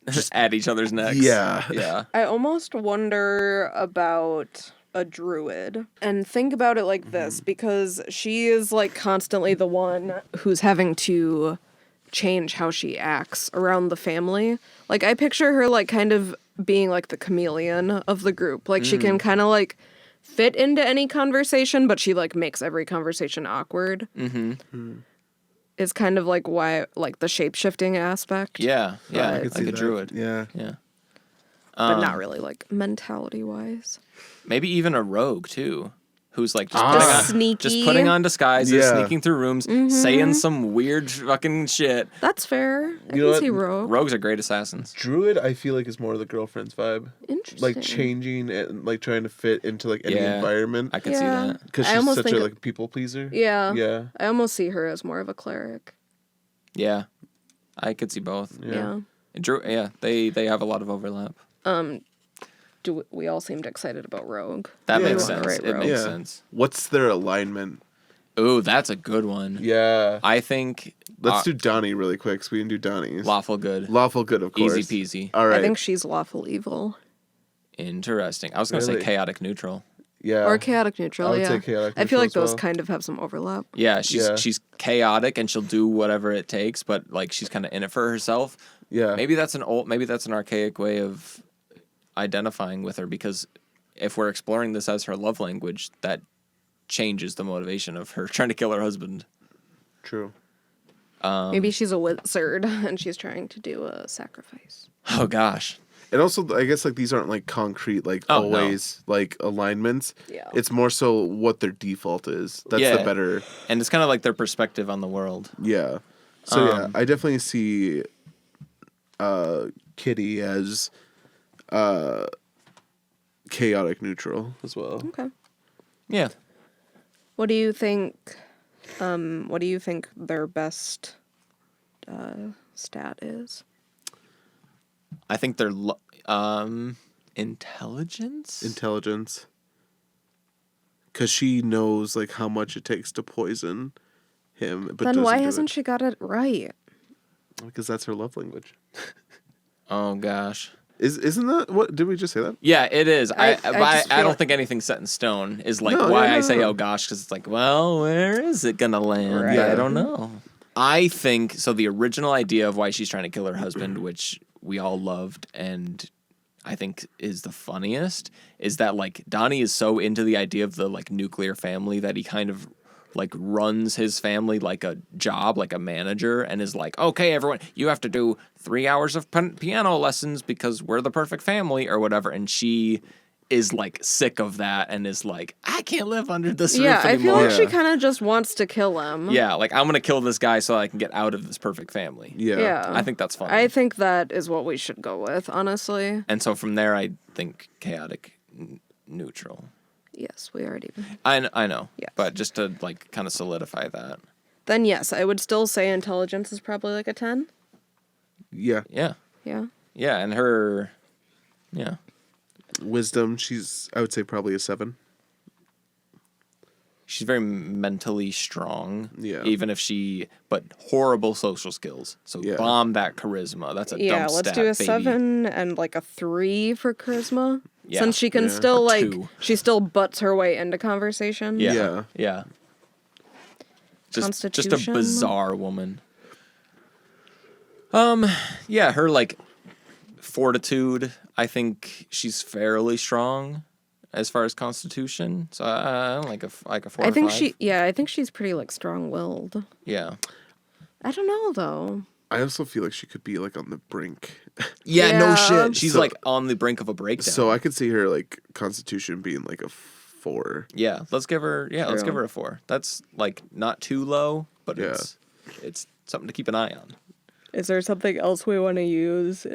just at each other's necks. Yeah. Yeah. I almost wonder about a druid and think about it like this, because she is like constantly the one who's having to change how she acts around the family. Like I picture her like kind of being like the chameleon of the group. Like she can kind of like fit into any conversation, but she like makes every conversation awkward. Is kind of like why like the shape-shifting aspect. Yeah. Yeah. Right. could Like see a that. druid. Yeah. Yeah. But not really like mentality wise. Maybe even a rogue too. who's like sneaky. just putting on disguises, Yeah. sneaking through rooms, saying some weird fucking shit. That's fair. I You know can what? see Rogue. Rogues are great assassins. Druid, I feel like is more the girlfriend's vibe. Interesting. Like changing and like trying to fit into like any Yeah. environment. I can see that. Because I she's almost such think a it- like people pleaser. Yeah. Yeah. I almost see her as more of a cleric. Yeah, I could see both. Yeah. They have a lot of overlap. We all seemed excited about Rogue. That Yeah. makes We wanna sense. write It Rogue. makes Yeah. sense. What's their alignment? Ooh, that's a good one. Yeah. I think Let's do Donny really quick, so we can do Donny's. lawful good. Lawful good, of course. Easy peasy. All right. I think she's lawful evil. Interesting. I was gonna say Really? chaotic neutral. yeah. Or chaotic neutral, I would yeah. say chaotic I feel neutral like as those well. kind of have some overlap. Yeah, Yeah. she's chaotic and she'll do whatever it takes, but like she's kind of in it for herself. Yeah. Maybe that's an archaic way of identifying with her, because if we're exploring this as her love language, that changes the motivation of her trying to kill her husband. True. Maybe she's a wizard and she's trying to do a sacrifice. Oh gosh. And also, I guess like these aren't like concrete, like Oh, no. always like alignments. Yeah. It's more so what their default is. That's Yeah. the better. And it's kind of like their perspective on the world. Yeah. So yeah, I definitely see Kitty as chaotic neutral as well. Okay. Yeah. What do you think? What do you think their best stat is? I think they're intelligence. Intelligence. Because she knows like how much it takes to poison him, but Then why doesn't do hasn't it. she got it right? Because that's her love language. Oh gosh. Isn't that what? Did we just say that? Yeah, it is. I But just I feel don't like- think anything's set in stone. Is like No, why yeah, I no, say no. oh gosh, because it's like, well, where is it gonna land? Right. I don't know. I think so. The original idea of why she's trying to kill her husband, which we all loved and I think is the funniest, is that like Donnie is so into the idea of the like nuclear family that he kind of like runs his family like a job, like a manager, and is like, okay, everyone, you have to do 3 hours of piano lessons because we're the perfect family or whatever. And she is like sick of that and is like, I can't live under this Yeah, roof I feel anymore. like she Yeah. kind of just wants to kill him. Yeah, like I'm gonna kill this guy so I can get out of this perfect family. Yeah. Yeah. I think that's funny. I think that is what we should go with, honestly. And so from there, I think chaotic neutral. Yes, we already. I know, Yes. but just to like kind of solidify that. Then yes, I would still say intelligence is probably like a 10. Yeah. Yeah, Yeah. yeah, and her, yeah, Wisdom, I would say probably a 7. she's very mentally strong. Yeah. Even if but horrible social skills. So Yeah. bomb that charisma. That's a Yeah, dump let's stat, do a baby. 7 and like a 3 for charisma. Yeah. Since she can Yeah. still A like 2. she still butts her way into conversation. Yeah, Yeah. yeah. Just a Constitution? bizarre woman. Yeah, her like fortitude. I think she's fairly strong as far as constitution. So I don't like a 4 I or think 5. I think she's pretty like strong-willed. Yeah. I don't know though. I also feel like she could be like on the brink. Yeah, no Yeah. shit. She's So- like on the brink of a breakdown. So I could see her like Constitution being like a 4. yeah, let's give her True. a 4. That's like not too low, but Yeah. it's something to keep an eye on. Is there something else we want to use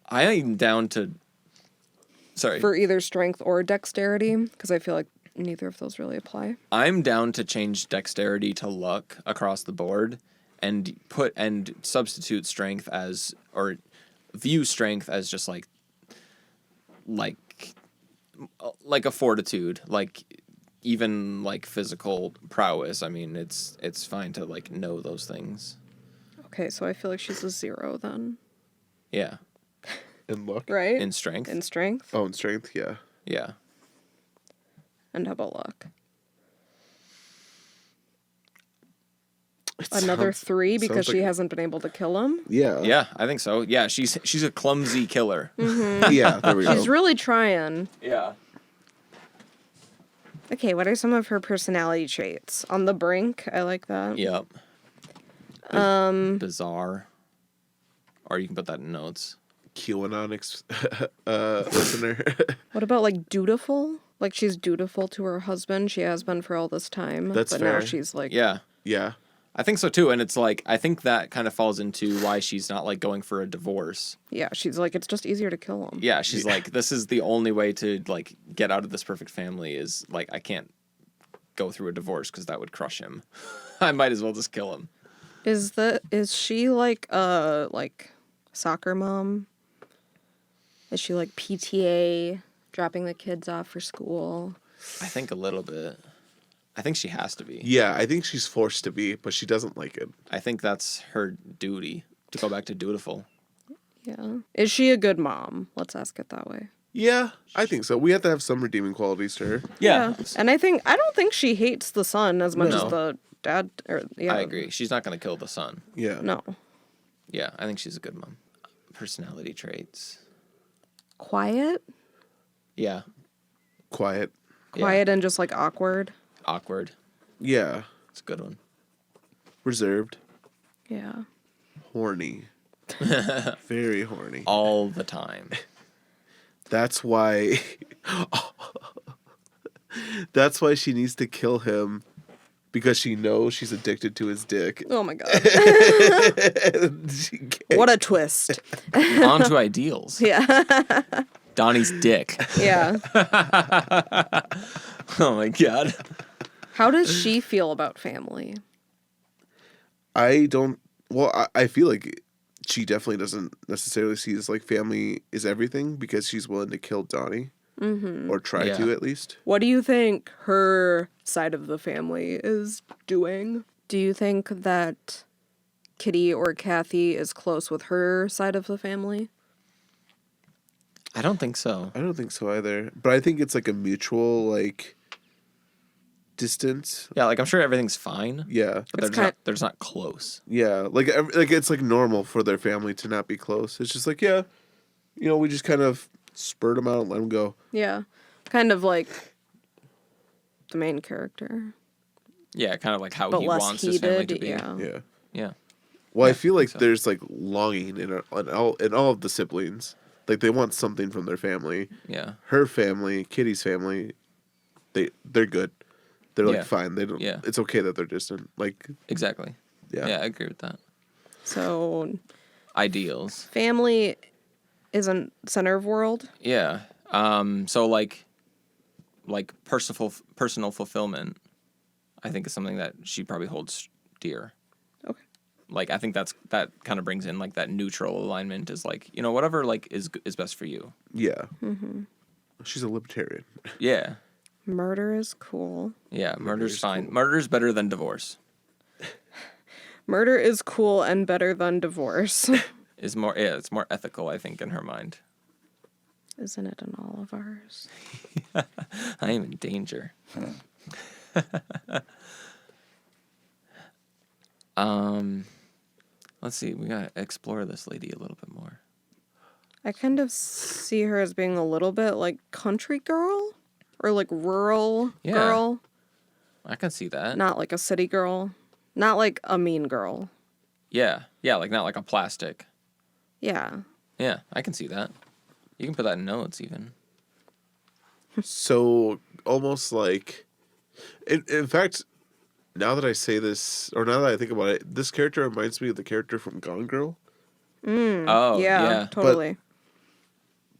I am down to sorry. for either strength or dexterity? Because I feel like neither of those really apply. I'm down to change dexterity to luck across the board and substitute strength as, or view strength as just like a fortitude, like even like physical prowess. I mean, it's fine to like know those things. Okay, so I feel like she's a 0 then. Yeah. And luck. Right? In strength. In strength. Oh, and strength, yeah. Yeah. And how about luck? It Another sounds- 3 sounds because like- she hasn't been able to kill him. Yeah. Yeah, I think so. Yeah, she's a clumsy killer. Yeah, there we go. She's really trying. Yeah. Okay, what are some of her personality traits? On the brink, I like that. Yep. Bizarre. Or you can put that in notes. QAnon listener. What about like dutiful? Like, she's dutiful to her husband. She has been for all this time. That's but now fair. she's like... Yeah. Yeah. I think so too, and it's like I think that kind of falls into why she's not like going for a divorce. Yeah, she's like, it's just easier to kill him. Yeah, she's like, this is the only way to like get out of this perfect family is like I can't go through a divorce because that would crush him. I might as well just kill him. Is she like a soccer mom? Is she like PTA, dropping the kids off for school? I think a little bit. I think she has to be. Yeah, I think she's forced to be, but she doesn't like it. I think that's her duty to go back to dutiful. Yeah. Is she a good mom? Let's ask it that way. Yeah, I think so. We have to have some redeeming qualities to her. Yeah. And I don't think she hates the son as much as No. the dad. I agree. She's not going to kill the son. Yeah. No. Yeah, I think she's a good mom. Personality traits. Quiet? Yeah. Quiet. Quiet and just like awkward. Awkward. Yeah. It's a good one. Reserved. Yeah. Horny. Very horny. All the time. That's why that's why she needs to kill him, because she knows she's addicted to his dick. Oh my God. She can't- What a twist. On to ideals. Yeah. Donnie's dick. Yeah. Oh my God. How does she feel about family? I don't. Well, I feel like she definitely doesn't necessarily see as like family is everything, because she's willing to kill Donnie, or try Yeah. to at least. What do you think her side of the family is doing? Do you think that Kitty or Kathy is close with her side of the family? I don't think so. I don't think so either. But I think it's like a mutual like distance. Yeah, like I'm sure everything's fine. Yeah, But It's they're just not close. yeah. Like it's like normal for their family to not be close. It's just like, yeah, we just kind of spurt them out and let them go. Yeah. Kind of like the main character. Yeah, kind of like how But he less wants his family to heated, be. yeah. Yeah. Yeah. Well, I feel I like think so. there's like longing in all of the siblings. Like they want something from their family. Yeah. Her family, Kitty's family, they're good. They're like Yeah. fine. They don't. Yeah. It's okay that they're distant. Like Exactly. yeah. Yeah, I agree with that. So Ideals. family isn't center of world. Yeah. So like personal fulfillment, I think is something that she probably holds dear. Okay. Like I think that kind of brings in like that neutral alignment is like, whatever like is best for you. Yeah. She's a libertarian. Yeah. Murder is cool. Yeah, murder's fine. cool. Murder's better than divorce. Murder is cool and better than divorce. It's more ethical, I think, in her mind. Isn't it in all of ours? I am in danger. Let's see. We gotta explore this lady a little bit more. I kind of see her as being a little bit like country girl or like rural Yeah. girl, I can see that. not like a city girl, not like a mean girl. Yeah, like not like a plastic. Yeah. Yeah, I can see that. You can put that in notes even. So almost like, in fact, now that I say this, or now that I think about it, this character reminds me of the character from Gone Girl, Oh, yeah. Totally.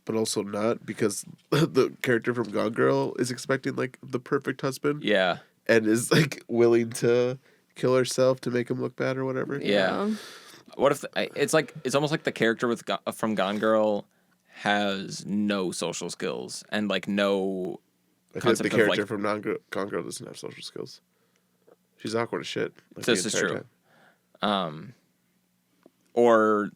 but also not, because the character from Gone Girl is expecting like the perfect husband, Yeah. and is like willing to kill herself to make him look bad or whatever. Yeah. What if it's almost like the character from Gone Girl has no social skills and like no I feel like the concept of character like from Gone Girl doesn't have social skills. She's awkward as shit. Like, this the is entire true. time. Or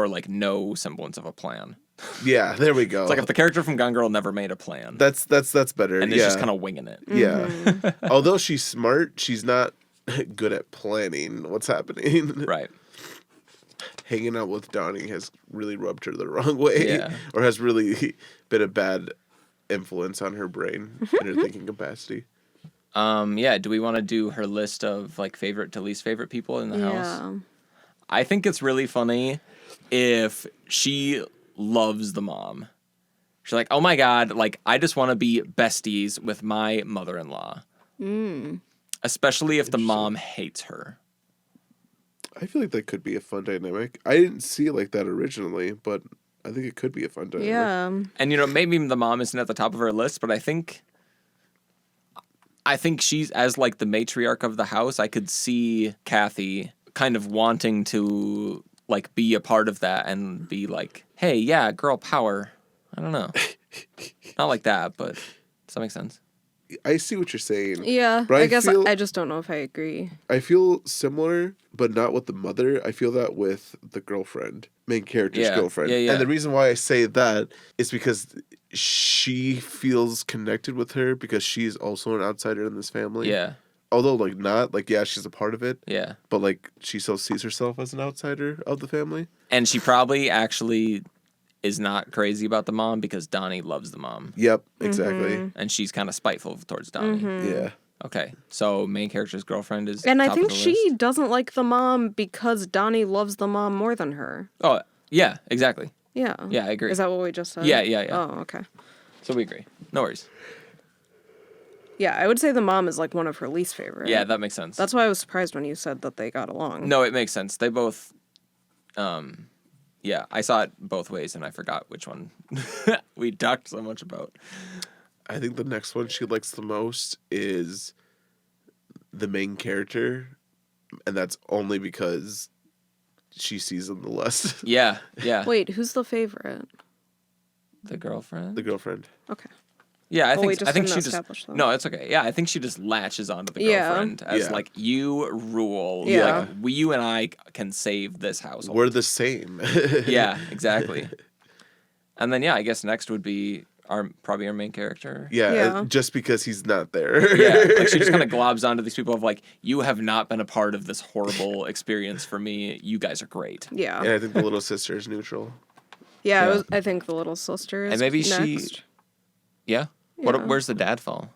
like no semblance of a plan. Yeah, there we go. It's like if the character from Gone Girl never made a plan that's better. and is just kind of winging it. Yeah. Although she's smart, she's not good at planning what's happening. Right. Hanging out with Donny has really rubbed her the wrong way. Yeah. Or has really been a bad influence on her brain and her thinking capacity. Yeah, do we want to do her list of like favorite to least favorite people in the house? Yeah. I think it's really funny if she loves the mom. She's like, oh my God, like, I just want to be besties with my mother-in-law. Especially if the mom hates her. I feel like that could be a fun dynamic. I didn't see it like that originally, but I think it could be a fun dynamic. Yeah. And, you know, maybe the mom isn't at the top of her list, but I think she's, as like the matriarch of the house, I could see Kathy kind of wanting to like be a part of that and be like, hey, yeah, girl power. I don't know. Not like that, but does that make sense? I see what you're saying. Yeah. But I guess I just don't know if I agree. I feel similar, but not with the mother. I feel that with the girlfriend, main character's girlfriend. Yeah. And the reason why I say that is because she feels connected with her because she's also an outsider in this family. Yeah. Although, like, not, like, yeah, she's a part of it. Yeah. But, like, she still sees herself as an outsider of the family. And she probably actually is not crazy about the mom because Donny loves the mom. Yep, exactly. And she's kind of spiteful towards Donny. Yeah. Okay, so main character's girlfriend is And I top of think the she list. doesn't like the mom because Donny loves the mom more than her. Oh, yeah, exactly. Yeah. Yeah, I agree. Is that what we just said? Yeah. Oh, okay. So we agree. No worries. Yeah, I would say the mom is like one of her least favorite. Yeah, that makes sense. That's why I was surprised when you said that they got along. No, it makes sense. They both, yeah, I saw it both ways and I forgot which one we talked so much about. I think the next one she likes the most is the main character, and that's only because she sees him the less. Yeah. Wait, who's the favorite? The girlfriend? The girlfriend. Okay. Yeah, I Well, we think I think didn't she just establish that. no, it's okay. Yeah, I think she just latches onto the Yeah. girlfriend as Yeah. like you rule. Yeah. Like you and I can save this household. We're the same. Yeah, exactly. And then I guess next would be probably our main character. Yeah, Yeah. just because he's not there. Yeah, like she just kind of globs onto these people of like, you have not been a part of this horrible experience for me. You guys are great. Yeah. And I think the little sister is neutral. Yeah, I think the little sister is And maybe next. Yeah. Yeah. Where's the dad fall?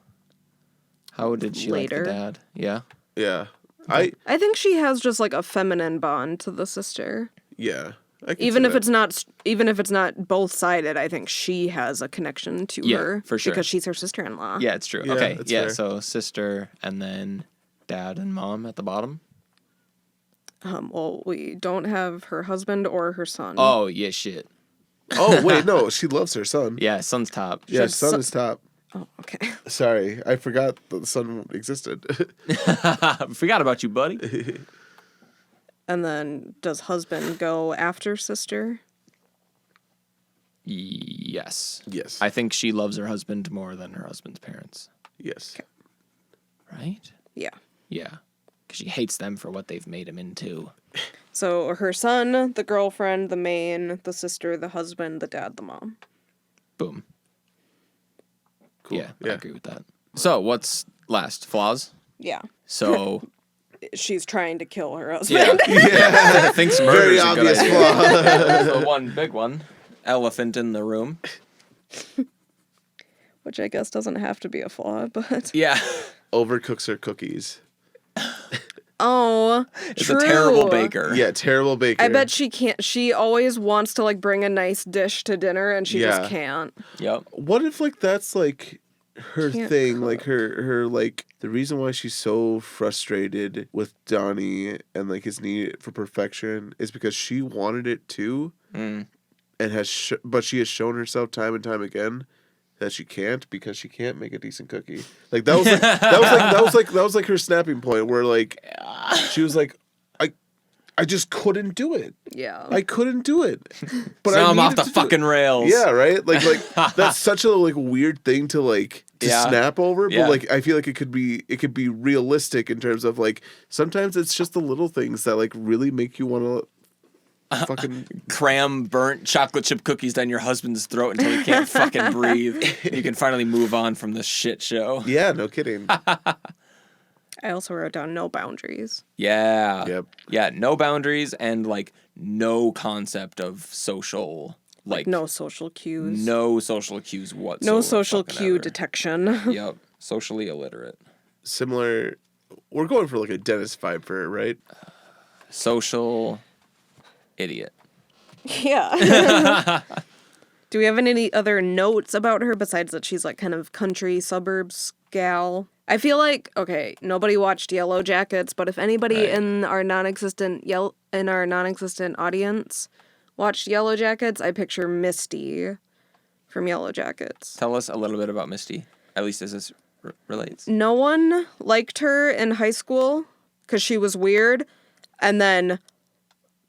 How did she like Later. the dad? Yeah. Yeah. I think she has just like a feminine bond to the sister. Yeah. I can Even see if that. it's not both-sided, I think she has a connection to Yeah, her for sure. because she's her sister-in-law. Yeah, it's true. Yeah, Okay. that's Yeah. fair. So sister and then dad and mom at the bottom. Well, we don't have her husband or her son. Oh yeah, shit. Oh, wait, no. She loves her son. Yeah, son's top. Yeah, She's son so- is top. Oh, okay. Sorry. I forgot that the son existed. Forgot about you, buddy. And then does husband go after sister? Yes. Yes. I think she loves her husband more than her husband's parents. Yes. Right? Yeah. Yeah. Because she hates them for what they've made him into. So her son, the girlfriend, the main, the sister, the husband, the dad, the mom. Boom. Cool. Yeah, I agree with that. So what's last? Flaws? Yeah. So, She's trying to kill her husband. yeah. Thinks murder Very is a good obvious idea. flaw. The one big one. Elephant in the room. Which I guess doesn't have to be a flaw, but... Yeah. Overcooks her cookies. Oh, It's true. a terrible baker. Yeah, terrible baker. I bet she can't. She always wants to like bring a nice dish to dinner, and she Yeah. just can't. Yep. What if like that's like her Can't thing, like her like the reason why she's so frustrated with Donny and like his need for perfection is because she wanted it too, and but she has shown herself time and time again that she can't because she can't make a decent cookie. Like that was like that was like her snapping point where like she was like I just couldn't do it. Yeah. I couldn't do it. But So I I'm off needed the to do it. fucking rails. Yeah, right? Like that's such a like weird thing to like to Yeah. snap over, but Yeah. like I feel like it could be realistic in terms of like sometimes it's just the little things that like really make you want to fucking Cram burnt chocolate chip cookies down your husband's throat until he can't fucking breathe. You can finally move on from this shit show. yeah, no kidding. I also wrote down no boundaries. Yeah. Yep. Yeah, no boundaries and like no concept of social like No social cues. no social cues whatsoever. No social fucking cue ever. detection. Yep. Socially illiterate. Similar we're going for like a dentist vibe for it, right? Social idiot. Yeah. Do we have any other notes about her besides that she's like kind of country suburbs gal? I feel like, okay, nobody watched Yellow Jackets, but if anybody in our non-existent audience watched Yellow Jackets, I picture Misty from Yellow Jackets. Tell us a little bit about Misty, at least as this relates. No one liked her in high school because she was weird, and then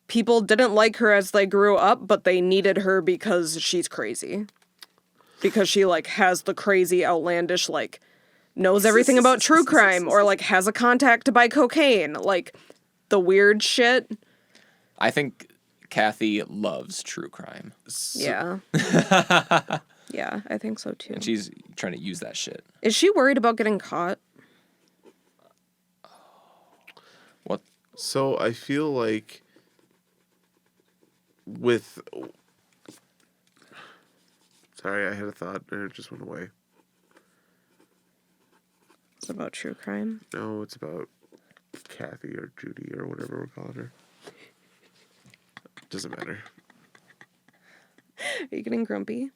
people didn't like her as they grew up, but they needed her because she's crazy. Because she, like, has the crazy, outlandish, like, knows everything about true crime, or, like, has a contact to buy cocaine. Like, the weird shit. I think Kathy loves true crime. Yeah. Yeah, I think so, too. And she's trying to use that shit. Is she worried about getting caught? What? So I feel like with... Sorry, I had a thought and it just went away. It's about true crime. No, it's about Kathy or Judy or whatever we're calling her. Doesn't matter. Are you getting grumpy?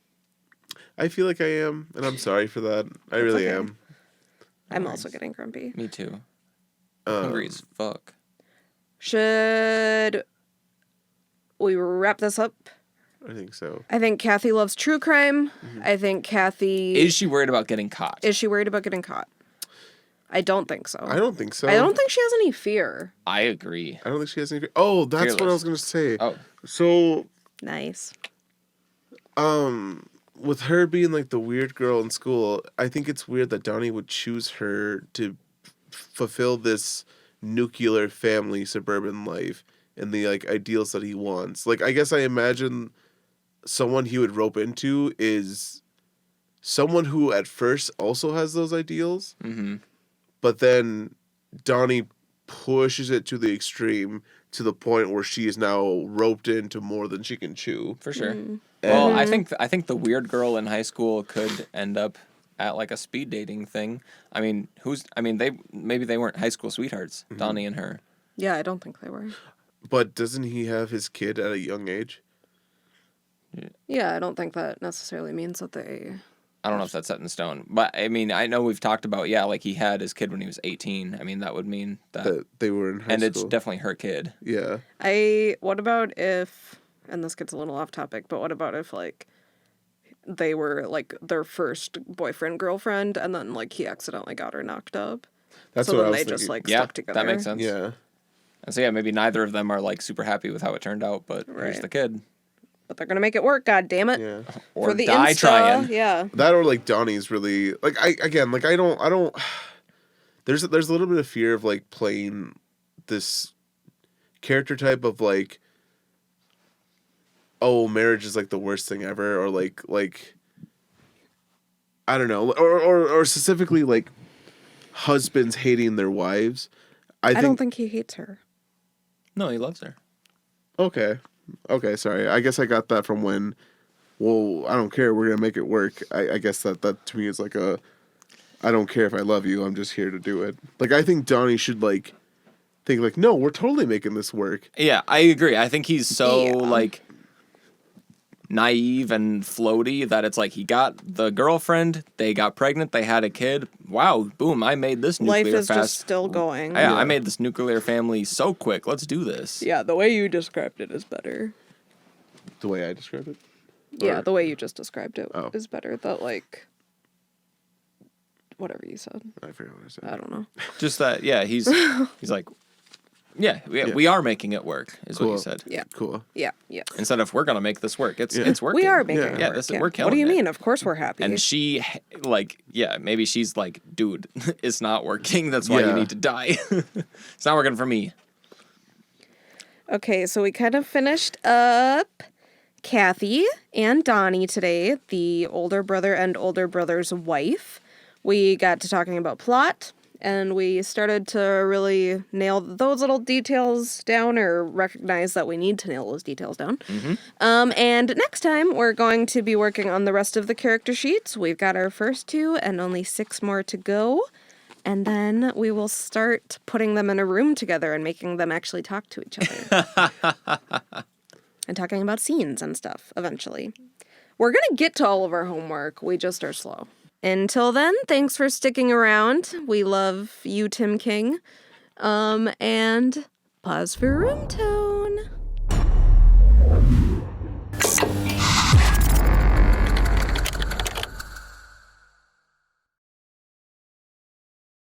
I feel like I am, and I'm sorry for that. I really okay. am. I'm also getting grumpy. Me too. Hungry as fuck. Should we wrap this up? I think so. I think Kathy loves true crime. I think Kathy... Is she worried about getting caught? Is she worried about getting caught? I don't think so. I don't think so. I don't think she has any fear. I agree. I don't think she has any... Oh, that's what I was Fearless. going to say. Oh. So, Nice. with her being like the weird girl in school, I think it's weird that Donny would choose her to fulfill this nuclear family suburban life and the like ideals that he wants. Like, I guess I imagine someone he would rope into is someone who at first also has those ideals, but then Donny pushes it to the extreme to the point where she is now roped into more than she can chew. For sure. Well, I think the weird girl in high school could end up at like a speed dating thing. I mean, they weren't high school sweethearts, Donny and her. Yeah, I don't think they were. But doesn't he have his kid at a young age? Yeah, I don't think that necessarily means that they... I don't know if that's set in stone, but I mean, I know we've talked about, like he had his kid when he was 18. I mean, that would mean That they were in high and school. it's definitely her kid. Yeah. What about if, and this gets a little off topic, but what about if, like, they were, like, their first boyfriend, girlfriend, and then, like, he accidentally got her knocked up? That's so what I then was they thinking. just, like, Yeah, stuck together. that makes sense. Yeah. And so maybe neither of them are like super happy with how it turned out, but here's Right. the kid. But they're gonna make it work, god damn it. Yeah. Or For the die Insta, trying. yeah. That or like Donnie's really like I don't there's a little bit of fear of like playing this character type of like, oh, marriage is like the worst thing ever, or like I don't know, or specifically like husbands hating their wives. I don't think he hates her. No, he loves her. Okay, sorry. I guess I got that from when, well, I don't care, we're gonna make it work. I guess that to me is like I don't care if I love you, I'm just here to do it. Like, I think Donnie should like think like, no, we're totally making this work. Yeah, I agree. I think he's so Yeah. like naive and floaty that it's like he got the girlfriend, they got pregnant, they had a kid. Wow, boom, I made this nuclear Life is fast. just still going. Yeah, I made this nuclear family so quick. Let's do this. Yeah, the way you described it is better. The way I described it. Yeah, the way you just described it Oh. is better. That, like, whatever you said. I forgot what I said. I don't know. Just that, he's like, we are making it work, is what Cool. you said. Yeah. Cool. Yeah. Instead of we're gonna make this work, it's working. We are making Yeah. it Yeah, work. we're killing What do you it. mean? Of course we're happy. And she, like, maybe she's like, dude, it's not working. That's why you Yeah. need to die. It's not working for me. Okay, so we kind of finished up Kathy and Donnie today, the older brother and older brother's wife. We got to talking about plot, and we started to really nail those little details down, or recognize that we need to nail those details down. And next time, we're going to be working on the rest of the character sheets. We've got our first 2 and only 6 more to go. And then we will start putting them in a room together and making them actually talk to each other. And talking about scenes and stuff, eventually. We're gonna get to all of our homework. We just are slow. Until then, thanks for sticking around. We love you, Tim King. And pause for room tone.